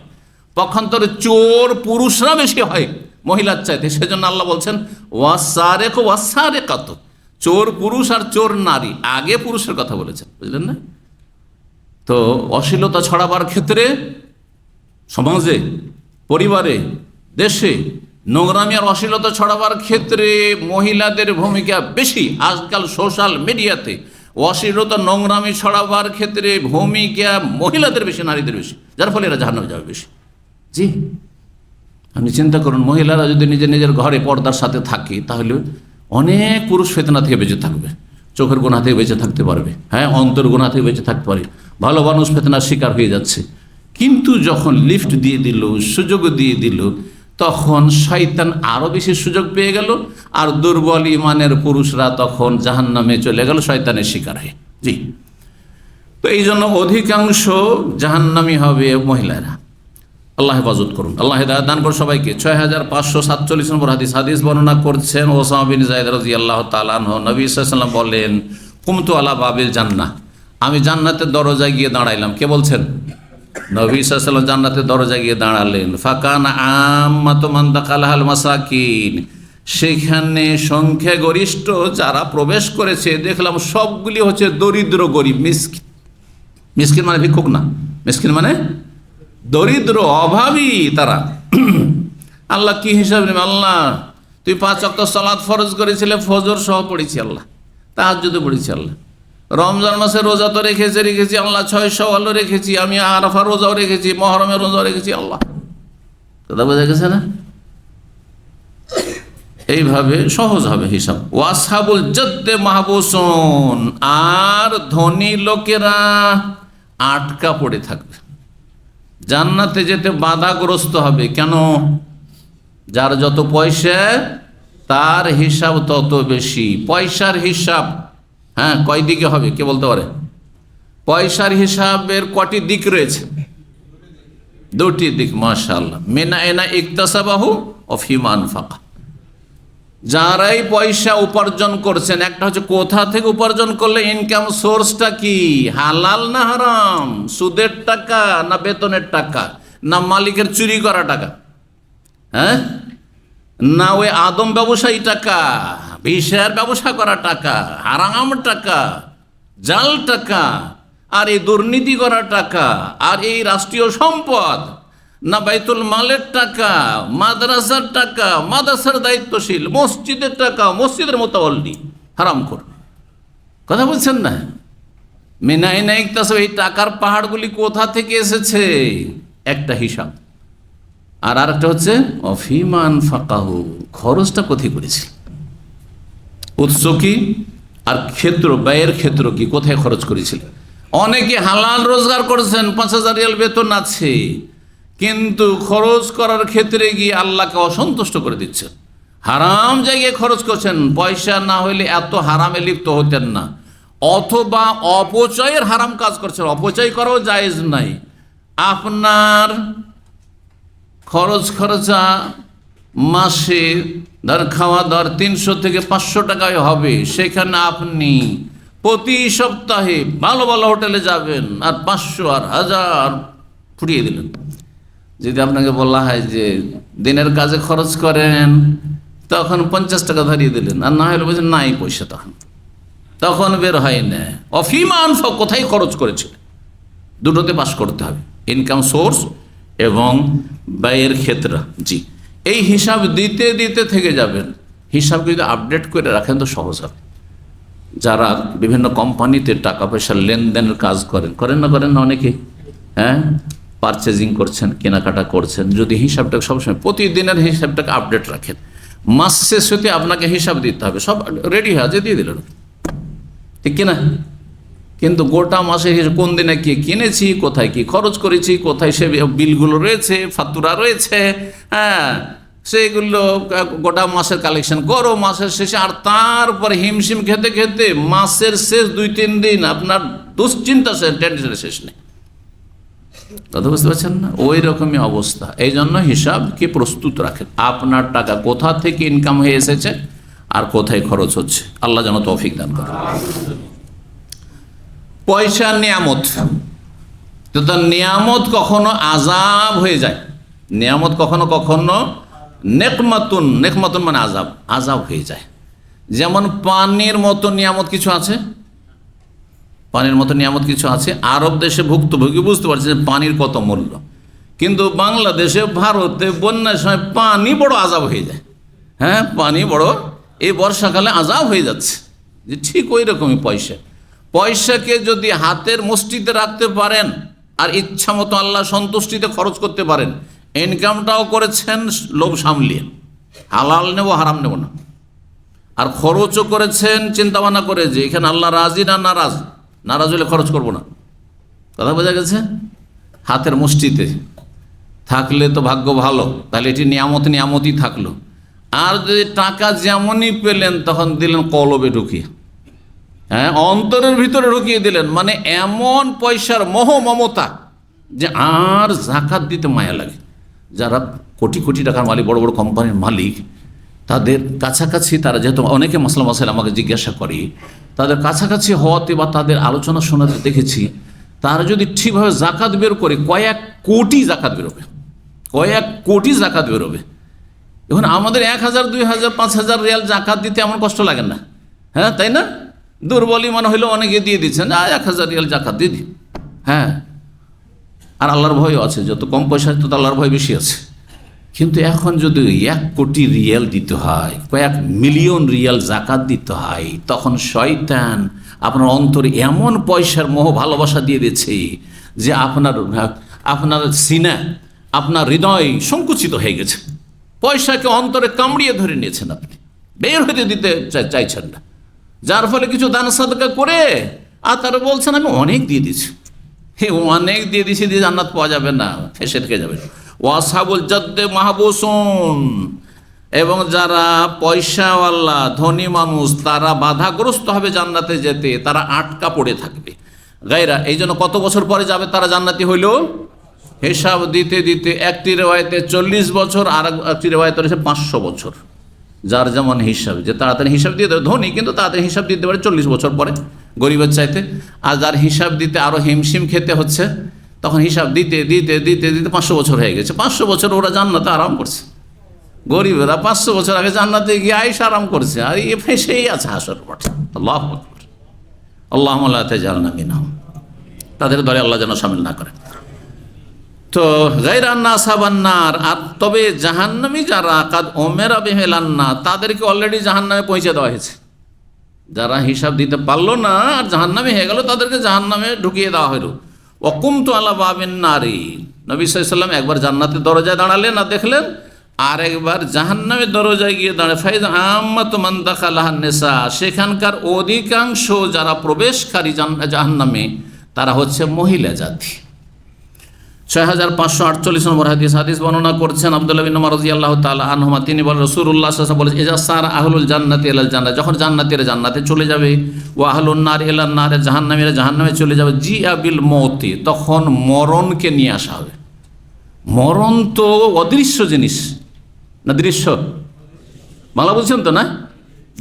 পক্ষান্তরে চোর পুরুষরা বেশি হয় মহিলার চাইতে, সেজন্য আল্লাহ বলছেন ওয়াস-সারিকু ওয়াস-সারিকাতু, চোর পুরুষ আর চোর নারী, আগে পুরুষের কথা বলেছেন, বুঝলেন না? তো অশ্লীলতা ছড়াবার ক্ষেত্রে সমাজে, পরিবারে, দেশে নোংরামি আর অশ্লীলতা ছড়াবার ক্ষেত্রে মহিলাদের ভূমিকা বেশি। আজকাল সোশ্যাল মিডিয়াতে অশ্লীলতা নোংরামি ছড়াবার ক্ষেত্রে ভূমিকা মহিলাদের বেশি, নারীদের বেশি, যার ফলে এরা জাহান্নামে যাবে বেশি। জি, আপনি চিন্তা করুন, মহিলারা যদি নিজের নিজের ঘরে পর্দার সাথে থাকে তাহলে অনেক পুরুষ ফিতনা থেকে বেঁচে থাকবে, চোখের গুনাহ থেকে বেঁচে থাকতে পারবে, হ্যাঁ, অন্তর গুনাহ থেকে বেঁচে থাকতে পারে। ভালো মানুষ ফিতনার শিকার হয়ে যাচ্ছে, কিন্তু যখন লিফট দিয়ে দিল, সুযোগ দিয়ে দিল, তখন শয়তান আরো বেশি সুযোগ পেয়ে গেল, আর দুর্বল ইমানের পুরুষরা তখন জাহান্নামে চলে গেল শয়তানের শিকার হয়ে। জি, তো এই জন্য অধিকাংশ জাহান্নামী হবে মহিলারা। আল্লাহ হেফাজত করুন, আল্লাহ হেদায়েত দান করুন সবাইকে। 6547 নম্বর হাদিস বর্ণনা করছেন ওসামা বিন যায়েদ রাদিয়াল্লাহু তাআলা আনহু। নবী সাল্লাল্লাহু আলাইহি ওয়াসাল্লাম বলেন, কুমতু আলা বাবিল জান্নাহ, আমি জান্নাতের দরজায় গিয়ে দাঁড়াইলাম। কে বলছেন? নবী সাল্লাল্লাহু আলাইহি ওয়াসাল্লাম জান্নাতের দরজায় গিয়ে দাঁড়ালেন। ফাকানা আম্মাতু মান দাখালাহাল মাসাকিন, সেখানে সংখ্যাগরিষ্ঠ যারা প্রবেশ করেছে দেখলাম সবগুলি হচ্ছে দরিদ্র গরিব, মিসকিন। মিসকিন মানে ভিক্ষুক না, মিসকিন মানে দরিদ্র অভাবী তারা। আল্লাহ কি হিসাব নেবে? আল্লাহ তুই 5 ওয়াক্ত সালাত ফরজ করেছিলে, ফজর সহ পড়েছি আল্লাহ, তাহাজ্জুদে পড়েছি আল্লাহ, রমজান মাসে রোজা তো রেখেছি আল্লাহ, 6 শাওয়াল রেখেছি আমি, আরাফা রোজাও রেখেছি, মুহররমের রোজাও রেখেছি আল্লাহ। কথা বোঝা গেছে না? এইভাবে সহজ হবে হিসাব। ওয়াসহাবুল জাদ্দে মাহবুসুন, আর ধনী লোকেরা আটকা পড়ে থাকবে, জান্নাতে যেতে বাধাগ্রস্ত হবে। কেন? যার যত পয়সা তার হিসাব তত বেশি। পয়সার হিসাব কয় দিকে হবে কে বলতে পারে? পয়সার হিসাবের কটি দিক রয়েছে? 2টি দিক। মাশাআল্লাহ। মিন আইনা ইকতাসাবাহু ওয়া ফিমা আনফাকা, যারাই পয়সা উপার্জন করছেন, একটা হচ্ছে কোথা থেকে উপার্জন করলে, ইনকাম সোর্সটা কি, হালাল না হারাম, সুদের টাকা না বেতনের টাকা না মালিকের চুরি করা টাকা, না ওই আদম ব্যবসায়ী টাকা, ভিসার ব্যবসা করা টাকা, হারাম টাকা, জাল টাকা, আর এই দুর্নীতি করা টাকা, আর এই রাষ্ট্রীয় সম্পদ, না বাইতুল মালের টাকা, মাদ্রাসার টাকা, মাদ্রাসার দায়িত্বশীল, মসজিদের টাকা, মসজিদের মোতাওয়াল্লি, হারাম খোর। কথা বলছেন না? মিনাই নাইক তাসব, এই টাকার পাহাড়গুলি কোথা থেকে এসেছে একটা হিসাব। আর আরেকটা হচ্ছে অফিমান ফাকাহু, খরচটা কোথায় করেছে, উৎস কি, আর ক্ষেত্র ব্যয়ের ক্ষেত্র কি, কোথায় খরচ করেছিল। অনেকে হালাল রোজগার করেছেন, 5000 রিয়াল বেতন আছে, কিন্তু খরচ করার ক্ষেত্রে গিয়ে আল্লাহকে অসন্তুষ্ট করে দিচ্ছেন। হারাম জায়গায় খরচ করছেন, পয়সা না হইলে এত হারামে লিপ্ত হতেন না। অথবা অপচয়ের হারাম কাজ করছেন, অপচয় করাও জায়েজ নাই। আপনার খরচা মাসে ধর খাওয়া দাওয়ার 300 থেকে 500 টাকায় হবে, সেখানে আপনি প্রতি সপ্তাহে ভালো ভালো হোটেলে যাবেন আর 500 আর 1000 ফুরিয়ে দিলেন। যদি আপনাকে বলা হয় যে দিনের কাজে খরচ করেন, তখন 50 টাকা ধরিয়ে দিলেন, আর না হলে বলছেন নাই পয়সা, তখন বের হয় না। অফিমান কোথায় খরচ করেছে, দুটোতে পাস করতে হবে, ইনকাম সোর্স এবং ব্যয়ের ক্ষেত্র। জি, এই হিসাব দিতে দিতে থেকে যাবেন। হিসাব যদি আপডেট করে রাখেন তো সহজ হবে। যারা বিভিন্ন কোম্পানিতে টাকা পয়সার লেনদেনের কাজ করেন না অনেকে, পারচেজিং করছেন, কেনাকাটা করছেন, যদি হিসাবটাকে সবসময় প্রতিদিনের হিসাবটাকে আপডেট রাখেন, মাস শেষ হতে আপনাকে হিসাব দিতে হবে, সব রেডি হয়ে আছে, দিয়ে দিলেন, ঠিক কিনা? কিন্তু গোটা মাসের হিসাব, কোন দিনে কি কিনেছি, কোথায় কি খরচ করেছি, কোথায় সে বিলগুলো রয়েছে, ফাতুরা রয়েছে, সেগুলো গোটা মাসের কালেকশন করো মাসের শেষে। আর তারপরে হিমশিম খেতে খেতে মাসের শেষ 2-3 দিন আপনার দুশ্চিন্তা শেষ, টেনশনের শেষ নেই। কথা বুঝতে পারছেন না? ওই রকমই অবস্থা। এই জন্য হিসাবকে প্রস্তুত রাখেন, আপনার টাকা কোথা থেকে ইনকাম হয়ে এসেছে আর কোথায় খরচ হচ্ছে। আল্লাহ যেন তৌফিক দান করে। পয়সা নিয়ামত, তো তার নিয়ামত কখনো আযাব হয়ে যায়, নিয়ামত কখনো কখনো নেকমাতুন মানে আযাব হয়ে যায়। যেমন পানির মতো নিয়ামত কিছু আছে, পানির মতো নিয়ামত কিছু আছে। আরব দেশে ভুক্তভোগী বুঝতে পারছে যে পানির কত মূল্য, কিন্তু বাংলাদেশে, ভারতে বন্যার সময় পানি বড় আযাব হয়ে যায়। পানি বড়, এই বর্ষাকালে আযাব হয়ে যাচ্ছে। যে ঠিক ওই রকমই পয়সাকে যদি হাতের মুষ্টিতে রাখতে পারেন আর ইচ্ছা মতো আল্লাহ সন্তুষ্টিতে খরচ করতে পারেন, ইনকামটাও করেছেন লোভ সামলিয়ে, হালাল নেব হারাম নেব না, আর খরচও করেছেন চিন্তা ভাবনা করে যে এখানে আল্লাহ রাজি না নারাজ হলে খরচ করব না। কথা বোঝা গেছে? হাতের মুষ্টিতে থাকলে তো ভাগ্য ভালো, তাহলে এটি নিয়ামতই থাকলো। আর যদি টাকা যেমনই পেলেন তখন দিলেন কলবে ঢুকিয়ে, হ্যাঁ, অন্তরের ভিতরে ঢুকিয়ে দিলেন, মানে এমন পয়সার মোহ মমতা যে আর জাকাত দিতে মায়া লাগে। যারা কোটি কোটি টাকার মালিক, বড় বড় কোম্পানির মালিক, তাদের কাছাকাছি, তারা যেহেতু অনেকে মাসলা মাসাইল আমাকে জিজ্ঞাসা করে, তাদের কাছাকাছি হওয়াতে বা তাদের আলোচনা শোনাতে দেখেছি, তারা যদি ঠিকভাবে জাকাত বের করে কয়েক কোটি জাকাত বেরোবে, কয়েক কোটি জাকাত বেরোবে। এখন আমাদের 1,000, 2,000, 5,000 রিয়াল জাকাত দিতে এমন কষ্ট লাগে না, হ্যাঁ তাই না? দুর্বলই মনে হইলেও অনেকে দিয়ে দিচ্ছেন, 1,000 রিয়াল জাকাত দিয়ে দিই, হ্যাঁ। আর আল্লাহর ভয়ও আছে, যত কম পয়সা তত আল্লাহর ভয় বেশি আছে। কিন্তু এখন যদি 1 কোটি রিয়াল দিতে হয়, কয়েক মিলিয়ন রিয়াল জাকাত দিতে হয়, তখন শয়তান আপনার অন্তরে এমন পয়সার মোহ ভালোবাসা দিয়ে দিচ্ছে যে আপনার সিনা, আপনার হৃদয় সংকুচিত হয়ে গেছে। পয়সাকে অন্তরে কামড়িয়ে ধরে নিয়েছেন, আপনি বের হতে দিতে চাইছেন না, যার ফলে কিছু দান সাদকা করে আর তারা বলছেন আমি অনেক দিয়ে দিচ্ছি, অনেক দিয়ে দিচ্ছি, দিয়ে জান্নাত পাওয়া যাবে না, ফেসে থেকে যাবে। ওয়াসাবুল জাদ্দে মাহবুসুন, এবং যারা পয়সাওয়ালা ধনী মানুষ তারা বাধাগ্রস্ত হবে জান্নাতে যেতে, তারা আটকা পড়ে থাকবে। গায়রা, এই জন্য কত বছর পরে যাবে তারা জান্নাতি হইল? হিসাব দিতে দিতে একটি রেওয়ায়তে 40 বছর, আর একটি রেওয়ায়তে রয়েছে 500 বছর। যার যেমন হিসাব, যে তাড়াতাড়ি হিসাব দিয়ে দেবে, ধনী কিন্তু তাড়াতাড়ি হিসাব দিতে পারে 40 বছর পরে গরিবের চাইতে। আর যার হিসাব দিতে আরও হিমশিম খেতে হচ্ছে, তখন হিসাব দিতে দিতে দিতে দিতে 500 বছর হয়ে গেছে। 500 বছর ওরা জান্নাতে আরাম করছে, গরিবেরা 500 বছর আগে জান্নাতে গিয়ে আইসা আরাম করছে, আর এ ফেসেই আছে হাসর মাঠে। আল্লাহু আকবার, আল্লাহুম্মা লা তাজআলনা মিনহুম, তাদের দলে আল্লাহ যেন শামিল না করে। তো গায়রা নাস হাবান্নার, আর তবে জাহান্নামী যারা কাদ ওমেরা বিহিলান না, তাদেরকে অলরেডি জাহান্নামে পৌঁছে দেওয়া হয়েছে। যারা হিসাব দিতে পারলো না আর জাহান্নামে হয়ে গেল, তাদেরকে জাহান্নামে ঢুকিয়ে দেওয়া হইল। ওয়াকুমতু আলা বাবিন নারি, নবী সাল্লাল্লাহু আলাইহি ওয়াসাল্লাম একবার জান্নাতের দরজায় দাঁড়ালেন আর দেখলেন, আর একবার জাহান্নামের দরজায় গিয়ে দাঁড়ায়। ফাইজ আম্মাতু মান দাখালাহান নিসা, সেখানকার অধিকাংশ যারা প্রবেশকারী জাহান্নামে তারা হচ্ছে মহিলা জাতি। 6548 নম্বর হাদিস বর্ণনা করছেন আব্দুল্লাহ বিন উমর রাদিয়াল্লাহু তাআলা আনহুমা, তিনি বলেন রাসূলুল্লাহ সাল্লাল্লাহু আলাইহি ওয়াসাল্লাম বলেছেন, ইজা সারা আহলুল জান্নাতি ইলাল জান্নাহ, যখন জান্নাতীরা জান্নাতে চলে যাবে, ওয়া আহলুন নার ইলান নার, জাহান্নামীরা জাহান্নামে চলে যাবে, জিআ বিল মউতি, তখন মরণকে নিয়ে আসা হবে। মরণ তো অদৃশ্য জিনিস না দৃশ্য? বাংলা বলছেন তো না?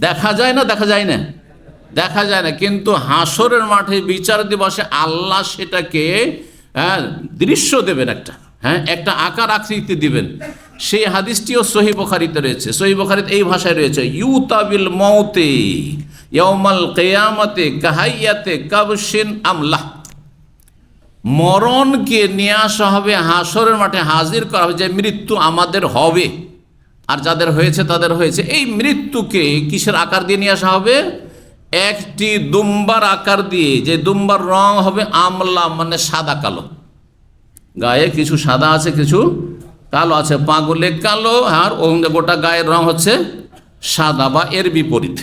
দেখা যায় না, দেখা যায় না, দেখা যায় না, কিন্তু হাসরের মাঠে বিচার দিবসে আল্লাহ সেটাকে দৃশ্য দেবেন, একটা আকার আকৃতি দিবেন। সেই হাদিসটিও সহিহ বুখারীতে রয়েছে। সহিহ বুখারীতে এই ভাষায় রয়েছে, ইউতাবিল মউতে ইয়াউমাল কিয়ামাতে কাহাইয়াতে কাবশিন আমলাহ, মরণকে নিয়ে আসা হবে, হাসরের মাঠে হাজির করা হবে, যে মৃত্যু আমাদের হবে আর যাদের হয়েছে তাদের হয়েছে। এই মৃত্যুকে কিসের আকার দিয়ে নিয়ে আসা হবে? একটি দুম্বার আকার দিয়ে, যে দুম্বার রং হবে আমলা, মানে সাদা কালো, গায়ে কিছু সাদা আছে কিছু কালো আছে, পাগুলে কালো, আর গোটা গায়ের রং হচ্ছে সাদা বা এর বিপরীত।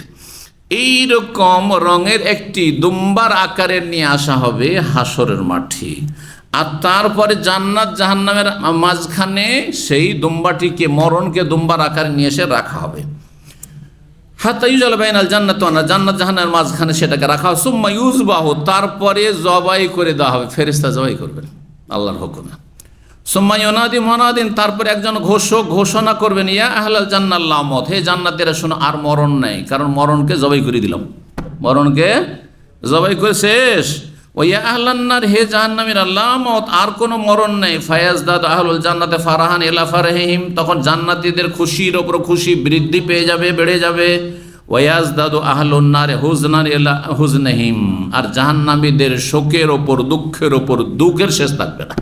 এইরকম রঙের একটি দুম্বার আকারের নিয়ে আসা হবে হাসরের মাঠে, আর তারপরে জান্নাত জাহান্নামের মাঝখানে সেই দুম্বাটিকে, মরণকে দুম্বার আকারে নিয়ে এসে রাখা হবে। হাত্তা ইউজাল বাইনাল জান্নাত ওয়ান নার, জান্নাত জাহান্নামের মাঝখানে সেটাকে রাখা হবে। সুম্মা ইউযবাহু, তারপরে জবাই করে দেওয়া হবে, ফেরেশতা জবাই করবেন আল্লাহর হুকুমে। সুম্মা ইউনাদি মুনাদিন, তারপরে একজন ঘোষক ঘোষণা করবেন, ইয়া আহলাল জান্নাত লা মউত, হে জান্নাতীরা শোনো, আর মরণ নাই, কারণ মরণকে জবাই করে দিলাম, মরণকে জবাই করে শেষ। ও ইয়া আহলান নার, হে জাহান্নামীরা, লা মউত, আর কোনো মরণ নেই। ফায়াজদাদ আহলুল জান্নাতে ফারাহান ইলা ফারহিহিম, তখন জান্নাতীদের খুশির ওপর খুশি বৃদ্ধি পেয়ে যাবে, বেড়ে যাবে। ওয়াজদাদু আহলুন নার হুজনান ইলা হুজনিহিম, আর জাহান্নামীদের শোকের ওপর দুঃখের ওপর দুঃখের শেষ থাকবে না।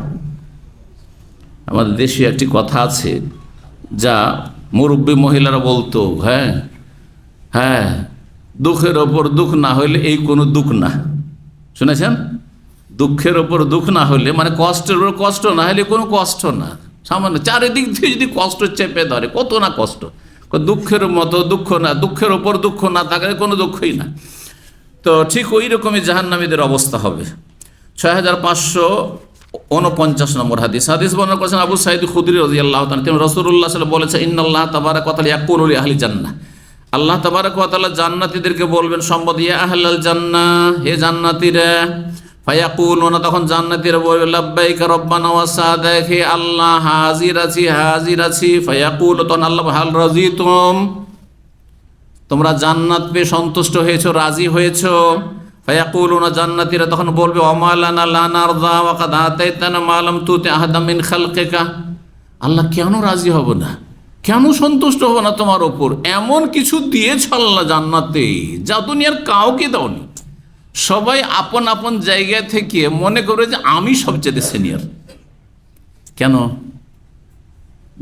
আমাদের দেশে একটি কথা আছে, যা মুরব্বী মহিলারা বলতো, হ্যাঁ, দুঃখের ওপর দুঃখ না হইলে এই কোনো দুঃখ না। শুনেছেন? দুঃখের ওপর দুঃখ না হলে, মানে কষ্টের ওপর কষ্ট না হলে কোনো কষ্ট না। সামান্য চারিদিক থেকে যদি কষ্ট চেপে ধরে, কত না কষ্ট। দুঃখের মতো দুঃখ না, দুঃখের ওপর দুঃখ না থাকলে কোনো দুঃখই না। তো ঠিক ওই রকমই জাহান্নামীদের অবস্থা হবে। 6500 49 নম্বর হাদিস বর্ণনা করেছেন আবু সাঈদ খুদরি রাদিয়াল্লাহু তাআলা। তিনি রাসূলুল্লাহ সাল্লাল্লাহু আলাইহি ওয়াসাল্লাম বলেছেন, ইন্নাল্লাহ তাবারাকা ওয়া তাআলা ইয়াকুলু লিআহলি জান্নাহ, আল্লাহ তাবারাকা ওয়া তাআলা জান্নাতীদেরকে বলবেন সম্বোধন, ইয়া আহলাল জান্নাহ, হে জান্নাতীরা। ফায়াকুলুনা, তখন জান্নাতীরা বলবে, লাব্বাইকা রব্বানা ওয়া সাদাক, হে আল্লাহ হাজির আছি হাজির আছি। ফায়াকুলু, তখন আল্লাহ, হাল রাজিতুম, তোমরা জান্নাত পেয়ে সন্তুষ্ট হয়েছো, রাজি হয়েছো? ফায়াকুলুনা, জান্নাতীরা তখন বলবে, ওমা লানা লা নারযা ওয়া কাদ আতাইতানা মা লাম তুতি আহাদাম মিন খালকিকা, আল্লাহ কেন রাজি হব না, কেন সন্তুষ্ট হব না তোমার ওপর? এমন কিছু দিয়েছ আল্লাহ জান্নাতে যা দুনিয়ার কাউকে দাওনি। সবাই আপন আপন জায়গা থেকে মনে করে যে আমি সবচেয়ে সিনিয়র। কেন?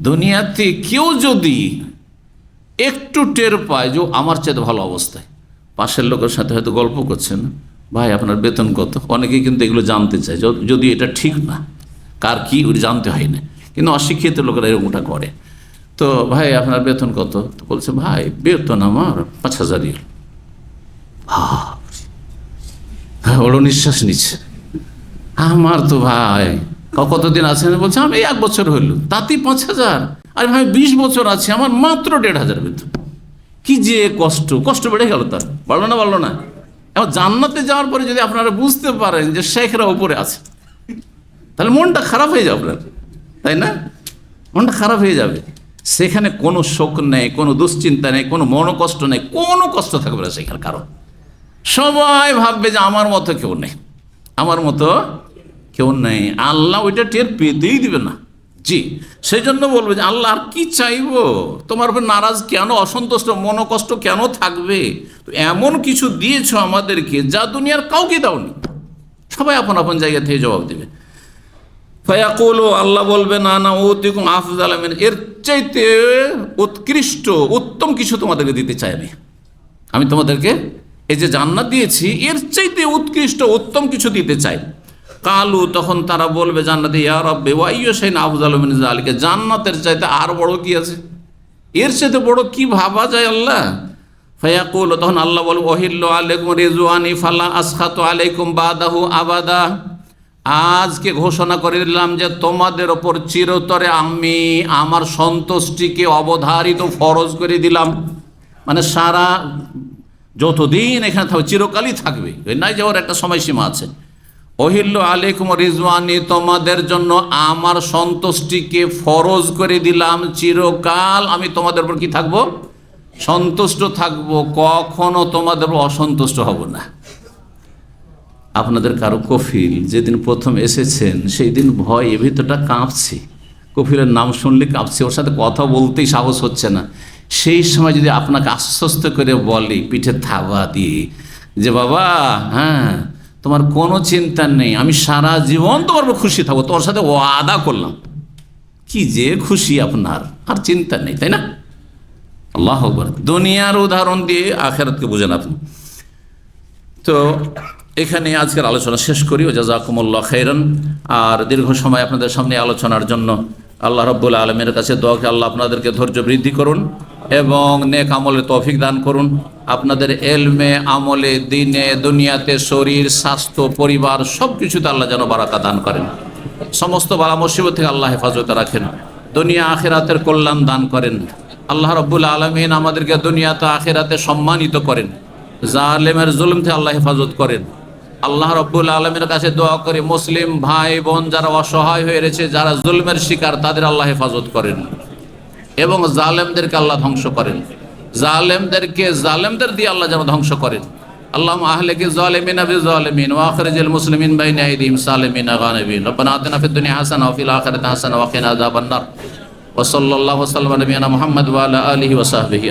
দুনিয়াতে কেউ যদি একটু টের পায় যে আমার চেয়ে ভালো অবস্থায়, পাশের লোকের সাথে হয়তো গল্প করছেন, ভাই আপনার বেতন কত, অনেকেই কিন্তু এগুলো জানতে চায়, যদি এটা ঠিক না, কার কি ওটা জানতে হয় না, কিন্তু অশিক্ষিত লোকেরা এরকমটা করে। তো ভাই আপনার বেতন কত? তো বলছে, ভাই বেতন আমার 5,000 রিয়াল। ওরা নিঃশ্বাস নিচ্ছে। আমার তো ভাই কতদিন আছেন? বলছে আমি 1 বছর হইল, তাতেই 5,000। আর ভাই 20 বছর আছে, আমার মাত্র 1,500 বেতন। কি যে কষ্ট বেড়ে গেল, তার বাড়লো না। এখন জান্নাতে যাওয়ার পরে যদি আপনারা বুঝতে পারেন যে শেখরা উপরে আছে, তাহলে মনটা খারাপ হয়ে যাবে আপনার, তাই না? মনটা খারাপ হয়ে যাবে। সেখানে কোনো শোক নেই, কোনো দুশ্চিন্তা নেই, কোনো মনোকষ্ট নেই, কোনো কষ্ট থাকবে না সেখানে। কারণ সবাই ভাববে যে আমার মতো কেউ নেই, আমার মতো কেউ নেই। আল্লাহ ওইটা টের পেতেই দিবে না। জি, সেই জন্য বলবে যে আল্লাহ আর কি চাইবো, তোমার উপর নারাজ কেন, অসন্তুষ্ট, মনোকষ্ট কেন থাকবে? তো এমন কিছু দিয়েছো আমাদেরকে যা দুনিয়ার কাউকে দাওনি। সবাই আপন আপন জায়গা থেকে জবাব দেবে। ফায়াকুলু, আল্লাহ বলবে, না না উতিকুম আফজালা মিন, এর চাইতে উৎকৃষ্ট উত্তম কিছু তোমাদেরকে দিতে চাই আমি তোমাদেরকে এই যে জান্নাত দিয়েছি, এর চাইতে উৎকৃষ্ট উত্তম কিছু দিতে চাই। কালু, তখন তারা বলবে জান্নাতে, ইয়া রাব্বি ওয়া আইয়ু শাইইন আফজালু মিন যালিকা, জান্নাতের চাইতে আর বড় কি আছে, এর চাইতে বড় কি ভাবা যায় আল্লাহ? ফায়াকুল, তখন আল্লাহ বলবে, ওহিল্লু আলাইকুম রিজওয়ানি ফালা আসখাতু আলাইকুম বাদাহু আবাদা, আজকে ঘোষণা করে দিলাম যে তোমাদের ওপর চিরতরে আমি আমার সন্তুষ্টিকে অবধারিত ফরজ করে দিলাম। মানে সারা যতদিন এখানে থাকবে, চিরকালই থাকবে, নাই যাওয়ার একটা সময়সীমা আছে। ওহিল্লু আলাইকুম রিজওয়ানি, তোমাদের জন্য আমার সন্তুষ্টিকে ফরজ করে দিলাম, চিরকাল আমি তোমাদের উপর কি থাকবো, সন্তুষ্ট থাকবো, কখনো তোমাদের উপর অসন্তুষ্ট হব না। আপনাদের কারো কফিল যেদিন প্রথম এসেছেন সেই দিন ভয়ে ভিতরটা কাঁপছে, কফিলের নাম শুনলে কাঁপছে, ওর সাথে কথা বলতেই সাহস হচ্ছে না। সেই সময় যদি আপনাকে আশ্বস্ত করে বলে পিঠে থাবা দিয়ে যে বাবা হ্যাঁ তোমার কোনো চিন্তা নেই, আমি সারা জীবন তোমার খুশি থাকবো, তোমার সাথে ওয়াদা করলাম, কি যে খুশি আপনার, আর চিন্তা নেই, তাই না? আল্লাহু আকবার। দুনিয়ার উদাহরণ দিয়ে আখিরাতকে বুঝেন আপনি। তো এখানে আজকের আলোচনা শেষ করি। ও জাযাকুমুল্লাহ খাইরান। আর দীর্ঘ সময় আপনাদের সামনে আলোচনার জন্য আল্লাহ রাব্বুল আলামিনের কাছে দোয়া করি, আল্লাহ আপনাদেরকে ধৈর্য বৃদ্ধি করুন এবং নেক আমলের তৌফিক দান করুন। আপনাদের এলমে, আমলে, দিনে, দুনিয়াতে, শরীর, স্বাস্থ্য, পরিবার সব কিছুতে আল্লাহ যেন বারাকা দান করেন। সমস্ত বালা মুসিবত থেকে আল্লাহ হেফাজতে রাখেন। দুনিয়া আখিরাতের কল্যাণ দান করেন। আল্লাহ রাব্বুল আলামিন আমাদেরকে দুনিয়াতে আখিরাতে সম্মানিত করেন। জালেমের জুলুম থেকে আল্লাহ হেফাজত করেন। আল্লাহ রাব্বুল আলামিনের কাছে দোয়া করি, মুসলিম ভাই বোন যারা অসহায় হয়ে রয়েছে, যারা জুলমের শিকার, তাদের আল্লাহ হেফাজত করেন এবং জালেমদেরকে আল্লাহ ধ্বংস করেন। জালেমদের দিয়ে আল্লাহ যেন ধ্বংস করেন। আল্লাহুম্মা আহলিকি যালিমিনা বিযালিমিন ওয়া আখরিজিল মুসলিমিন বাইনা আইদিহিম সালিমিনা গানিবিন। রব্বানা আতিনা ফিদ দুনিয়া হাসানাহ ওয়া ফিল আখিরাতি হাসানাহ ওয়া কিনা আযাবান নার। ওয়া সাল্লাল্লাহু ওয়া সাল্লামা আলা নাবিয়িনা মুহাম্মদ ওয়া আলা আলিহি ওয়া সাহবিহি।